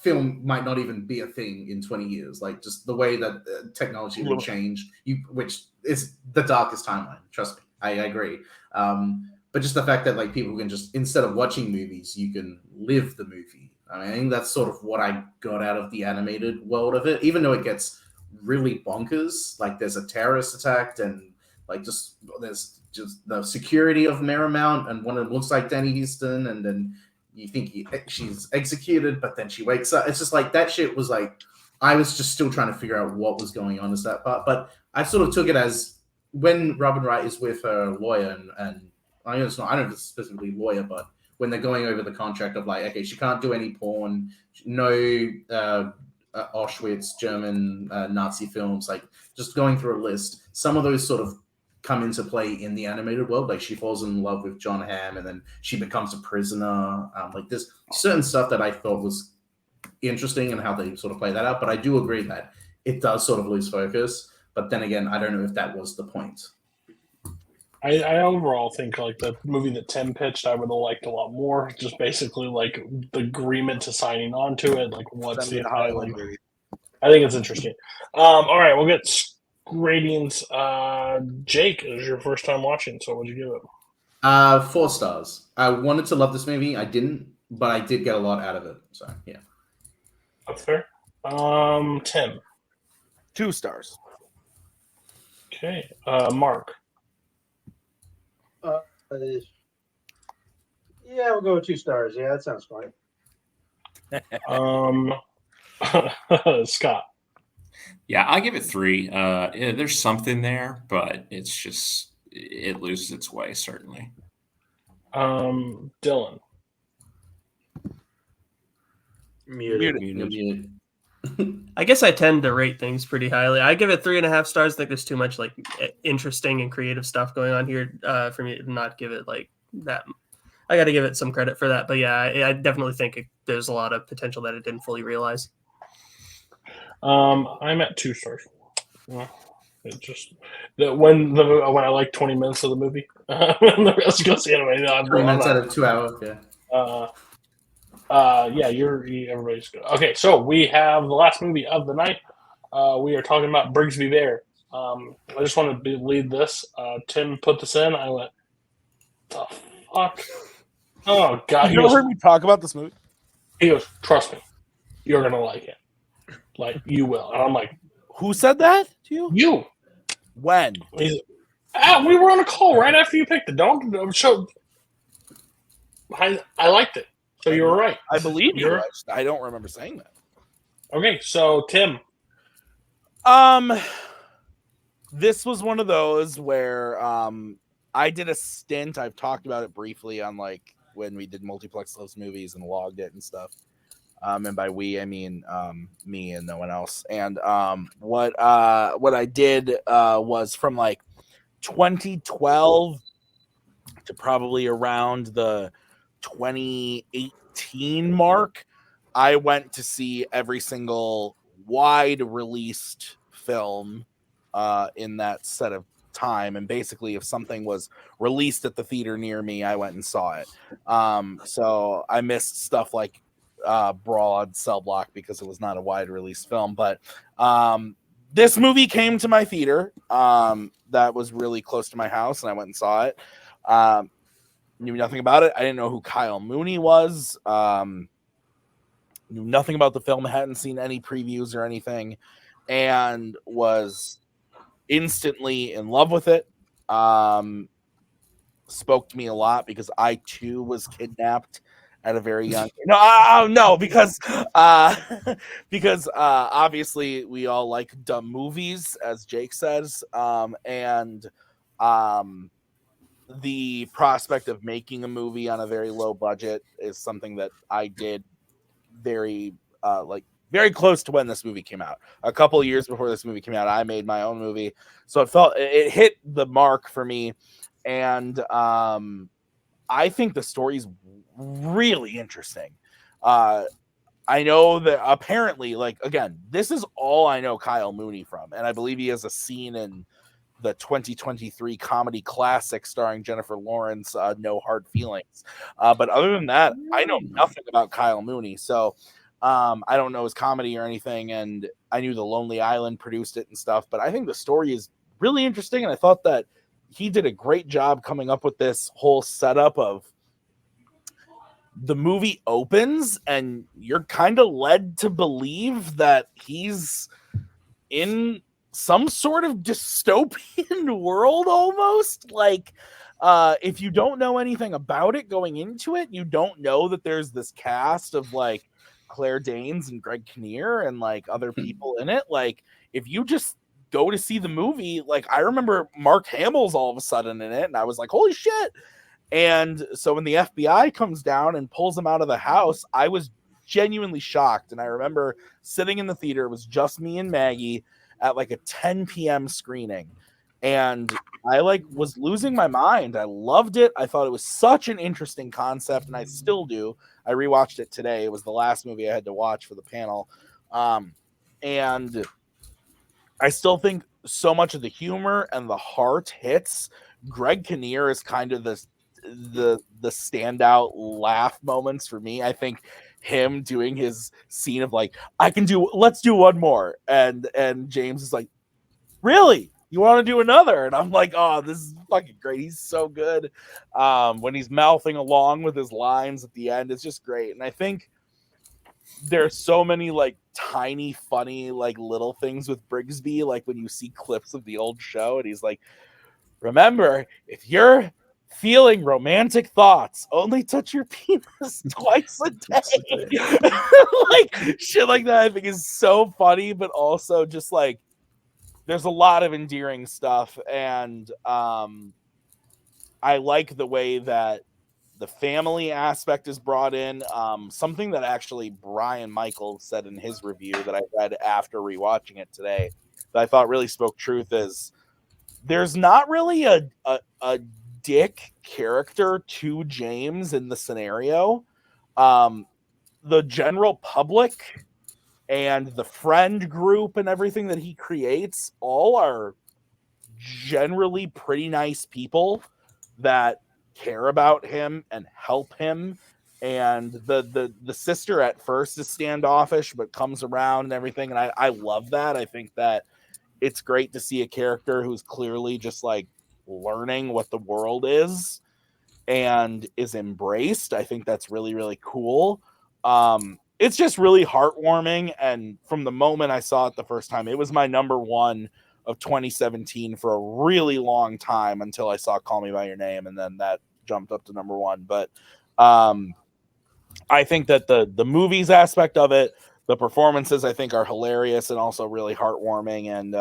film might not even be a thing in 20 years. Like just the way that technology will change, which is the darkest timeline. Trust me, I agree. But just the fact that like people can just, instead of watching movies, you can live the movie. I think that's sort of what I got out of the animated world of it, even though it gets really bonkers. Like there's a terrorist attack and like there's just the security of Marymount, and one of them looks like Danny Houston, and then you think she's executed, but then she wakes up. It's just like that shit was like, I was just still trying to figure out what was going on as that part. But I sort of took it as when Robin Wright is with her lawyer and I don't know if it's specifically lawyer, but when they're going over the contract of like, okay, she can't do any porn, no Auschwitz, German Nazi films, like just going through a list. Some of those sort of come into play in the animated world. Like she falls in love with John Hamm and then she becomes a prisoner. Like there's certain stuff that I thought was interesting and how they sort of play that out. But I do agree that it does sort of lose focus. But then again, I don't know if that was the point. I overall think like the movie that Tim pitched, I would have liked a lot more. Just basically like the agreement to signing on to it, like what's the Hollywood movie. I think it's interesting. All right, we'll get ratings. Jake, it was your first time watching, so what'd you give it? 4 stars. I wanted to love this movie. I didn't, but I did get a lot out of it. So yeah, that's fair. Tim, 2 stars. Okay, Mark. Yeah, we'll go with 2 stars. Yeah, that sounds fine. Scott. Yeah, I give it 3. There's something there, but it's just it loses its way certainly. Dylan. Muted. I guess I tend to rate things pretty highly. I give it 3.5 stars. I think there's too much like interesting and creative stuff going on here for me to not give it like that. I got to give it some credit for that. But yeah, I definitely think there's a lot of potential that it didn't fully realize. I'm at 2 stars. It just when I like 20 minutes of the movie, and the rest goes anyway. 20 minutes out of 2 hours. Yeah. Everybody's good. Okay, so we have the last movie of the night. We are talking about Brigsby Bear. I just want to lead this. Tim put this in. I went, the fuck? Oh, God. You heard me talk about this movie? He goes, trust me, you're going to like it. Like, you will. And I'm like, who said that to you? You. When? We were on a call right after you picked it. Don't show. I liked it. So you were right. I believe you. I don't remember saying that. Okay, so Tim. This was one of those where I did a stint. I've talked about it briefly on like when we did Multiplex Loves Movies and logged it and stuff. And by we, I mean me and no one else. And what I did was from like 2012 to probably around the 2018 mark, I went to see every single wide released film in that set of time. And basically, if something was released at the theater near me, I went and saw it. So I missed stuff like Brawl on Cell Block because it was not a wide release film. But this movie came to my theater that was really close to my house, and I went and saw it. Knew nothing about it. I didn't know who Kyle Mooney was. Knew nothing about the film. Hadn't seen any previews or anything, and was instantly in love with it. Spoke to me a lot because I too was kidnapped at a very young. No, because obviously we all like dumb movies, as Jake says, and the prospect of making a movie on a very low budget is something that I did very close to when this movie came out. A couple of years before this movie came out, I made my own movie, so it hit the mark for me, and I think the story's really interesting. I know that apparently, like, again, this is all I know Kyle Mooney from, and I believe he has a scene in the 2023 comedy classic starring Jennifer Lawrence, No Hard Feelings. But other than that, I know nothing about Kyle Mooney. So I don't know his comedy or anything. And I knew The Lonely Island produced it and stuff. But I think the story is really interesting. And I thought that he did a great job coming up with this whole setup of the movie opens and you're kind of led to believe that he's in some sort of dystopian world almost. Like if you don't know anything about it going into it, you don't know that there's this cast of like Claire Danes and Greg Kinnear and like other people in it. Like if you just go to see the movie, like I remember Mark Hamill's all of a sudden in it and I was like, holy shit. And so when the FBI comes down and pulls him out of the house, I was genuinely shocked. And I remember sitting in the theater, it was just me and Maggie at like a 10 p.m. screening. And I like was losing my mind. I loved it. I thought it was such an interesting concept, and I still do. I rewatched it today. It was the last movie I had to watch for the panel. And I still think so much of the humor and the heart hits. Greg Kinnear is kind of the standout laugh moments for me. I think him doing his scene of like, let's do one more. And James is like, really? You want to do another? And I'm like, oh, this is fucking great. He's so good. When he's mouthing along with his lines at the end, it's just great. And I think there's so many like tiny, funny, like little things with Brigsby. Like when you see clips of the old show and he's like, remember, if you're feeling romantic thoughts, only touch your penis twice a day. Like shit like that I think is so funny, but also just like there's a lot of endearing stuff. And I like the way that the family aspect is brought in. Something that actually Brian Michael said in his review that I read after rewatching it today that I thought really spoke truth is there's not really a dick character to James in the scenario. The general public and the friend group and everything that he creates all are generally pretty nice people that care about him and help him. And the sister at first is standoffish but comes around and everything, and I love that. I think that it's great to see a character who's clearly just like learning what the world is and is embraced. I think that's really, really cool. It's just really heartwarming. And from the moment I saw it the first time, it was my number one of 2017 for a really long time until I saw Call Me By Your Name. And then that jumped up to number one. But I think that the movies aspect of it, the performances I think are hilarious and also really heartwarming. And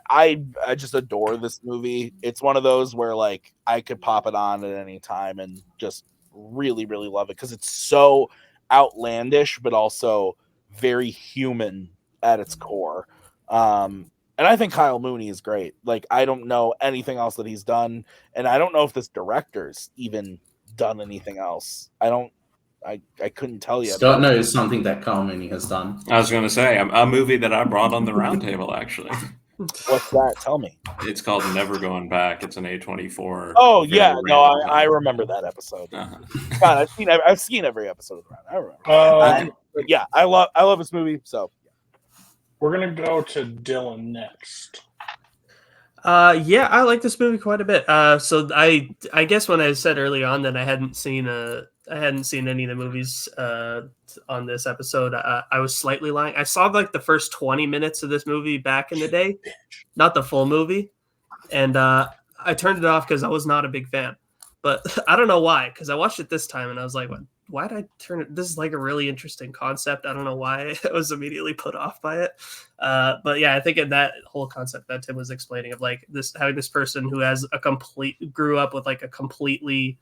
I just adore this movie. It's one of those where like I could pop it on at any time and just really, really love it because it's so outlandish, but also very human at its core. And I think Kyle Mooney is great. Like, I don't know anything else that he's done, and I don't know if this director's even done anything else. I couldn't tell you. Scott knows something that Kyle Mooney has done. I was going to say a movie that I brought on the roundtable. Actually, What's that? Tell me. it's called Never Going Back. It's an A24. Oh yeah, very no, random I film. remember that episode. Uh-huh. God, I've seen every episode of the round. I remember. But yeah, I love this movie. So We're gonna go to Dylan next. Yeah, I like this movie quite a bit. So I guess when I said earlier on that I hadn't seen any of the movies on this episode, I was slightly lying. I saw like the first 20 minutes of this movie back in the day, not the full movie, and I turned it off because I was not a big fan. But I don't know why, because I watched it this time and I was like, why did I turn it? This is like a really interesting concept. I don't know why I was immediately put off by it. But yeah, I think in that whole concept that Tim was explaining of like this, having this person who has grew up with like a completely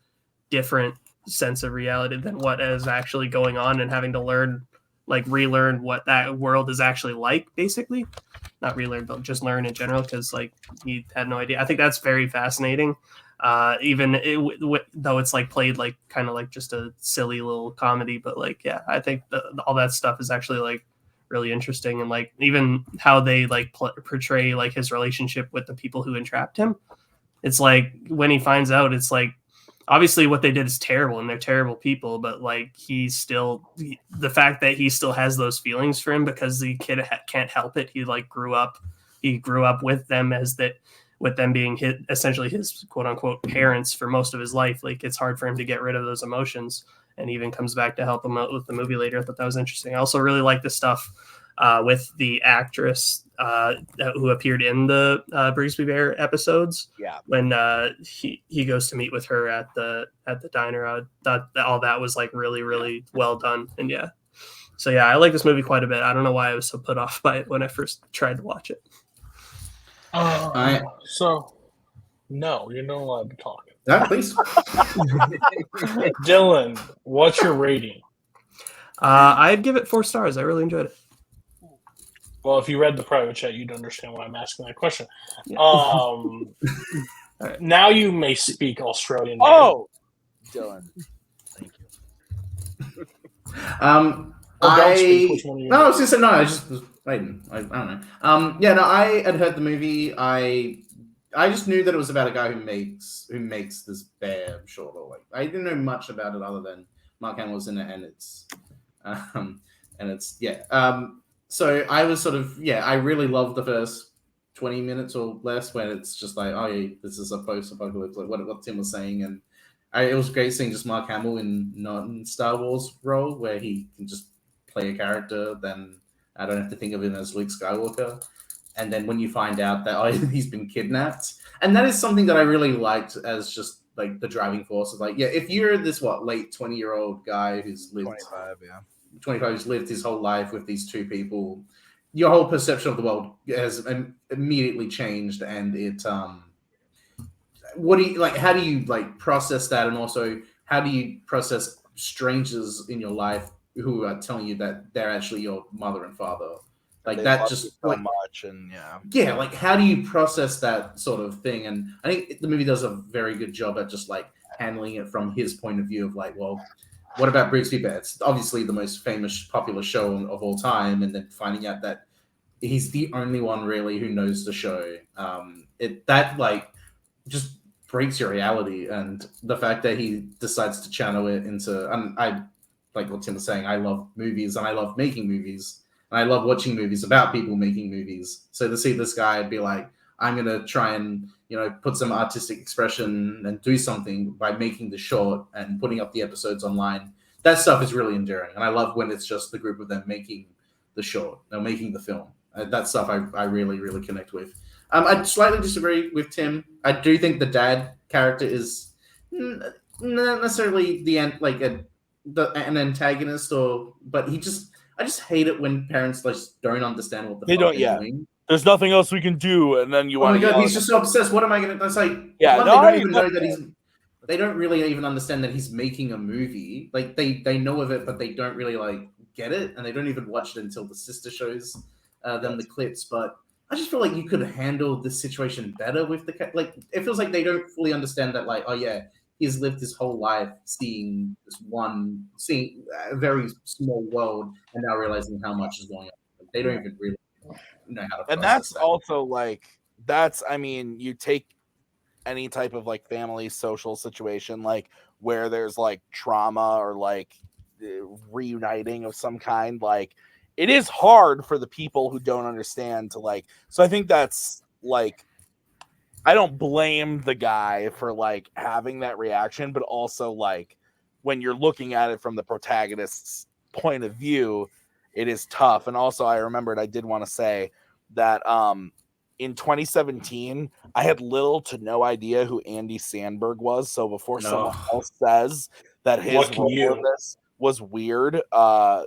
different sense of reality than what is actually going on, and having to relearn what that world is actually like, basically. Not relearn, but just learn in general, because like he had no idea. I think that's very fascinating. Though it's like played like kind of like just a silly little comedy, but like, yeah, I think all that stuff is actually like really interesting. And like even how they like portray like his relationship with the people who entrapped him. It's like when he finds out, it's like obviously what they did is terrible and they're terrible people, but like the fact that he still has those feelings for him because the kid can't help it. He grew up with them with them being essentially his quote unquote parents for most of his life. Like it's hard for him to get rid of those emotions, and even comes back to help him out with the movie later. I thought that was interesting. I also really like the stuff with the actress who appeared in the Brigsby Bear episodes. Yeah, when he goes to meet with her at the diner. I thought all that was like really, really well done. And yeah, so yeah, I like this movie quite a bit. I don't know why I was so put off by it when I first tried to watch it. So, no, you're not allowed to talk. Please. Dylan, what's your rating? I'd give it 4 stars. I really enjoyed it. Well, if you read the private chat, you'd understand why I'm asking that question. Yeah. Right. Now you may speak Australian. Oh, Dylan, thank you. I was going to say no. I just was waiting. I don't know. Yeah, no. I had heard the movie. I just knew that it was about a guy who makes this bear short. Or like I didn't know much about it other than Mark Hamill's in it, and it's yeah. So I was sort of I really loved the first 20 minutes or less when it's just like, oh yeah, this is a post-apocalypse, like what Tim was saying, and it was great seeing just Mark Hamill in non-Star Wars role where he can just play a character. Then I don't have to think of him as Luke Skywalker. And then when you find out that he's been kidnapped, and that is something that I really liked as just like the driving force of like, yeah, if you're this late 20-year-old guy who's lived 25, who's lived his whole life with these two people, your whole perception of the world has immediately changed. And it how do you like process that, and also how do you process strangers in your life who are telling you that they're actually your mother and father? Like that just so much, and yeah, like how do you process that sort of thing? And I think the movie does a very good job at just like handling it from his point of view of like, well, what about Brigsby Bear? It's obviously the most famous, popular show of all time, and then finding out that he's the only one really who knows the show. That like just breaks your reality, and the fact that he decides to channel it into. And I like what Tim was saying. I love movies, and I love making movies, and I love watching movies about people making movies. So to see this guy be like, I'm gonna try and put some artistic expression and do something by making the short and putting up the episodes online. That stuff is really endearing, and I love when it's just the group of them making the short, making the film. That stuff I really, really connect with. I slightly disagree with Tim. I do think the dad character is not necessarily an antagonist, but I just hate it when parents just don't understand what they're doing. There's nothing else we can do, and then you. Oh my god, he's just so obsessed. What am I gonna? That's like, yeah, they don't even know that he's. they don't really even understand that he's making a movie. Like they know of it, but they don't really like get it, and they don't even watch it until the sister shows them the clips. But I just feel like you could handle this situation better with like. It feels like they don't fully understand that. Like, oh yeah, he's lived his whole life seeing a very small world, and now realizing how much is going on. They don't even really know how to. And that's also like I mean, you take any type of like family social situation, like where there's like trauma or like reuniting of some kind, like it is hard for the people who don't understand to like. So I think that's like, I don't blame the guy for like having that reaction, but also like when you're looking at it from the protagonist's point of view, it is tough. And also I remembered I did want to say that in 2017, I had little to no idea who Andy Samberg was. So before someone else says that his role in this was weird, yeah,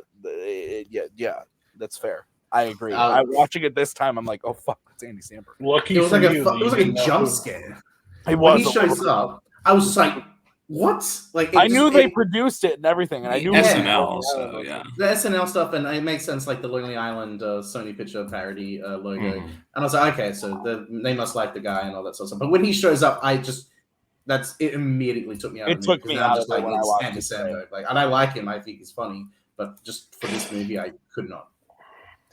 that's fair. I agree. I'm watching it this time. I'm like, oh fuck, it's Andy Samberg. Lucky it was like a jump scare. It was. When he shows up, I was just like, what? Like I knew they produced it and everything, and I knew SNL. So yeah, the SNL stuff, and it makes sense. Like the Lonely Island Sony Picture parody logo, and I was like, okay, so they must like the guy and all that sort of stuff. But when he shows up, it immediately took me out. It took me out of like it's Andy Samberg. Like, and I like him. I think he's funny, but just for this movie, I could not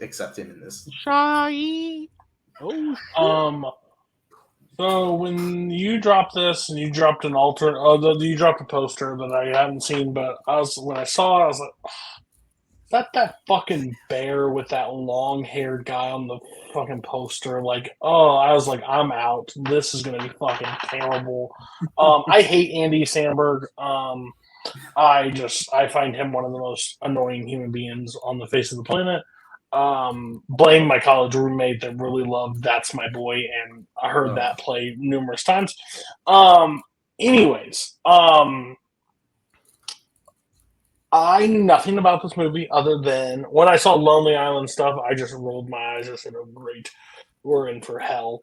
accept him in this. Shy. So when you dropped this and you dropped you dropped a poster that I haven't seen, but when I saw it, I was like, is that fucking bear with that long-haired guy on the fucking poster? Like, I was like, I'm out. This is gonna be fucking terrible. I hate Andy Samberg. I find him one of the most annoying human beings on the face of the planet. Blame my college roommate that really loved That's My Boy, and I heard that play numerous times. Anyways, I knew nothing about this movie other than when I saw Lonely Island stuff, I just rolled my eyes and said, oh great, we're in for hell.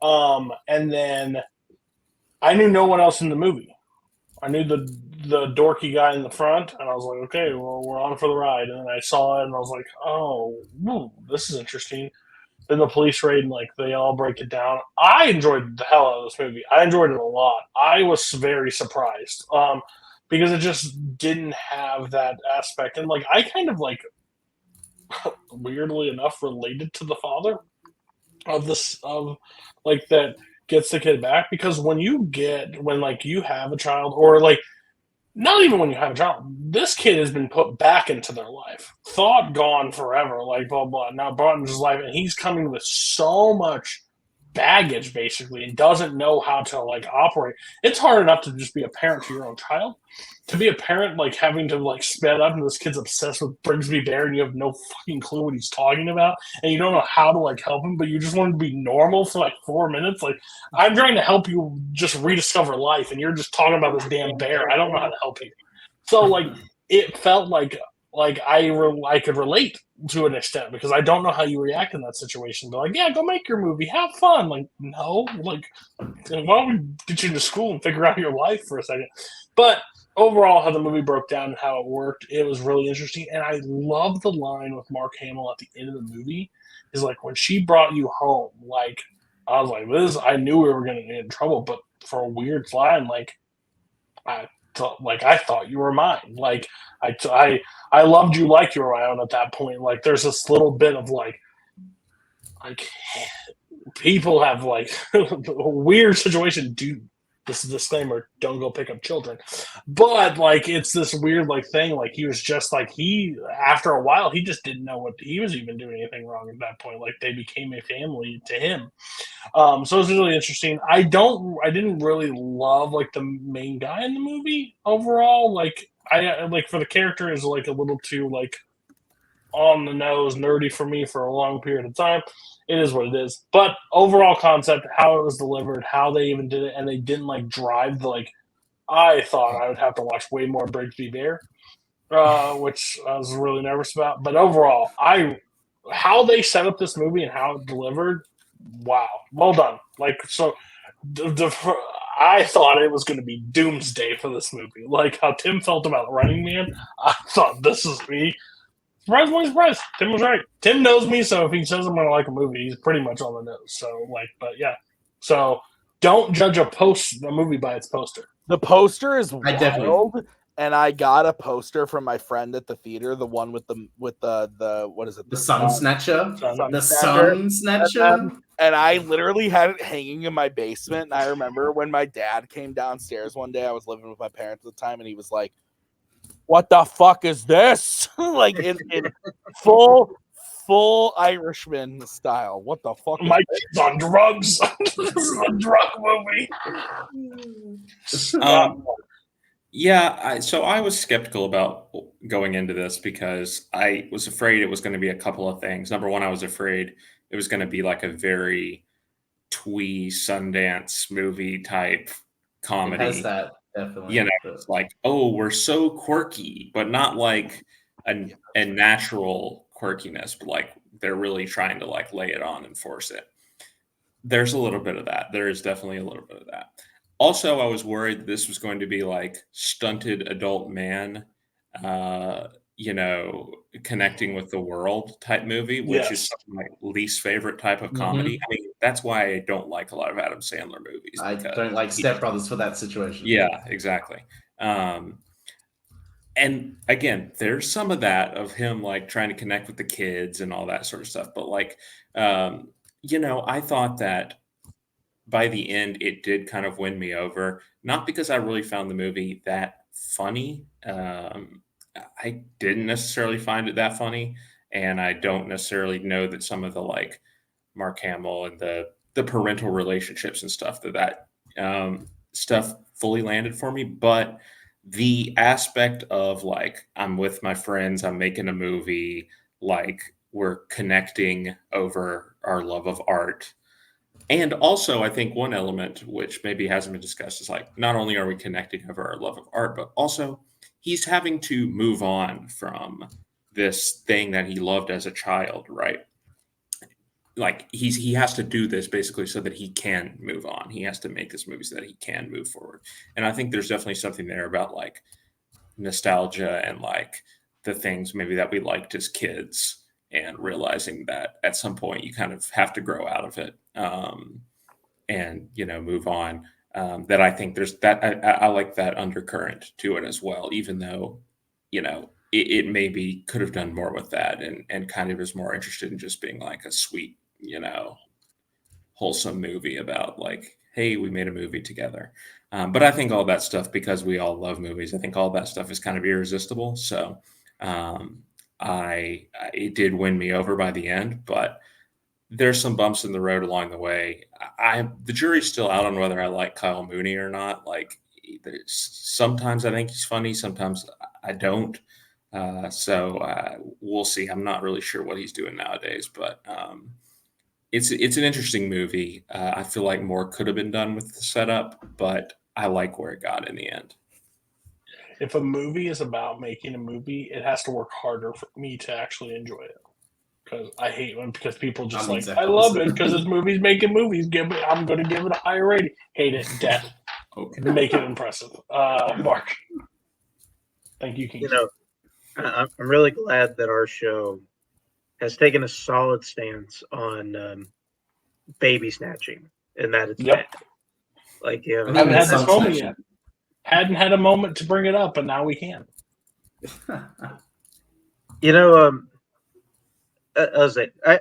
And then I knew no one else in the movie. I knew the dorky guy in the front, and I was like, okay, well, we're on for the ride. And then I saw it, and I was like, oh, this is interesting. Then the police raid, and like they all break it down. I enjoyed the hell out of this movie. I enjoyed it a lot. I was very surprised because it just didn't have that aspect. And like I kind of like, weirdly enough, related to the father of that gets the kid back, because when you have a child, or like not even when you have a child, this kid has been put back into their life, thought gone forever, like blah blah, now brought into his life, and he's coming with so much baggage basically and doesn't know how to like operate. It's hard enough to just be a parent to your own child. To be a parent, like having to like sped up and this kid's obsessed with Brigsby Bear and you have no fucking clue what he's talking about and you don't know how to like help him, but you just want him to be normal for like 4 minutes. Like I'm trying to help you just rediscover life and you're just talking about this damn bear. I don't know how to help you. So like it felt like I could relate to an extent because I don't know how you react in that situation. But like, yeah, go make your movie, have fun. Like, no, like, why don't we get you into school and figure out your life for a second? But overall, how the movie broke down and how it worked, it was really interesting. And I love the line with Mark Hamill at the end of the movie is like, when she brought you home, like, I was like, I knew we were going to get in trouble, but for a weird line, like, I thought you were mine. Like, I loved you like you were my own at that point. Like, there's this little bit of like people have like a weird situation. This is a disclaimer, don't go pick up children. But like it's this weird like thing, like he was just like after a while he just didn't know what he was even doing anything wrong at that point. Like they became a family to him. So it was really interesting. I didn't really love like the main guy in the movie overall. Like I like for the character is like a little too like on the nose nerdy for me for a long period of time. It is what it is. But overall concept, how it was delivered, how they even did it, and they didn't like drive the like. I thought I would have to watch way more Brigsby Bear, which I was really nervous about. But overall, how they set up this movie and how it delivered, wow, well done. Like so, I thought it was going to be doomsday for this movie. Like how Tim felt about Running Man, I thought this is me. Surprise! Tim was right. Tim knows me, so if he says I'm going to like a movie, he's pretty much on the nose. So, like, but yeah. So don't judge a movie by its poster. The poster is definitely- wild, and I got a poster from my friend at the theater, the one with the what is it? The Sun Snatcher. Sun The Snatcher. Sun Snatcher. And I literally had it hanging in my basement. And I remember when my dad came downstairs one day, I was living with my parents at the time, and he was like, "What the fuck is this?" Like in full Irishman style. What the fuck? My kid's on drugs. This is a drug movie. So I was skeptical about going into this because I was afraid it was going to be a couple of things. Number one, I was afraid it was going to be like a very twee Sundance movie type comedy. It has that, definitely. You know, it's like, oh, we're so quirky, but not like a natural quirkiness, but like they're really trying to like lay it on and force it. There's a little bit of that. There is definitely a little bit of that. Also, I was worried this was going to be like stunted adult man, connecting with the world type movie, which is my least favorite type of comedy. I mean, that's why I don't like a lot of Adam Sandler movies. I don't like Step Brothers for that situation. Yeah, exactly. And again, there's some of that of him like trying to connect with the kids and all that sort of stuff. But like, I thought that by the end, it did kind of win me over. Not because I really found the movie that funny. I didn't necessarily find it that funny. And I don't necessarily know that some of the like Mark Hamill and the parental relationships and stuff that stuff fully landed for me. But the aspect of like, I'm with my friends, I'm making a movie, like we're connecting over our love of art. And also, I think one element which maybe hasn't been discussed is like, not only are we connecting over our love of art, but also he's having to move on from this thing that he loved as a child, right? Like he has to do this basically so that he can move on. He has to make this movie so that he can move forward. And I think there's definitely something there about like nostalgia and like the things maybe that we liked as kids and realizing that at some point you kind of have to grow out of it and, move on. That I think there's that. I like that undercurrent to it as well, even though, it maybe could have done more with that and kind of is more interested in just being like a sweet, wholesome movie about like, hey, we made a movie together. But I think all that stuff, because we all love movies, I think all that stuff is kind of irresistible. So it did win me over by the end, but there's some bumps in the road along the way. The jury's still out on whether I like Kyle Mooney or not. Like sometimes I think he's funny, sometimes I don't. So we'll see. I'm not really sure what he's doing nowadays, but it's an interesting movie. I feel like more could have been done with the setup, but I like where it got in the end. If a movie is about making a movie, it has to work harder for me to actually enjoy it. Because I hate because people just I love it because this movie's making movies. I'm going to give it a higher rating. Hate it, death. Okay. Make it impressive. Mark. Thank you, King. I'm really glad that our show has taken a solid stance on baby snatching and that it's bad. Like, I haven't had this moment yet. Hadn't had a moment to bring it up, but now we can. I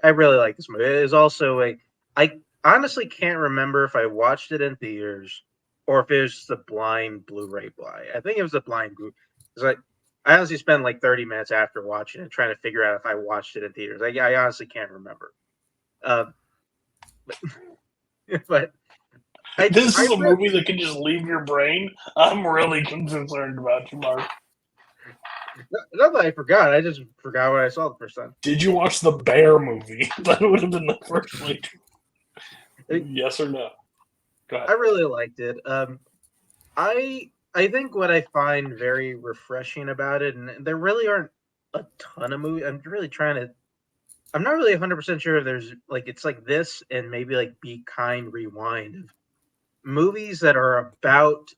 really like this movie. It is also I honestly can't remember if I watched it in theaters or if it was just a blind Blu-ray buy. I think it was a blind group. I honestly spent like 30 minutes after watching it trying to figure out if I watched it in theaters. I honestly can't remember. But this is a movie that can just leave your brain. I'm really concerned about you, Mark. Not that I forgot. I just forgot what I saw the first time. Did you watch the Bear movie? That would have been the first one. Yes or no? Go ahead. I really liked it. I think what I find very refreshing about it, and there really aren't a ton of movies. I'm not really 100% sure if there's like it's like this and maybe like Be Kind Rewind of movies that are about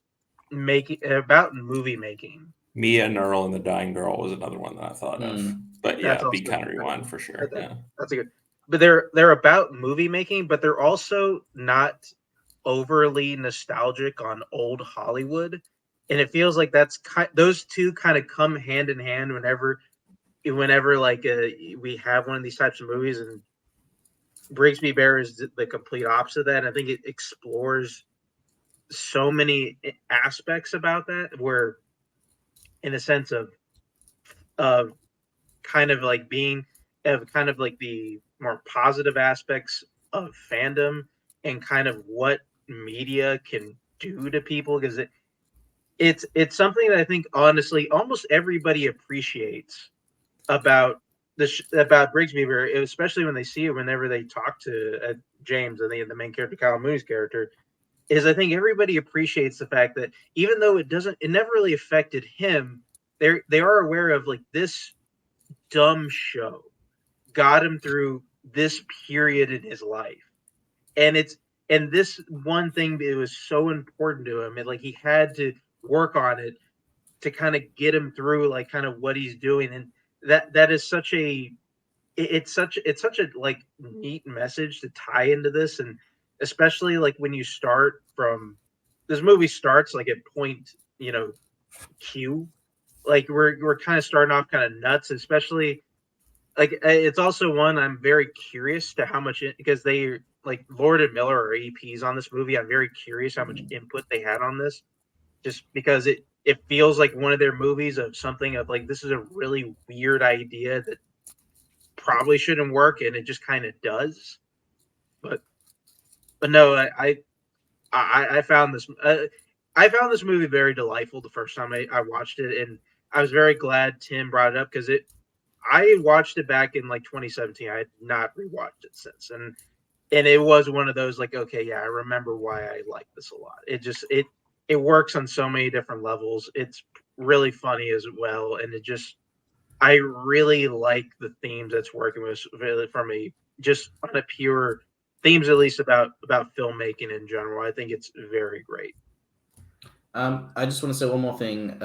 movie making. Mia and Earl and the Dying Girl was another one that I thought of. But yeah, Be Kind and Rewind for sure. That's a good. But they're about movie making, but they're also not overly nostalgic on old Hollywood, and it feels like those two kind of come hand in hand whenever like we have one of these types of movies, and Brigsby Bear is the complete opposite of that. And I think it explores so many aspects about that, where in a sense of kind of like being kind of like the more positive aspects of fandom and kind of what media can do to people, because it's something that I think honestly almost everybody appreciates about about Brigsby Bear, especially when they see it, whenever they talk to James and the main character, Kyle Mooney's character, is I think everybody appreciates the fact that even though it never really affected him, they are aware of like this dumb show got him through this period in his life, and this one thing that was so important to him, and like he had to work on it to kind of get him through like kind of what he's doing, and that is such a it's such a like neat message to tie into this, and especially like when you start from this movie starts like at point Q, like we're kind of starting off kind of nuts, especially like it's also one I'm very curious to how much because they like Lord and Miller are EPs on this movie. I'm very curious how much input they had on this, just because it feels like one of their movies of something of like this is a really weird idea that probably shouldn't work, and it just kind of does. But no, I found this movie very delightful the first time I watched it, and I was very glad Tim brought it up because I watched it back in like 2017. I had not rewatched it since, and it was one of those like, okay, yeah, I remember why I like this a lot. It works on so many different levels. It's really funny as well, and I really like the themes that's working with really from just on a pure themes, at least about filmmaking in general. I think it's very great. I just want to say one more thing.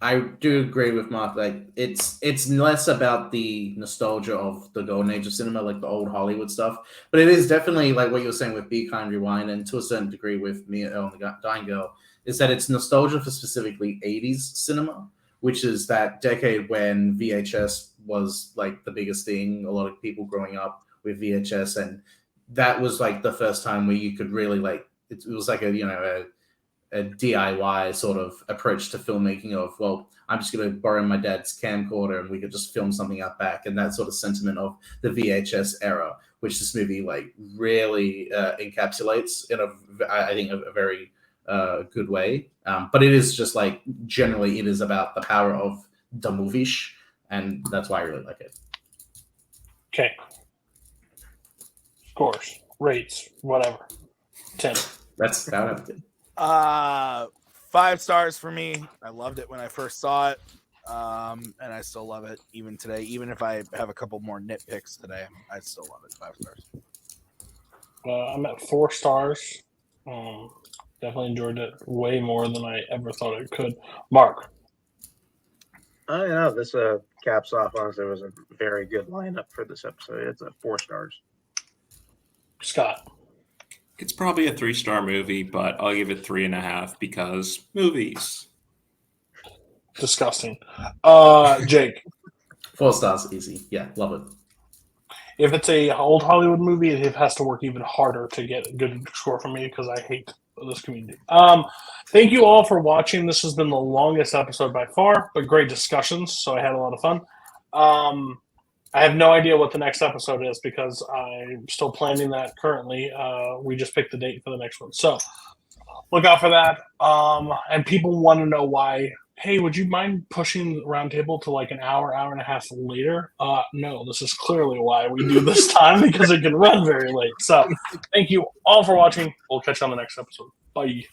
I do agree with Mark. Like it's less about the nostalgia of the golden age of cinema, like the old Hollywood stuff, but it is definitely like what you were saying with Be Kind, Rewind, and to a certain degree with Me and the Dying Girl, is that it's nostalgia for specifically 80s cinema, which is that decade when VHS was like the biggest thing. A lot of people growing up with VHS, and that was like the first time where you could really like it was like a DIY sort of approach to filmmaking of, well, I'm just going to borrow my dad's camcorder and we could just film something out back, and that sort of sentiment of the VHS era, which this movie like really encapsulates in I think a very good way. But it is just like generally it is about the power of the movie-ish, and that's why I really like it. Okay. Scores, rates, whatever. 10. That's about it. 5 stars for me. I loved it when I first saw it, and I still love it even today. Even if I have a couple more nitpicks today, I still love it. 5 stars. I'm at 4 stars. Definitely enjoyed it way more than I ever thought I could. Mark. This caps off. Honestly, it was a very good lineup for this episode. It's a 4 stars. Scott. It's probably a 3-star movie, but I'll give it 3.5 because movies. Disgusting. Jake. 4 stars, easy. Yeah, love it. If it's a old Hollywood movie, it has to work even harder to get a good score from me because I hate this community. Thank you all for watching. This has been the longest episode by far, but great discussions, so I had a lot of fun. I have no idea what the next episode is because I'm still planning that currently. We just picked the date for the next one. So look out for that. And people want to know why, hey, would you mind pushing the roundtable to like an hour and a half later? No, this is clearly why we do this time because it can run very late. So thank you all for watching. We'll catch you on the next episode. Bye.